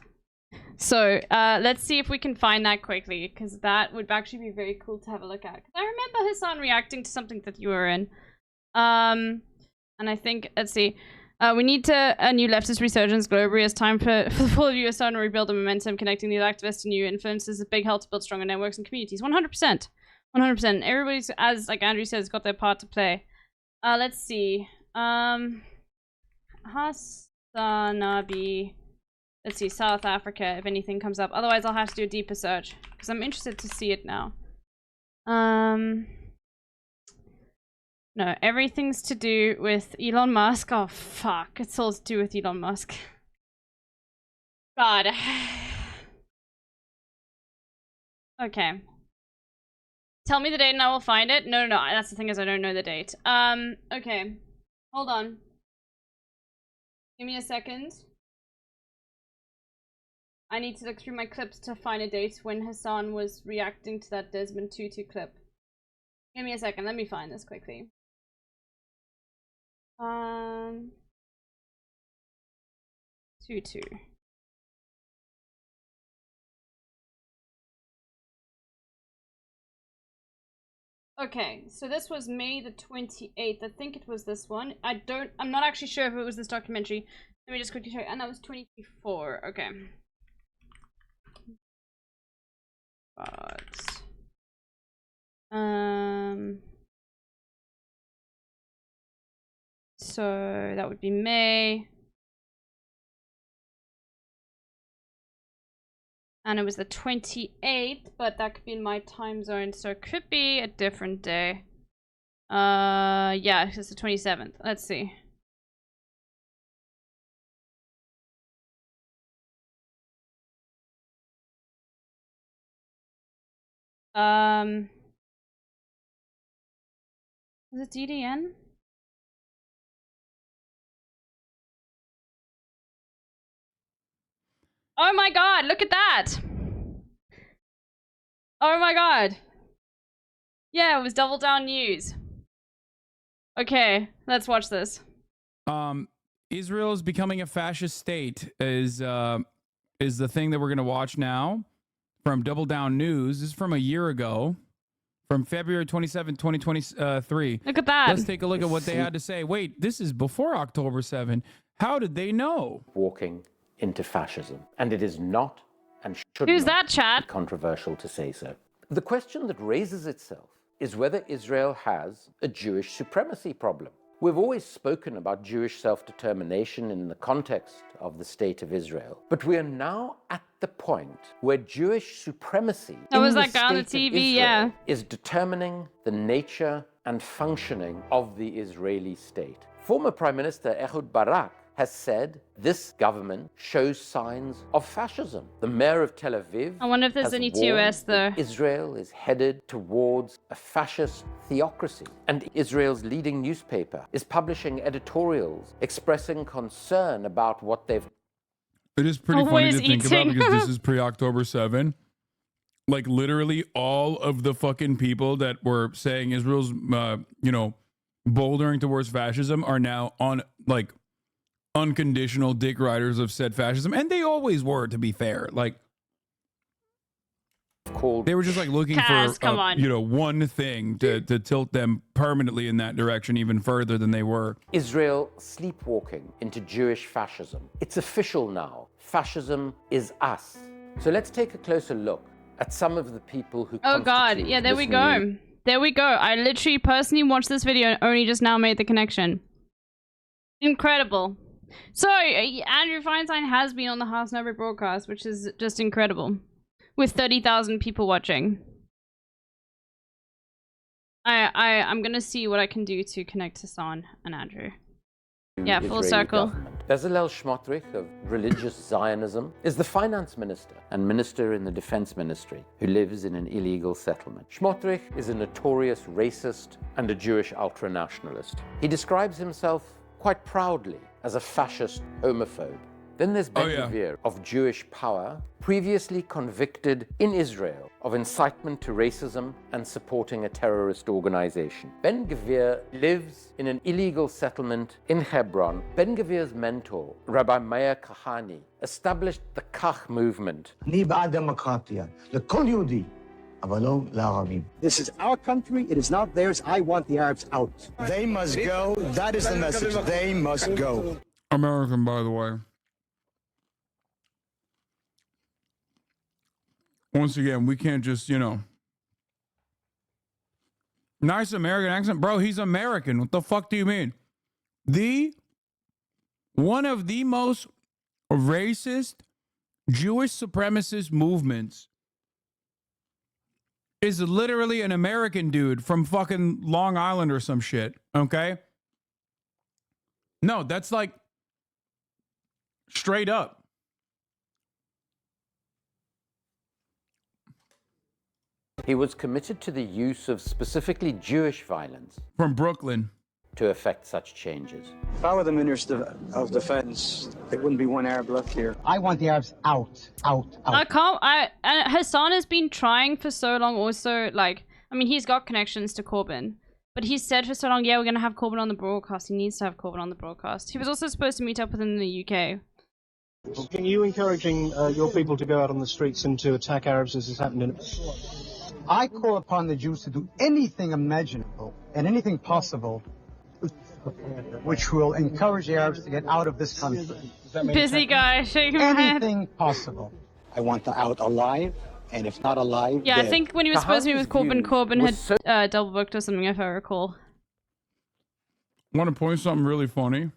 S3: So let's see if we can find that quickly, because that would actually be very cool to have a look at. Because I remember Hassan reacting to something that you were in. And I think, let's see. We need a new leftist resurgence globally. It's time for the full US to rebuild the momentum, connecting these activists to new influences. A big help to build stronger networks and communities. 100%. 100%. Everybody's, as like Andrew says, got their part to play. Let's see. Hassanabi. Let's see, South Africa, if anything comes up. Otherwise, I'll have to do a deeper search, because I'm interested to see it now. No, everything's to do with Elon Musk. Oh, fuck. It's all to do with Elon Musk. God. Okay. Tell me the date and I will find it. No. That's the thing, is I don't know the date. Okay. Hold on. Give me a second. I need to look through my clips to find a date when Hassan was reacting to that Desmond Tutu clip. Give me a second, let me find this quickly. Tutu. Okay, so this was May the 28th. I think it was this one. I'm not actually sure if it was this documentary. Let me just quickly check. And that was 2024. Okay. But so that would be May, and it was the 28th, but that could be in my time zone, so it could be a different day. Yeah, it's the 27th. Let's see. Was it DDN? Oh my god, look at that! Oh my god. Yeah, it was Double Down News. Okay, let's watch this.
S7: Israel is becoming a fascist state is the thing that we're going to watch now from Double Down News. This is from a year ago, from February 27, 2023.
S3: Look at that.
S7: Let's take a look at what they had to say. Wait, this is before October 7. How did they know?
S1: Walking into fascism. And it is not and should
S3: Who's
S1: not
S3: that, chat?
S1: be controversial to say so. The question that raises itself is whether Israel has a Jewish supremacy problem. We've always spoken about Jewish self-determination in the context of the State of Israel, but we are now at the point where Jewish supremacy
S3: That was
S1: in
S3: that
S1: the
S3: guy on the
S1: State of
S3: TV,
S1: Israel
S3: yeah.
S1: is determining the nature and functioning of the Israeli state. Former Prime Minister Ehud Barak has said this government shows signs of fascism. The mayor of Tel Aviv
S3: I wonder if there's
S1: has
S3: any
S1: warned
S3: TOS
S1: that
S3: though.
S1: Israel is headed towards a fascist theocracy. And Israel's leading newspaper is publishing editorials expressing concern about what they've...
S7: It is pretty funny
S3: Always
S7: to think about
S3: eating.
S7: because this is pre-October 7. Like literally all of the fucking people that were saying Israel's, bouldering towards fascism are now on like unconditional dick riders of said fascism. And they always were, to be fair. Like
S1: called
S7: they were just like looking
S3: Kaz,
S7: for,
S3: come on.
S7: one thing to tilt them permanently in that direction even further than they were.
S1: Israel sleepwalking into Jewish fascism. It's official now. Fascism is us. So let's take a closer look at some of the people who
S3: Oh god,
S1: constitute
S3: yeah, there
S1: this
S3: we go.
S1: new...
S3: There we go. I literally personally watched this video and only just now made the connection. Incredible. So, Andrew Feinstein has been on the House Never broadcast, which is just incredible. With 30,000 people watching. I'm gonna see what I can do to connect Hassan and Andrew. Yeah, full
S1: Israeli
S3: circle.
S1: government. Bezalel Smotrich of religious Zionism is the finance minister and minister in the defense ministry who lives in an illegal settlement. Smotrich is a notorious racist and a Jewish ultranationalist. He describes himself quite proudly as a fascist homophobe. Then there's Ben Gvir of Jewish Power, previously convicted in Israel of incitement to racism and supporting a terrorist organization. Ben Gvir lives in an illegal settlement in Hebron. Ben Gvir's mentor, Rabbi Meir Kahane, established the Kach movement.
S10: This is our country, it is not theirs. I want the Arabs out.
S11: They must go. That is the message. They must go.
S7: American, by the way. Once again, we can't just, nice American accent. Bro, he's American. What the fuck do you mean? One of the most racist Jewish supremacist movements is literally an American dude from fucking Long Island or some shit, okay? No, that's like straight up.
S1: He was committed to the use of specifically Jewish violence
S7: from Brooklyn
S1: to effect such changes.
S10: If I were the Minister of Defense, there wouldn't be one Arab left here. I want the Arabs out.
S3: Hassan has been trying for so long also, he's got connections to Corbyn. But he said for so long, yeah, we're going to have Corbyn on the broadcast. He needs to have Corbyn on the broadcast. He was also supposed to meet up with him in the UK.
S12: Are you encouraging your people to go out on the streets and to attack Arabs as has happened in...
S10: I call upon the Jews to do anything imaginable and anything possible which will encourage the Arabs to get out of this country.
S3: Busy guy, shaking my head.
S10: Anything possible. I want them out alive, and if not alive,
S3: yeah,
S10: dead.
S3: I think when he was supposed to meet with Corbyn had double booked or something, if I recall.
S7: I want to point something really funny.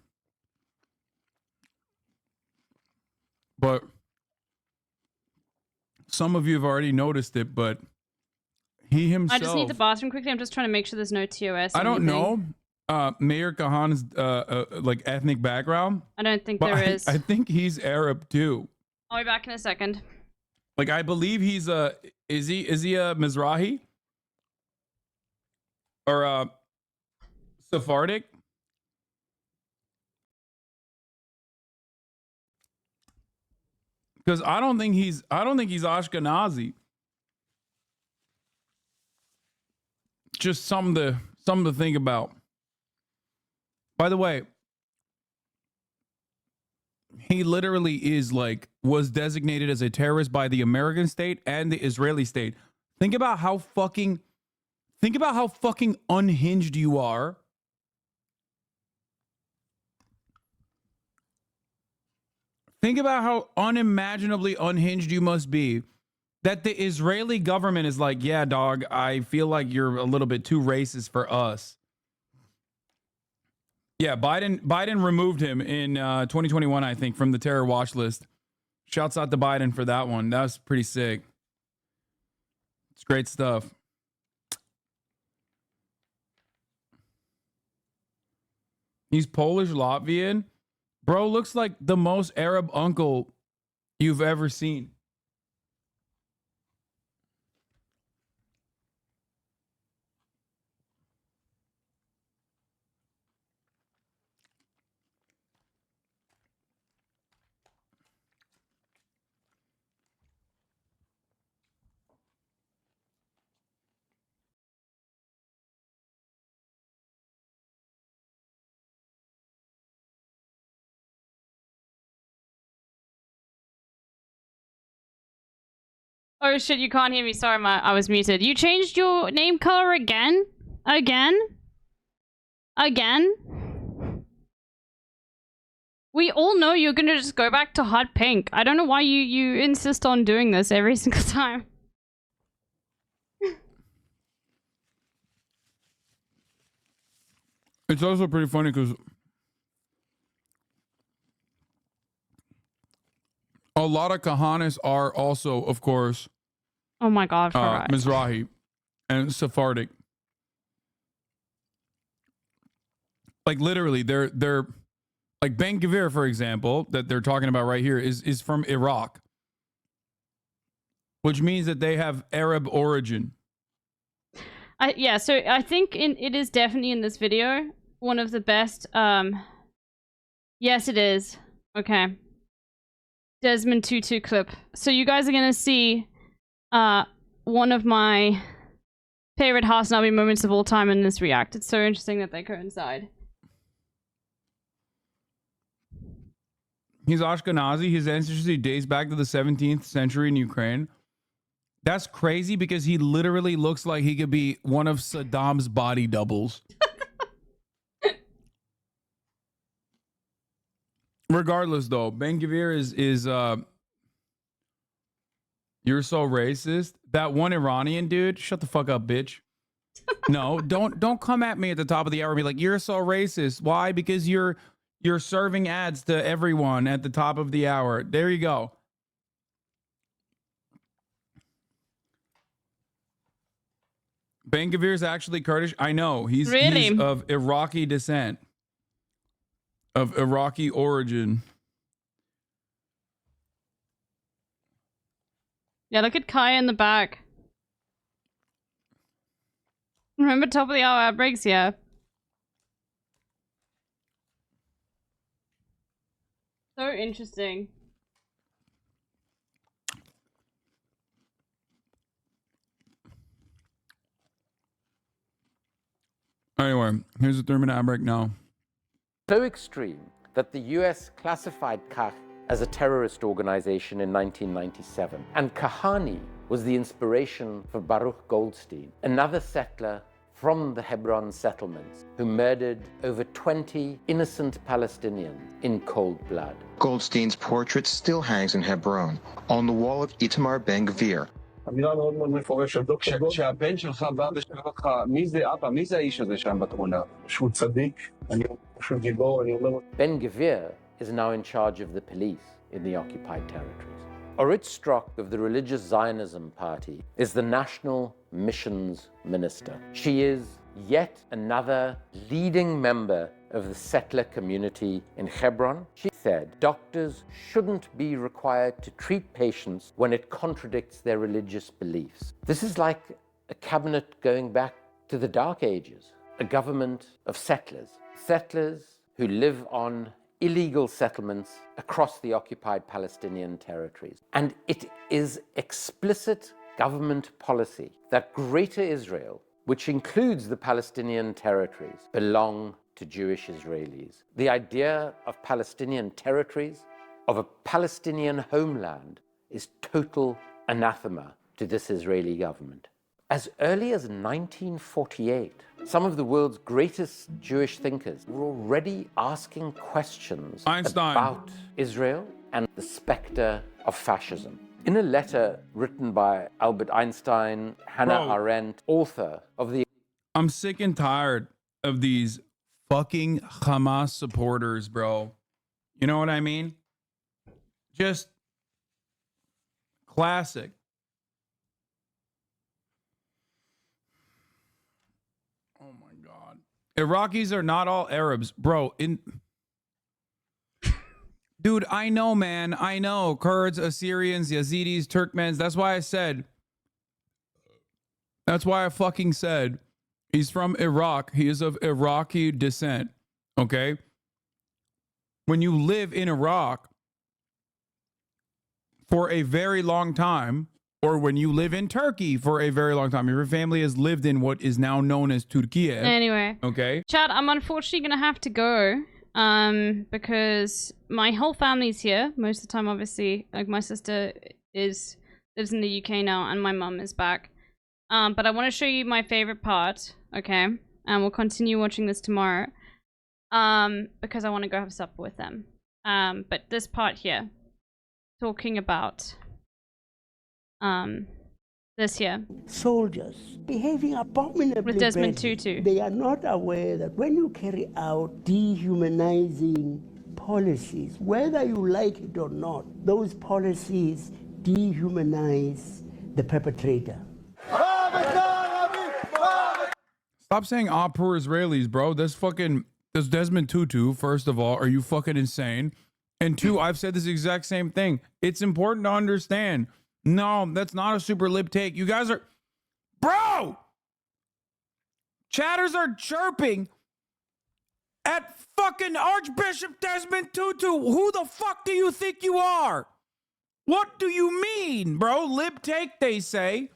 S7: But some of you have already noticed it, but he himself...
S3: I just need the bathroom quickly. I'm just trying to make sure there's no TOS.
S7: I don't know Mayor Kahan's ethnic background.
S3: I don't think there is.
S7: I think he's Arab too.
S3: I'll be back in a second.
S7: Like I believe he's is he a Mizrahi? Or Sephardic? Because I don't think he's Ashkenazi. Just something to think about. By the way, he literally was designated as a terrorist by the American state and the Israeli state. Think about how fucking unhinged you are. Think about how unimaginably unhinged you must be that the Israeli government is like, yeah, dog, I feel like you're a little bit too racist for us. Yeah, Biden removed him in 2021, I think, from the terror watch list. Shouts out to Biden for that one. That was pretty sick. It's great stuff. He's Polish Latvian. Bro looks like the most Arab uncle you've ever seen.
S3: Oh shit, you can't hear me. Sorry, I was muted. You changed your name color again? Again? We all know you're gonna just go back to hot pink. I don't know why you insist on doing this every single time.
S7: It's also pretty funny because a lot of Kahanas are also, of course,
S3: Oh my god, right.
S7: Mizrahi and Sephardic. Like literally, they're like Ben Gvir, for example, that they're talking about right here is from Iraq, which means that they have Arab origin.
S3: Yeah, so I think it is definitely in this video one of the best. Yes, it is. Okay. Desmond Tutu clip. So you guys are gonna see one of my favorite Hasnabi moments of all time in this react. It's so interesting that they coincide.
S7: He's Ashkenazi. His ancestry dates back to the 17th century in Ukraine. That's crazy because he literally looks like he could be one of Saddam's body doubles. Regardless, though, Ben Gvir is you're so racist. That one Iranian dude, shut the fuck up, bitch. No, don't come at me at the top of the hour and be like, you're so racist. Why? Because you're serving ads to everyone at the top of the hour. There you go. Ben Gvir is actually Kurdish. I know. He's of Iraqi descent. Of Iraqi origin.
S3: Yeah, look at Kaya in the back. Remember top of the hour outbreaks? Yeah. So interesting.
S7: Anyway, here's a 3-minute outbreak now.
S1: So extreme that the US classified Kach as a terrorist organization in 1997. And Kahani was the inspiration for Baruch Goldstein, another settler from the Hebron settlements who murdered over 20 innocent Palestinians in cold blood.
S13: Goldstein's portrait still hangs in Hebron, on the wall of Itamar Ben Gvir.
S14: אמירה מאוד מאוד מפורשת. כשהבן שלך בא ושואל אותך, מי זה אבא? מי זה האיש הזה שם בתמונה? שהוא צדיק, שהוא גיבור, אני אומר...
S1: Ben Gvir is now in charge of the police in the occupied territories. Orit Strock of the Religious Zionism Party is the National Missions Minister. She is yet another leading member of the settler community in Hebron. She said doctors shouldn't be required to treat patients when it contradicts their religious beliefs. This is like a cabinet going back to the Dark Ages, a government of settlers who live on illegal settlements across the occupied Palestinian territories. And it is explicit government policy that Greater Israel, which includes the Palestinian territories, belong to Jewish Israelis. The idea of Palestinian territories, of a Palestinian homeland, is total anathema to this Israeli government. As early as 1948, some of the world's greatest Jewish thinkers were already asking questions about Israel and the specter of fascism. In a letter written by Albert Einstein, Hannah Arendt, author of the...
S7: I'm sick and tired of these fucking Hamas supporters, bro. You know what I mean? Just classic. Oh my God. Iraqis are not all Arabs, bro. Dude, I know, man. I know. Kurds, Assyrians, Yazidis, Turkmens. That's why I said. That's why I fucking said he's from Iraq. He is of Iraqi descent. Okay? When you live in Iraq for a very long time, or when you live in Turkey for a very long time, your family has lived in what is now known as Turkey.
S3: Anyway.
S7: Okay?
S3: Chat, I'm unfortunately going to have to go. Because my whole family's here most of the time. Obviously, like my sister lives in the UK now, and my mum is back. But I want to show you my favorite part, okay? And we'll continue watching this tomorrow. Because I want to go have supper with them. But this part here, talking about this here.
S15: Soldiers behaving abominably
S3: With Desmond
S15: badly.
S3: Tutu.
S15: They are not aware that when you carry out dehumanizing policies, whether you like it or not, those policies dehumanize the perpetrator.
S7: Stop saying poor Israelis, bro. That's Desmond Tutu, first of all. Are you fucking insane? And two, I've said this exact same thing. It's important to understand. No, that's not a super lib take. You guys are... Bro! Chatters are chirping at fucking Archbishop Desmond Tutu. Who the fuck do you think you are? What do you mean, bro? Lib take, they say.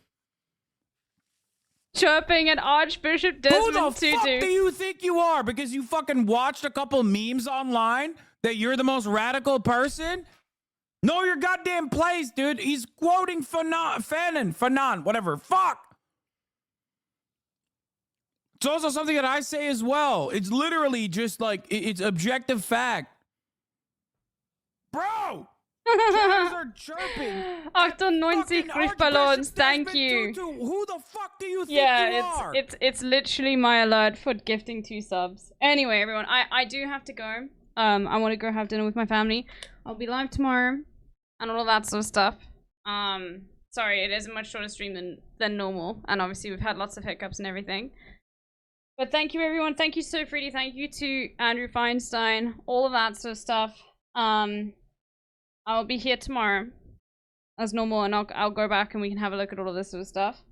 S3: Chirping at Archbishop Desmond Tutu.
S7: Who the fuck do you think you are? Because you fucking watched a couple memes online that you're the most radical person? Know your goddamn place, dude. He's quoting Fanon, whatever. Fuck. It's also something that I say as well. It's literally just like, it's objective fact. Bro! Chatters are chirping.
S3: 98 Griffballons, thank you.
S7: Who the fuck do you think you are?
S3: It's literally my alert for gifting 2 subs. Anyway, everyone, I do have to go. I want to go have dinner with my family. I'll be live tomorrow and all of that sort of stuff. Sorry, it is a much shorter stream than normal, and obviously we've had lots of hiccups and everything. But thank you, everyone. Thank you, So Freedy. Thank you to Andrew Feinstein. All of that sort of stuff. I'll be here tomorrow as normal, and I'll go back and we can have a look at all of this sort of stuff.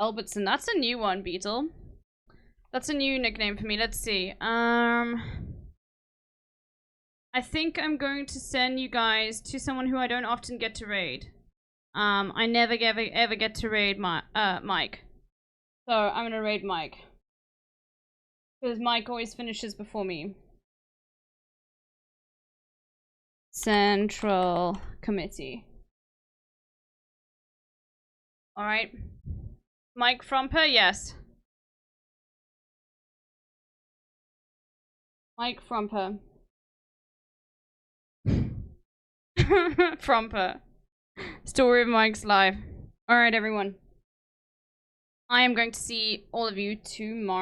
S3: Albertson, that's a new one, Beetle. That's a new nickname for me. Let's see. I think I'm going to send you guys to someone who I don't often get to raid. I never ever get to raid Mike. So I'm gonna raid Mike. Because Mike always finishes before me. Central Committee. Alright. Mike Fromper, yes. Mike Fromper. Fromper. Story of Mike's life. Alright, everyone. I am going to see all of you tomorrow.